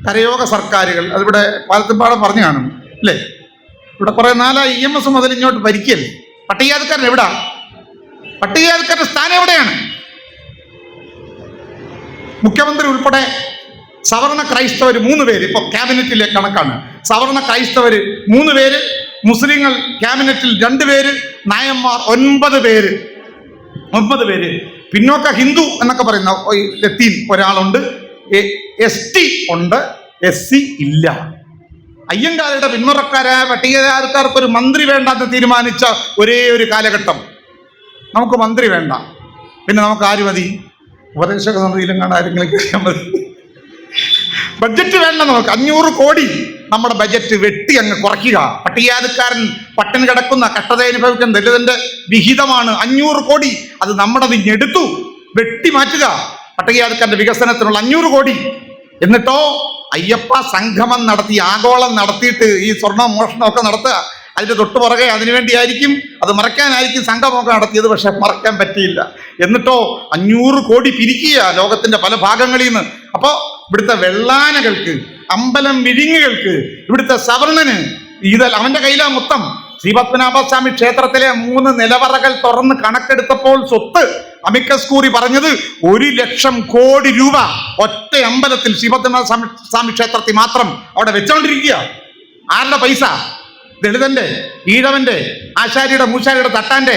കരയോഗ സർക്കാരുകൾ, അതിവിടെ പാലത്തുംപാടം പറഞ്ഞു കാണും അല്ലേ? ഇവിടെ കുറെ നാളായി EMS മുതൽ ഇങ്ങോട്ട് ഭരിക്കല്ലേ. പട്ടികജാതിക്കാരൻ എവിടാ? പട്ടികജാതിക്കാരുടെ സ്ഥാനം എവിടെയാണ്? മുഖ്യമന്ത്രി ഉൾപ്പെടെ സവർണ ക്രൈസ്തവർ 3 പേര് ഇപ്പൊ ക്യാബിനറ്റിലെ കണക്കാണ്. സവർണ ക്രൈസ്തവര് 3 പേര്, മുസ്ലിങ്ങൾ ക്യാബിനറ്റിൽ 2 പേര്, നായന്മാർ 9 പേര്. 9 പേര്. പിന്നോക്ക ഹിന്ദു എന്നൊക്കെ പറയുന്ന ലത്തീൻ ഒരാളുണ്ട്, ST ഉണ്ട്, SC ഇല്ല. അയ്യങ്കാരുടെ പിന്മുറക്കാരായ പട്ടികജാതിക്കാർക്ക് ഒരു മന്ത്രി വേണ്ടെന്ന് തീരുമാനിച്ച ഒരേ ഒരു കാലഘട്ടം. നമുക്ക് മന്ത്രി വേണ്ട, പിന്നെ നമുക്ക് ആര് മതി? ഉപദേശക സമിതിയിലും കാണാൻ ആരെങ്കിലും കഴിയാൻ മതി. ബഡ്ജറ്റ് വേണ്ട നമുക്ക്. 500 കോടി നമ്മുടെ ബജറ്റ് വെട്ടി അങ്ങ് കുറയ്ക്കുക. പട്ടികജാതിക്കാരൻ പട്ടിണി കിടക്കുന്ന, കഷ്ടത അനുഭവിക്കുന്ന ദളിതന്റെ വിഹിതമാണ് 500 കോടി. അത് നമ്മുടെ എടുത്തു വെട്ടി മാറ്റുക. പട്ടികജാതിക്കാരന്റെ വികസനത്തിനുള്ള 500 കോടി. എന്നിട്ടോ അയ്യപ്പ സംഗമം നടത്തി, ആഗോളം നടത്തിയിട്ട് ഈ സ്വർണ്ണ മോഷണമൊക്കെ നടത്തുക. അതിന്റെ തൊട്ടു പുറകെ അതിനുവേണ്ടിയായിരിക്കും, അത് മറയ്ക്കാനായിരിക്കും സംഗമമൊക്കെ നടത്തിയത്. പക്ഷെ മറയ്ക്കാൻ പറ്റിയില്ല. എന്നിട്ടോ 500 കോടി പിരിക്കുക ലോകത്തിന്റെ പല ഭാഗങ്ങളിൽ നിന്ന്. അപ്പോ ഇവിടുത്തെ വെള്ളാനകൾക്ക്, അമ്പലം വിഴിങ്ങുകൾക്ക്, ഇവിടുത്തെ സവർണന് അവന്റെ കയ്യിലാ മൊത്തം. ശ്രീപത്മനാഭസ്വാമി ക്ഷേത്രത്തിലെ 3 നിലവറകൾ തുറന്ന് കണക്കെടുത്തപ്പോൾ സ്വത്ത് അമിക്കസ് കൂറി പറഞ്ഞത് 1,00,000 കോടി രൂപ ഒറ്റ അമ്പലത്തിൽ, ശ്രീപത്മനാഭസ്വാമി ക്ഷേത്രത്തിൽ മാത്രം അവിടെ വെച്ചോണ്ടിരിക്കുക. ആരുടെ പൈസ? ദളിതന്റെ, ഈഴവന്റെ, ആശാരിയുടെ, മൂശാരിയുടെ, തട്ടാന്റെ,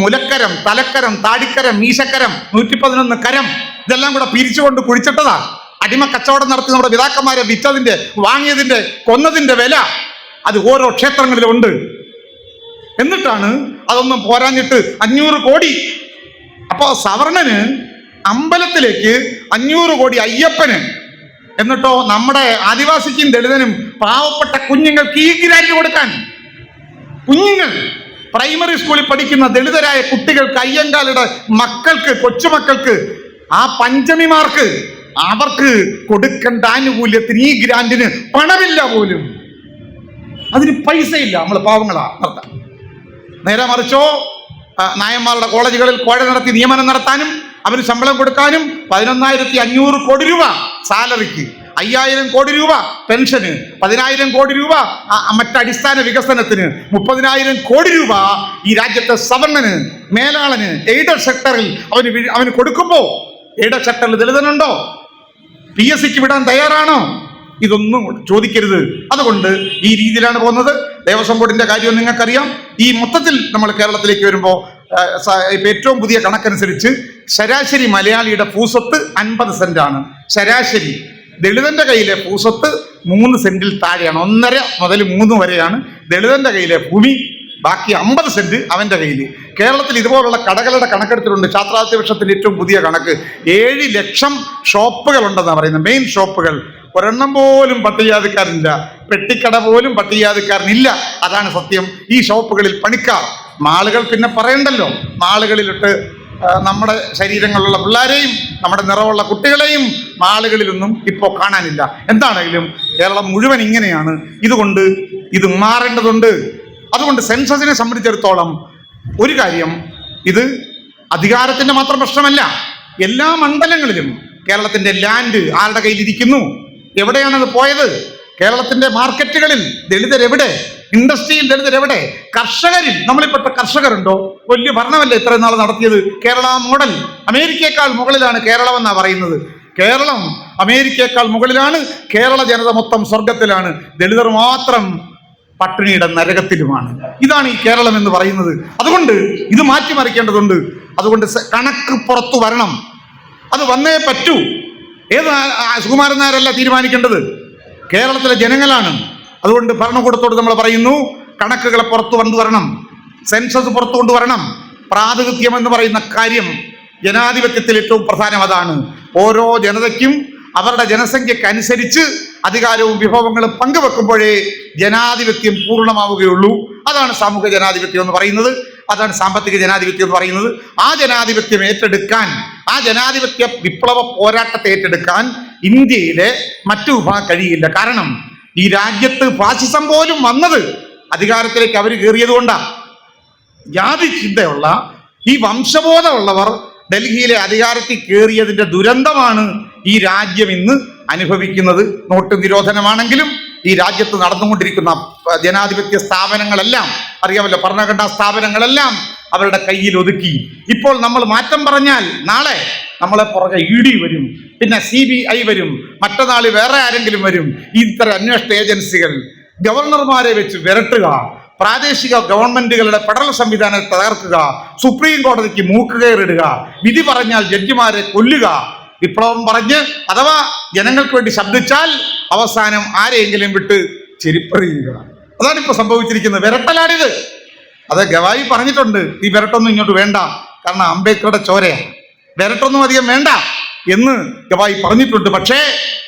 മുലക്കരം, തലക്കരം, താടിക്കരം, മീശക്കരം, 111 കരം, ഇതെല്ലാം കൂടെ പിരിച്ചുകൊണ്ട് കുഴിച്ചിട്ടതാ. അടിമ കച്ചവടം നടത്തി നമ്മുടെ പിതാക്കന്മാരെ വിറ്റതിന്റെ, വാങ്ങിയതിന്റെ, കൊന്നതിന്റെ വില അത് ഓരോ ക്ഷേത്രങ്ങളിലുണ്ട്. എന്നിട്ടാണ് അതൊന്നും പോരാഞ്ഞിട്ട് 500 കോടി. അപ്പോ സവർണന് അമ്പലത്തിലേക്ക് 500 കോടി, അയ്യപ്പന്. എന്നിട്ടോ നമ്മുടെ ആദിവാസിക്കും ദളിതനും പാവപ്പെട്ട കുഞ്ഞുങ്ങൾക്ക് ഈ ഗ്രാന്റ് കൊടുക്കാൻ. കുഞ്ഞുങ്ങൾ പ്രൈമറി സ്കൂളിൽ പഠിക്കുന്ന ദളിതരായ കുട്ടികൾക്ക്, അയ്യങ്കാളുടെ മക്കൾക്ക്, കൊച്ചുമക്കൾക്ക്, ആ പഞ്ചമിമാർക്ക് അവർക്ക് കൊടുക്കേണ്ട ആനുകൂല്യത്തിന് ഈ ഗ്രാന്റിന് പണമില്ല പോലും. അതിന് പൈസയില്ല. നമ്മൾ പാവങ്ങളാ നടത്താൻ. നേരെ മറിച്ചോ നായന്മാരുടെ കോളേജുകളിൽ കോഴ നടത്തി നിയമനം നടത്താനും അവന് ശമ്പളം കൊടുക്കാനും 11,500 കോടി രൂപ സാലറിക്ക്, 5,000 കോടി രൂപ പെൻഷന്, 10,000 കോടി രൂപ മറ്റടിസ്ഥാന വികസനത്തിന്, 30,000 കോടി രൂപ ഈ രാജ്യത്തെ സവർണന്, മേലാളന്, എയ്ഡഡ് സെക്ടറിൽ അവന് കൊടുക്കുമ്പോ എയ്ഡഡ് സെക്ടറിൽ ദളിതനുണ്ടോ? PSCക്ക് വിടാൻ തയ്യാറാണോ? ഇതൊന്നും ചോദിക്കരുത്. അതുകൊണ്ട് ഈ രീതിയിലാണ് പോകുന്നത്. ദേവസ്വം ബോർഡിന്റെ കാര്യം നിങ്ങൾക്കറിയാം. ഈ മൊത്തത്തിൽ നമ്മൾ കേരളത്തിലേക്ക് വരുമ്പോൾ ഏറ്റവും പുതിയ കണക്കനുസരിച്ച് ശരാശരി മലയാളിയുടെ ഭൂസ്വത്ത് 50 സെന്റാണ്. ശരാശരി ദളിതന്റെ കയ്യിലെ ഭൂസ്വത്ത് 3 സെന്റിൽ താഴെയാണ്. 1.5 മുതൽ 3 വരെയാണ് ദളിതന്റെ കയ്യിലെ ഭൂമി. ബാക്കി 50 സെന്റ് അവന്റെ കയ്യിൽ. കേരളത്തിൽ ഇതുപോലുള്ള കടകളുടെ കണക്കെടുത്തിട്ടുണ്ട്. ഛാത്രാധിപക്ഷത്തിന്റെ ഏറ്റവും പുതിയ കണക്ക് 7 ലക്ഷം ഷോപ്പുകൾ ഉണ്ടെന്നാണ് പറയുന്നത്. മെയിൻ ഷോപ്പുകൾ ഒരെണ്ണം പോലും പട്ടികജാതിക്കാരനില്ല. പെട്ടിക്കട പോലും പട്ടികജാതിക്കാരനില്ല. അതാണ് സത്യം. ഈ ഷോപ്പുകളിൽ പണിക്കാർ. മാളുകൾ പിന്നെ പറയണ്ടല്ലോ. മാളുകളിലിട്ട് നമ്മുടെ ശരീരങ്ങളിലുള്ള പിള്ളേരെയും നമ്മുടെ നിറമുള്ള കുട്ടികളെയും മാളുകളിലൊന്നും ഇപ്പോൾ കാണാനില്ല. എന്താണെങ്കിലും കേരളം മുഴുവൻ ഇങ്ങനെയാണ്. ഇതുകൊണ്ട് ഇത് മാറേണ്ടതുണ്ട്. അതുകൊണ്ട് സെൻസസിനെ സംബന്ധിച്ചിടത്തോളം ഒരു കാര്യം, ഇത് അധികാരത്തിന്റെ മാത്രം പ്രശ്നമല്ല. എല്ലാ മണ്ഡലങ്ങളിലും കേരളത്തിന്റെ ലാൻഡ് ആരുടെ കയ്യിലിരിക്കുന്നു? എവിടെയാണത് പോയത്? കേരളത്തിന്റെ മാർക്കറ്റുകളിൽ ദളിതരെവിടെ? ഇൻഡസ്ട്രിയിൽ ദളിതരെവിടെ? കർഷകരിൽ നമ്മളിൽപ്പെട്ട കർഷകരുണ്ടോ? വലിയ ഭരണമല്ലേ ഇത്രയും നാൾ നടത്തിയത്. കേരള മോഡൽ. അമേരിക്കയേക്കാൾ മുകളിലാണ് കേരളം എന്നാ പറയുന്നത്. കേരളം അമേരിക്കയേക്കാൾ മുകളിലാണ്. കേരള ജനത മൊത്തം സ്വർഗത്തിലാണ്. ദളിതർ മാത്രം പട്ടിണിയുടെ നരകത്തിലുമാണ്. ഇതാണ് ഈ കേരളം എന്ന് പറയുന്നത്. അതുകൊണ്ട് ഇത് മാറ്റിമറിക്കേണ്ടതുണ്ട്. അതുകൊണ്ട് കണക്ക് പുറത്തു വരണം. അത് വന്നേ പറ്റൂ. ഏത് സുകുമാരൻ നായരല്ല തീരുമാനിക്കേണ്ടത്, കേരളത്തിലെ ജനങ്ങളാണ്. അതുകൊണ്ട് ഭരണകൂടത്തോട് നമ്മൾ പറയുന്നു, കണക്കുകളെ പുറത്തു കൊണ്ടുവരണം, സെൻസസ് പുറത്തു കൊണ്ടുവരണം, പ്രാതിനിധ്യം എന്ന് പറയുന്ന കാര്യം ജനാധിപത്യത്തിൽ ഏറ്റവും പ്രധാനം അതാണ്. ഓരോ ജനതയ്ക്കും അവരുടെ ജനസംഖ്യക്കനുസരിച്ച് അധികാരവും വിഭവങ്ങളും പങ്കുവെക്കുമ്പോഴേ ജനാധിപത്യം പൂർണ്ണമാവുകയുള്ളൂ. അതാണ് സാമൂഹിക ജനാധിപത്യം എന്ന് പറയുന്നത്, അതാണ് സാമ്പത്തിക ജനാധിപത്യം എന്ന് പറയുന്നത്. ആ ജനാധിപത്യം ഏറ്റെടുക്കാൻ, ആ ജനാധിപത്യ വിപ്ലവ പോരാട്ടത്തെ ഏറ്റെടുക്കാൻ ഇന്ത്യയിലെ മറ്റു വിഭാഗം കഴിയില്ല. കാരണം ഈ രാജ്യത്ത് ഫാസിസം പോലും വന്നത് അധികാരത്തിലേക്ക് അവർ കയറിയത് കൊണ്ടാണ്. ജാതി ചിന്തയുള്ള ഈ വംശബോധമുള്ളവർ ഡൽഹിയിലെ അധികാരത്തിൽ കയറിയതിന്റെ ദുരന്തമാണ് ഈ രാജ്യം ഇന്ന് അനുഭവിക്കുന്നത്. നോട്ട് നിരോധനമാണെങ്കിലും ഈ രാജ്യത്ത് നടന്നുകൊണ്ടിരിക്കുന്ന ജനാധിപത്യ സ്ഥാപനങ്ങളെല്ലാം അറിയാമല്ലോ, ഭരണഘടനാ സ്ഥാപനങ്ങളെല്ലാം അവരുടെ കയ്യിൽ ഒതുക്കി. ഇപ്പോൾ നമ്മൾ മാറ്റം പറഞ്ഞാൽ നാളെ നമ്മളെ പുറകെ ED വരും, പിന്നെ CBI വരും, മറ്റന്നാൾ വേറെ ആരെങ്കിലും വരും. ഇത്തരം അന്വേഷണ ഏജൻസികൾ ഗവർണർമാരെ വെച്ച് വിരട്ടുക, പ്രാദേശിക ഗവൺമെന്റുകളുടെ ഫെഡറൽ സംവിധാനത്തെ തകർക്കുക, സുപ്രീം കോടതിക്ക് മൂക്കുകയറിടുക, വിധി പറഞ്ഞാൽ ജഡ്ജിമാരെ കൊല്ലുക, വിപ്ലവം പറഞ്ഞ് അഥവാ ജനങ്ങൾക്ക് വേണ്ടി ശബ്ദിച്ചാൽ അവസാനം ആരെയെങ്കിലും വിട്ട് ചെരിപ്പറിയുക. അതാണ് ഇപ്പൊ സംഭവിച്ചിരിക്കുന്നത്. വിരട്ടലാണിത്. അത് ഗവായി പറഞ്ഞിട്ടുണ്ട്, ഈ വിരട്ടൊന്നും ഇങ്ങോട്ട് വേണ്ട, കാരണം അംബേദ്കറുടെ ചോരയാണ്, വിരട്ടൊന്നും അധികം വേണ്ട എന്ന് ഗവായി പറഞ്ഞിട്ടുണ്ട്. പക്ഷേ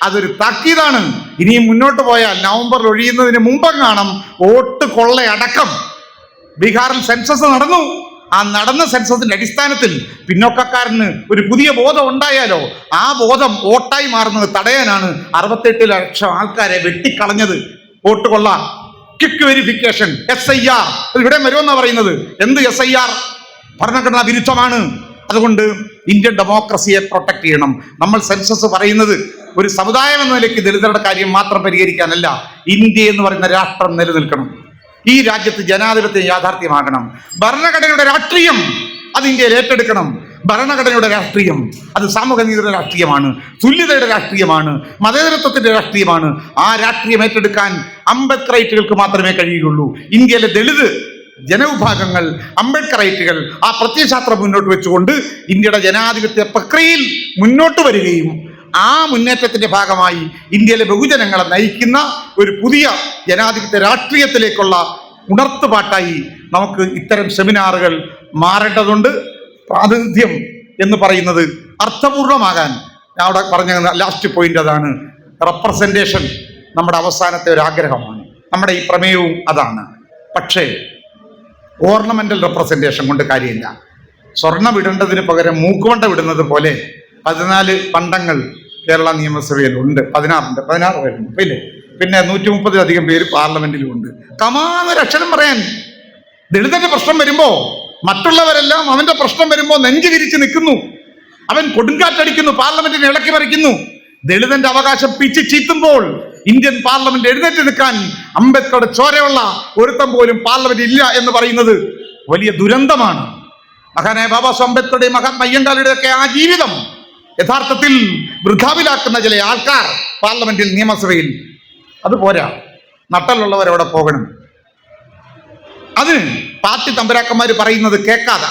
അതൊരു താക്കീതാണ്. ഇനിയും മുന്നോട്ട് പോയാൽ നവംബറിൽ ഒഴിയുന്നതിന് മുമ്പെങ്ങാണം വോട്ട് കൊള്ളയടക്കം. ബീഹാറിൽ സെൻസസ് നടന്നു. ആ നടന്ന സെൻസസിന്റെ അടിസ്ഥാനത്തിൽ പിന്നോക്കക്കാരന് ഒരു പുതിയ ബോധം ഉണ്ടായാലോ, ആ ബോധം വോട്ടായി മാറുന്നത് തടയാനാണ് 68 ലക്ഷം ആൾക്കാരെ വെട്ടിക്കളഞ്ഞത്. വോട്ട് കൊള്ള, ക്വിക്ക് വെരിഫിക്കേഷൻ, SIR ഇവിടെ വരുമെന്നാണ് പറയുന്നത്. എന്ത് SIR? ഭരണഘടനാ വിരുദ്ധമാണ്. അതുകൊണ്ട് ഇന്ത്യൻ ഡെമോക്രസിയെ പ്രൊട്ടക്ട് ചെയ്യണം. നമ്മൾ സെൻസസ് പറയുന്നത് ഒരു സമുദായം എന്ന നിലയ്ക്ക് ദളിതരുടെ കാര്യം മാത്രം പരിഹരിക്കാനല്ല. ഇന്ത്യ എന്ന് പറയുന്ന രാഷ്ട്രം നിലനിൽക്കണം. ഈ രാജ്യത്ത് ജനാധിപത്യം യാഥാർത്ഥ്യമാകണം. ഭരണഘടനയുടെ രാഷ്ട്രീയം അത് ഇന്ത്യയിൽ ഏറ്റെടുക്കണം. ഭരണഘടനയുടെ രാഷ്ട്രീയം അത് സാമൂഹ്യനീതിയുടെ രാഷ്ട്രീയമാണ്, തുല്യതയുടെ രാഷ്ട്രീയമാണ്, മതേതരത്വത്തിന്റെ രാഷ്ട്രീയമാണ്. ആ രാഷ്ട്രീയം ഏറ്റെടുക്കാൻ അംബേദ്കറൈറ്റുകൾക്ക് മാത്രമേ കഴിയുകയുള്ളൂ. ഇന്ത്യയിലെ ദളിത് ജനവിഭാഗങ്ങൾ അംബേദ്കറൈറ്റുകൾ ആ പ്രത്യയശാസ്ത്രം മുന്നോട്ട് വെച്ചുകൊണ്ട് ഇന്ത്യയുടെ ജനാധിപത്യ പ്രക്രിയയിൽ മുന്നോട്ട് വരികയും ആ മുന്നേറ്റത്തിന്റെ ഭാഗമായി ഇന്ത്യയിലെ ബഹുജനങ്ങളെ നയിക്കുന്ന ഒരു പുതിയ ജനാധിപത്യ രാഷ്ട്രീയത്തിലേക്കുള്ള ഉണർത്തുപാട്ടായി നമുക്ക് ഇത്തരം സെമിനാറുകൾ മാറേണ്ടതുണ്ട്. പ്രാതിനിധ്യം എന്ന് പറയുന്നത് അർത്ഥപൂർണമാകാൻ ഞാൻ അവിടെ പറഞ്ഞ ലാസ്റ്റ് പോയിന്റ് അതാണ്. റെപ്രസെന്റേഷൻ നമ്മുടെ അവസാനത്തെ ഒരു ആഗ്രഹമാണ്. നമ്മുടെ ഈ പ്രമേയവും അതാണ്. പക്ഷേ ഓർണമെന്റൽ റെപ്രസെന്റേഷൻ കൊണ്ട് കാര്യമില്ല. സ്വർണം ഇടേണ്ടതിന് പകരം മൂക്കുവണ്ട വിടുന്നത് പോലെ 14 പണ്ടങ്ങൾ കേരള നിയമസഭയിൽ ഉണ്ട്. 16 പേരുണ്ട് ഇല്ലേ? പിന്നെ 130-ലധികം പേര് പാർലമെന്റിലും ഉണ്ട്. കമാന്നൊരക്ഷരം പറയാൻ ദളിതന്റെ പ്രശ്നം വരുമ്പോ മറ്റുള്ളവരെല്ലാം അവന്റെ പ്രശ്നം വരുമ്പോ നെഞ്ചു വിരിച്ച് നിൽക്കുന്നു. അവൻ കൊടുങ്കാറ്റടിക്കുന്നു, പാർലമെന്റിനെ ഇളക്കി മറിക്കുന്നു. ദളിതന്റെ അവകാശം പിച്ച് ചീത്തുമ്പോൾ ഇന്ത്യൻ പാർലമെന്റ് എഴുന്നേറ്റ് നിൽക്കാൻ അംബേദ്കറുടെ ചോരയുള്ള ഒരുത്തം പോലും പാർലമെന്റ് ഇല്ല എന്ന് പറയുന്നത് വലിയ ദുരന്തമാണ്. മഹാനായ ബാബാ സാഹേബ് അംബേദ്കറുടെയും മഹാത്മാ അയ്യങ്കാളിയുടെയും ഒക്കെ ആ ജീവിതം യഥാർത്ഥത്തിൽ വൃഥാവിലാക്കുന്ന ചില ആൾക്കാർ പാർലമെന്റിൽ, നിയമസഭയിൽ. അത് പോരാ, നട്ടലുള്ളവരവിടെ പോകണം. അതിന് പാർട്ടി തമ്പരാക്കന്മാർ പറയുന്നത് കേൾക്കാതെ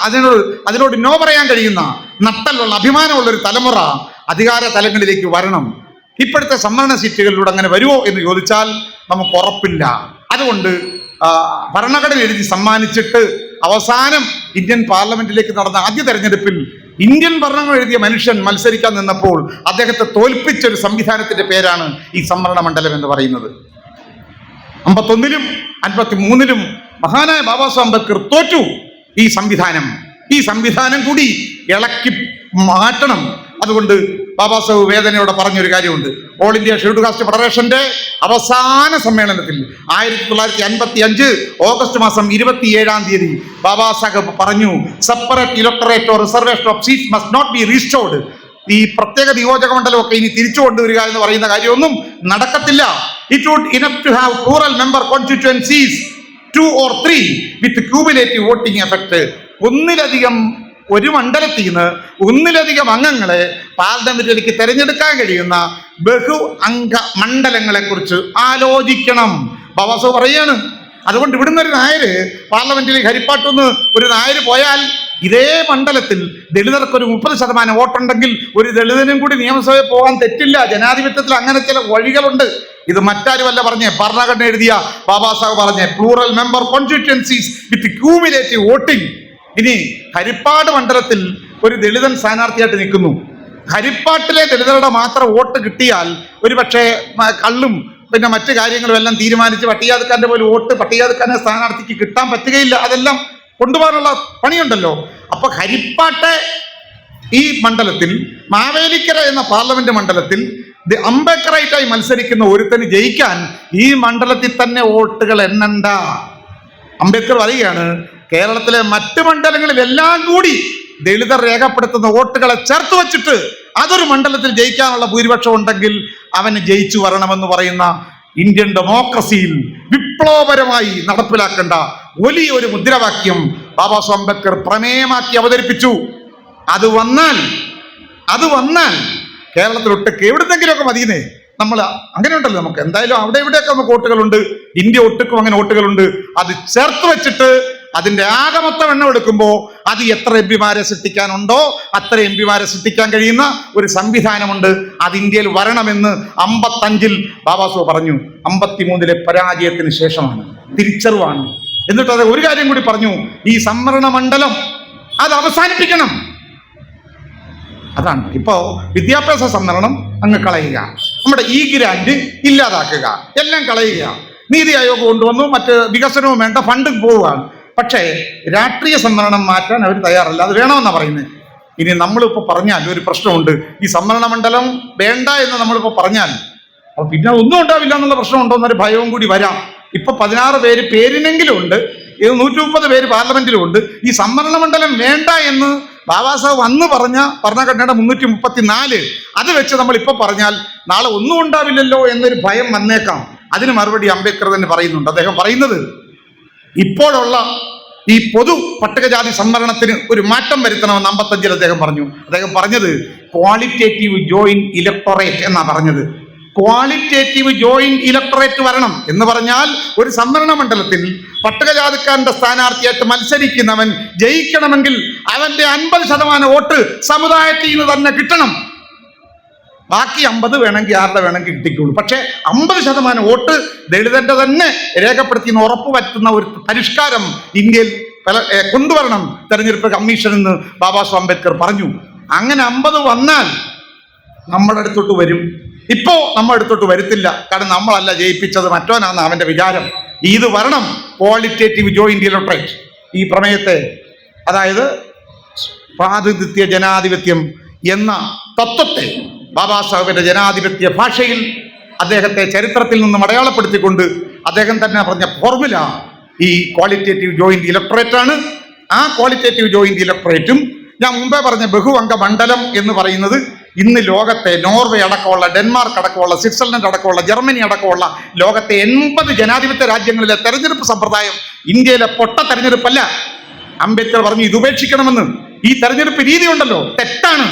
അതിനോട് നോ പറയാൻ കഴിയുന്ന നട്ടലുള്ള അഭിമാനമുള്ള ഒരു തലമുറ അധികാര തലങ്ങളിലേക്ക് വരണം. ഇപ്പോഴത്തെ സംവരണ സീറ്റുകളിലൂടെ അങ്ങനെ വരുമോ എന്ന് ചോദിച്ചാൽ നമുക്ക് ഉറപ്പില്ല. അതുകൊണ്ട് ഭരണഘടന എഴുതി സമ്മാനിച്ചിട്ട് അവസാനം ഇന്ത്യൻ പാർലമെന്റിലേക്ക് നടന്ന ആദ്യ തെരഞ്ഞെടുപ്പിൽ ഇന്ത്യൻ ഭരണഘടന എഴുതിയ മനുഷ്യൻ മത്സരിക്കാൻ നിന്നപ്പോൾ അദ്ദേഹത്തെ തോൽപ്പിച്ചൊരു സംവിധാനത്തിന്റെ പേരാണ് ഈ സംവരണ മണ്ഡലം എന്ന് പറയുന്നത്. 51-ലും 53-ലും മഹാനായ ബാബാ സാഹേബ് അംബേദ്കർ തോറ്റു. ഈ സംവിധാനം കൂടി ഇളക്കി മാറ്റണം. അതുകൊണ്ട് ബാബാ സാഹേബ് വേദനയോടെ പറഞ്ഞൊരു കാര്യമുണ്ട്. ഓൾ ഇന്ത്യ ഷെഡ്യൂൾഡ് കാസ്റ്റ് ഫെഡറേഷന്റെ അവസാന സമ്മേളനത്തിൽ 1955 ഓഗസ്റ്റ് മാസം 27-ാം തീയതി ബാബാ സാഹേബ് പറഞ്ഞു, separate electorate or reservation of seats must not be restored. ഈ പ്രത്യേക നിയോജക മണ്ഡലമൊക്കെ ഇനി തിരിച്ചു കൊണ്ടുവരിക എന്ന് പറയുന്ന കാര്യമൊന്നും നടക്കത്തില്ല. It would enough to have plural member constituencies 2 or 3 with cumulative voting effect. ഒരു മണ്ഡലത്തിൽ നിന്ന് ഒന്നിലധികം അംഗങ്ങളെ പാർലമെന്റിലേക്ക് തെരഞ്ഞെടുക്കാൻ കഴിയുന്ന ബഹു അംഗ മണ്ഡലങ്ങളെ കുറിച്ച് ആലോചിക്കണം. ബാബാ സാഹേബ് പറയാണ്. അതുകൊണ്ട് ഇവിടുന്ന് ഒരു നായര് പാർലമെന്റിലേക്ക് ഹരിപ്പാട്ടുന്ന് ഒരു നായര് പോയാൽ ഇതേ മണ്ഡലത്തിൽ ദളിതർക്ക് ഒരു 30% വോട്ടുണ്ടെങ്കിൽ ഒരു ദളിതനും കൂടി നിയമസഭയിൽ പോകാൻ തെറ്റില്ല. ജനാധിപത്യത്തിൽ അങ്ങനെ ചില വഴികളുണ്ട്. ഇത് മറ്റാരുമല്ല പറഞ്ഞേ, ഭരണഘടന എഴുതിയ ബാബാ സാഹേബ് പറഞ്ഞേ, പ്ലൂറൽ മെമ്പർ കോൺസ്റ്റിറ്റ്യുവൻസീസ് വിത്ത് ക്യൂമുലേറ്റീവ് വോട്ടിംഗ്. ഇനി ഹരിപ്പാട് മണ്ഡലത്തിൽ ഒരു ദളിതൻ സ്ഥാനാർത്ഥിയായിട്ട് നിൽക്കുന്നു. ഹരിപ്പാട്ടിലെ ദളിതരുടെ മാത്രം വോട്ട് കിട്ടിയാൽ ഒരു പക്ഷേ കള്ളും പിന്നെ മറ്റു കാര്യങ്ങളും എല്ലാം തീരുമാനിച്ച് പട്ടികജാതിക്കാരന്റെ പോലും വോട്ട് പട്ടികജാതിക്കാരന്റെ സ്ഥാനാർത്ഥിക്ക് കിട്ടാൻ പറ്റുകയില്ല. അതെല്ലാം കൊണ്ടുപോകാനുള്ള പണിയുണ്ടല്ലോ. അപ്പൊ ഹരിപ്പാട്ടെ ഈ മണ്ഡലത്തിൽ മാവേലിക്കര എന്ന പാർലമെന്റ് മണ്ഡലത്തിൽ അംബേദ്കറായിട്ടായി മത്സരിക്കുന്ന ഒരുത്തന് ജയിക്കാൻ ഈ മണ്ഡലത്തിൽ തന്നെ വോട്ടുകൾ എണ്ണണ്ട. അംബേദ്കർ പറയുകയാണ്, കേരളത്തിലെ മറ്റ് മണ്ഡലങ്ങളിലെല്ലാം കൂടി ദളിതർ രേഖപ്പെടുത്തുന്ന വോട്ടുകളെ ചേർത്ത് വെച്ചിട്ട് അതൊരു മണ്ഡലത്തിൽ ജയിക്കാനുള്ള ഭൂരിപക്ഷം ഉണ്ടെങ്കിൽ അവന് ജയിച്ചു വരണമെന്ന് പറയുന്ന ഇന്ത്യൻ ഡെമോക്രസിയിൽ വിപ്ലവപരമായി നടപ്പിലാക്കേണ്ട വലിയൊരു മുദ്രാവാക്യം ബാബാ സാഹേബ് അംബേദ്കർ പ്രമേയമാക്കി അവതരിപ്പിച്ചു. അത് വന്നാൽ കേരളത്തിലൊട്ടൊക്കെ എവിടുന്നെങ്കിലുമൊക്കെ മതിയെന്നേ. നമ്മൾ അങ്ങനെ ഉണ്ടല്ലോ, നമുക്ക് എന്തായാലും അവിടെ ഇവിടെയൊക്കെ നമുക്ക് വോട്ടുകളുണ്ട്, ഇന്ത്യ ഒട്ടുക്കും അങ്ങനെ വോട്ടുകളുണ്ട്. അത് ചേർത്ത് വെച്ചിട്ട് അതിന്റെ ആകെ മൊത്തം എണ്ണം എടുക്കുമ്പോൾ അത് എത്ര എംപിമാരെ സൃഷ്ടിക്കാനുണ്ടോ അത്ര എംപിമാരെ സൃഷ്ടിക്കാൻ കഴിയുന്ന ഒരു സംവിധാനമുണ്ട്. അത് ഇന്ത്യയിൽ വരണമെന്ന് 55-ൽ ബാബാ സാഹേബ് പറഞ്ഞു. 53-ലെ പരാജയത്തിന് ശേഷമാണ്, തിരിച്ചറിവാണ്. എന്നിട്ട് അത് ഒരു കാര്യം കൂടി പറഞ്ഞു, ഈ സംവരണ മണ്ഡലം അത് അവസാനിപ്പിക്കണം. അതാണ് ഇപ്പോ വിദ്യാഭ്യാസ സംവരണം അങ്ങ് കളയുക, നമ്മുടെ ഈ ഗ്രാന്റ് ഇല്ലാതാക്കുക, എല്ലാം കളയുക. നീതി ആയോഗ് കൊണ്ടുവന്നു, മറ്റ് വികസനവും വേണ്ട, ഫണ്ട് പോവുകയാണ്. പക്ഷേ രാഷ്ട്രീയ സംവരണം മാറ്റാൻ അവർ തയ്യാറല്ല. അത് വേണമെന്നാണ് പറയുന്നത്. ഇനി നമ്മളിപ്പോൾ പറഞ്ഞാൽ ഒരു പ്രശ്നമുണ്ട്, ഈ സംവരണ മണ്ഡലം വേണ്ട എന്ന് നമ്മളിപ്പോൾ പറഞ്ഞാൽ അപ്പോൾ പിന്നെ ഒന്നും ഉണ്ടാവില്ല എന്നുള്ള പ്രശ്നമുണ്ടോ എന്നൊരു ഭയവും കൂടി വരാം. ഇപ്പൊ 16 പേര് പേരിനെങ്കിലും ഉണ്ട്, 130 പേര് പാർലമെന്റിലും ഉണ്ട്. ഈ സംവരണ മണ്ഡലം വേണ്ട എന്ന് ബാബാ സാഹേബ് അന്ന് പറഞ്ഞ ഭരണഘടനയുടെ 334 അത് വെച്ച് നമ്മൾ ഇപ്പൊ പറഞ്ഞാൽ നാളെ ഒന്നും ഉണ്ടാവില്ലല്ലോ എന്നൊരു ഭയം വന്നേക്കാം. അതിന് മറുപടി അംബേദ്കർ തന്നെ പറയുന്നുണ്ട്. അദ്ദേഹം പറയുന്നത്, ഇപ്പോഴുള്ള ഈ പൊതു പട്ടികജാതി സംവരണത്തിന് ഒരു മാറ്റം വരുത്തണമെന്ന് 55-ൽ അദ്ദേഹം പറഞ്ഞു. അദ്ദേഹം പറഞ്ഞത് ക്വാളിറ്റേറ്റീവ് ജോയിന്റ് ഇലക്ടറേറ്റ് എന്നാ പറഞ്ഞത്. ക്വാളിറ്റേറ്റീവ് ജോയിന്റ് ഇലക്ടറേറ്റ് വരണം എന്ന് പറഞ്ഞാൽ ഒരു സംവരണ മണ്ഡലത്തിൽ പട്ടികജാതിക്കാരന്റെ സ്ഥാനാർത്ഥിയായിട്ട് മത്സരിക്കുന്നവൻ ജയിക്കണമെങ്കിൽ അവന്റെ 50% വോട്ട് സമുദായത്തിൽ നിന്ന് തന്നെ കിട്ടണം. ബാക്കി 50 വേണമെങ്കിൽ ആരുടെ വേണമെങ്കിൽ കിട്ടിക്കുള്ളൂ. പക്ഷെ 50% വോട്ട് ദളിതന്റെ തന്നെ രേഖപ്പെടുത്തി ഉറപ്പുവരുത്തുന്ന ഒരു പരിഷ്കാരം ഇന്ത്യയിൽ കൊണ്ടുവരണം തെരഞ്ഞെടുപ്പ് കമ്മീഷൻ എന്ന് ബാബാ സാഹേബ് അംബേദ്കർ പറഞ്ഞു. അങ്ങനെ 50 വന്നാൽ നമ്മുടെ അടുത്തോട്ട് വരും. ഇപ്പോ നമ്മുടെ അടുത്തോട്ട് വരുത്തില്ല, കാരണം നമ്മളല്ല ജയിപ്പിച്ചത്, മറ്റോനാണ് അവന്റെ വിചാരം. ഇത് വരണം, ക്വാളിറ്റേറ്റീവ് ജോയിന്റ് ഇലക്ടറേറ്റ്. ഈ പ്രമേയത്തെ, അതായത് പ്രാതിനിധ്യ ജനാധിപത്യം എന്ന തത്വത്തെ ബാബാ സാഹേബിന്റെ ജനാധിപത്യ ഭാഷയിൽ അദ്ദേഹത്തെ ചരിത്രത്തിൽ നിന്നും അടയാളപ്പെടുത്തിക്കൊണ്ട് അദ്ദേഹം തന്നെ പറഞ്ഞ ഫോർമുല ഈ ക്വാളിറ്റേറ്റീവ് ജോയിന്റ് ഇലക്ടറേറ്റ് ആണ്. ആ ക്വാളിറ്റേറ്റീവ് ജോയിന്റ് ഇലക്ടറേറ്റും ഞാൻ മുമ്പേ പറഞ്ഞ ബഹുഅംഗ മണ്ഡലം എന്ന് പറയുന്നത് ഇന്ന് ലോകത്തെ നോർവേ അടക്കമുള്ള, ഡെൻമാർക്ക് അടക്കമുള്ള, സ്വിറ്റ്സർലൻഡ് അടക്കമുള്ള, ജർമ്മനി അടക്കമുള്ള ലോകത്തെ 80 ജനാധിപത്യ രാജ്യങ്ങളിലെ തെരഞ്ഞെടുപ്പ് സമ്പ്രദായം ഇന്ത്യയിലെ പൊട്ട തെരഞ്ഞെടുപ്പല്ല. അംബേദ്കർ പറഞ്ഞു ഇത് ഉപേക്ഷിക്കണമെന്ന്. ഈ തെരഞ്ഞെടുപ്പ് രീതി ഉണ്ടല്ലോ തെറ്റാണ്.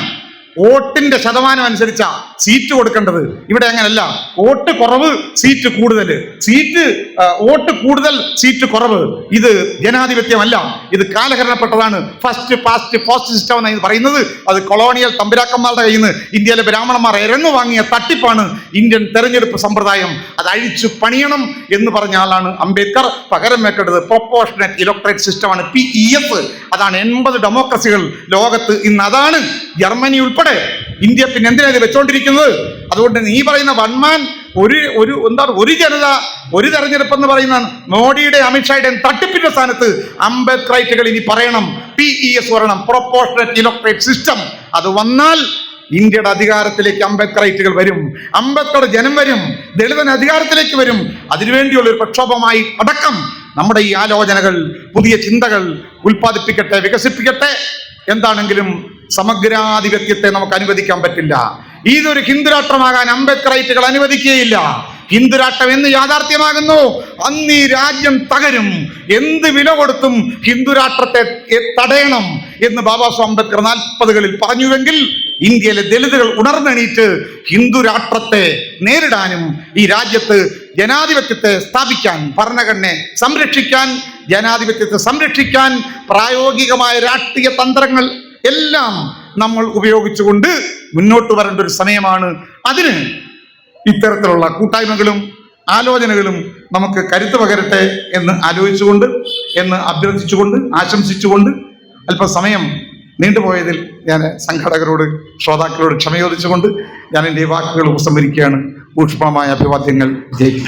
വോട്ടിന്റെ ശതമാനം അനുസരിച്ചാ സീറ്റ് കൊടുക്കേണ്ടത്. ഇവിടെ അങ്ങനല്ല, വോട്ട് കുറവ് സീറ്റ് കൂടുതൽ, വോട്ട് കൂടുതൽ സീറ്റ് കുറവ്. ഇത് ജനാധിപത്യമല്ല, ഇത് കാലഹരണപ്പെട്ടതാണ്. ഫസ്റ്റ് പാസ്റ്റ് പോസ്റ്റ് സിസ്റ്റം എന്നാണ് പറയുന്നത്. അത് കൊളോണിയൽ തമ്പുരാക്കന്മാരുടെ കയ്യിൽ നിന്ന് ഇന്ത്യയിലെ ബ്രാഹ്മണന്മാർ ഇരന്നു വാങ്ങിയ തട്ടിപ്പാണ് ഇന്ത്യൻ തെരഞ്ഞെടുപ്പ് സമ്പ്രദായം. അത് അഴിച്ചു പണിയണം എന്ന് പറഞ്ഞ ആളാണ് അംബേദ്കർ. പകരം വെക്കേണ്ടത് പ്രൊപ്പോർഷണേറ്റ് ഇലക്ടറേറ്റ് സിസ്റ്റമാണ്, PEF. അതാണ് 80 ഡെമോക്രസികൾ ലോകത്ത് ഇന്ന് അതാണ്. ജർമ്മനി ഉൾപ്പെടെ ഇന്ത്യ പിന്നെ എന്തിനാ ഇത് വെച്ചോണ്ടിരിക്കുന്നത്? അതുകൊണ്ട് നീ പറയുന്ന വൺമാൻ ഒരു ജനത ഒരു തെരഞ്ഞെടുപ്പ് എന്ന് പറയുന്ന മോഡിയുടെ അമിത്ഷായുടെ തട്ടിപ്പിന്റെ സ്ഥാനത്ത് അംബേദ്കറൈറ്റുകൾ ഇനി പറയണം, PES വരണം, പ്രൊപ്പോർഷണേറ്റ് ഇലക്ടറേറ്റ് സിസ്റ്റം. അത് വന്നാൽ ഇന്ത്യയുടെ അധികാരത്തിലേക്ക് അംബേദ്കറൈറ്റുകൾ വരും, അംബേദ്കർ ജനം വരും, ദളിതൻ അധികാരത്തിലേക്ക് വരും. അതിനുവേണ്ടിയുള്ള ഒരു പ്രക്ഷോഭമായി അടക്കം നമ്മുടെ ഈ ആലോചനകൾ, പുതിയ ചിന്തകൾ ഉൽപ്പാദിപ്പിക്കട്ടെ, വികസിപ്പിക്കട്ടെ. എന്താണെങ്കിലും സമഗ്രാധിപത്യത്തെ നമുക്ക് അനുവദിക്കാൻ പറ്റില്ല. ഇതൊരു ഹിന്ദുരാഷ്ട്രമാകാൻ അംബേദ്കറൈറ്റുകൾ അനുവദിക്കുകയില്ല. ഹിന്ദുരാഷ്ട്രം എന്ന് യാഥാർത്ഥ്യമാകുന്നു അന്ന് ഈ രാജ്യം തകരും. എന്ത് വില കൊടുത്തും ഹിന്ദുരാഷ്ട്രത്തെ തടയണം എന്ന് ബാബാ സാഹേബ് അംബേദ്കർ 40കളിൽ പറഞ്ഞുവെങ്കിൽ ഇന്ത്യയിലെ ദളിതുകൾ ഉണർന്നെണീറ്റ് ഹിന്ദുരാഷ്ട്രത്തെ നേരിടാനും ഈ രാജ്യത്ത് ജനാധിപത്യത്തെ സ്ഥാപിക്കാൻ, ഭരണഘടനയെ സംരക്ഷിക്കാൻ, ജനാധിപത്യത്തെ സംരക്ഷിക്കാൻ പ്രായോഗികമായ രാഷ്ട്രീയ തന്ത്രങ്ങൾ എല്ലാം നമ്മൾ ഉപയോഗിച്ചുകൊണ്ട് മുന്നോട്ട് വരേണ്ട ഒരു സമയമാണ്. അതിന് ഇത്തരത്തിലുള്ള കൂട്ടായ്മകളും ആലോചനകളും നമുക്ക് കരുത്ത് പകരട്ടെ എന്ന് ആലോചിച്ചുകൊണ്ട്, എന്ന് അഭ്യർത്ഥിച്ചുകൊണ്ട്, ആശംസിച്ചുകൊണ്ട് അല്പസമയം നീണ്ടുപോയതിൽ ഞാൻ സംഘാടകരോട് ശ്രോതാക്കളോട് ക്ഷമ ചോദിച്ചുകൊണ്ട് ഞാൻ എൻ്റെ വാക്കുകൾ ഉപസംഹരിക്കുകയാണ്. ഊഷ്മളമായ അഭിവാദ്യങ്ങൾ. ജയിക്കും.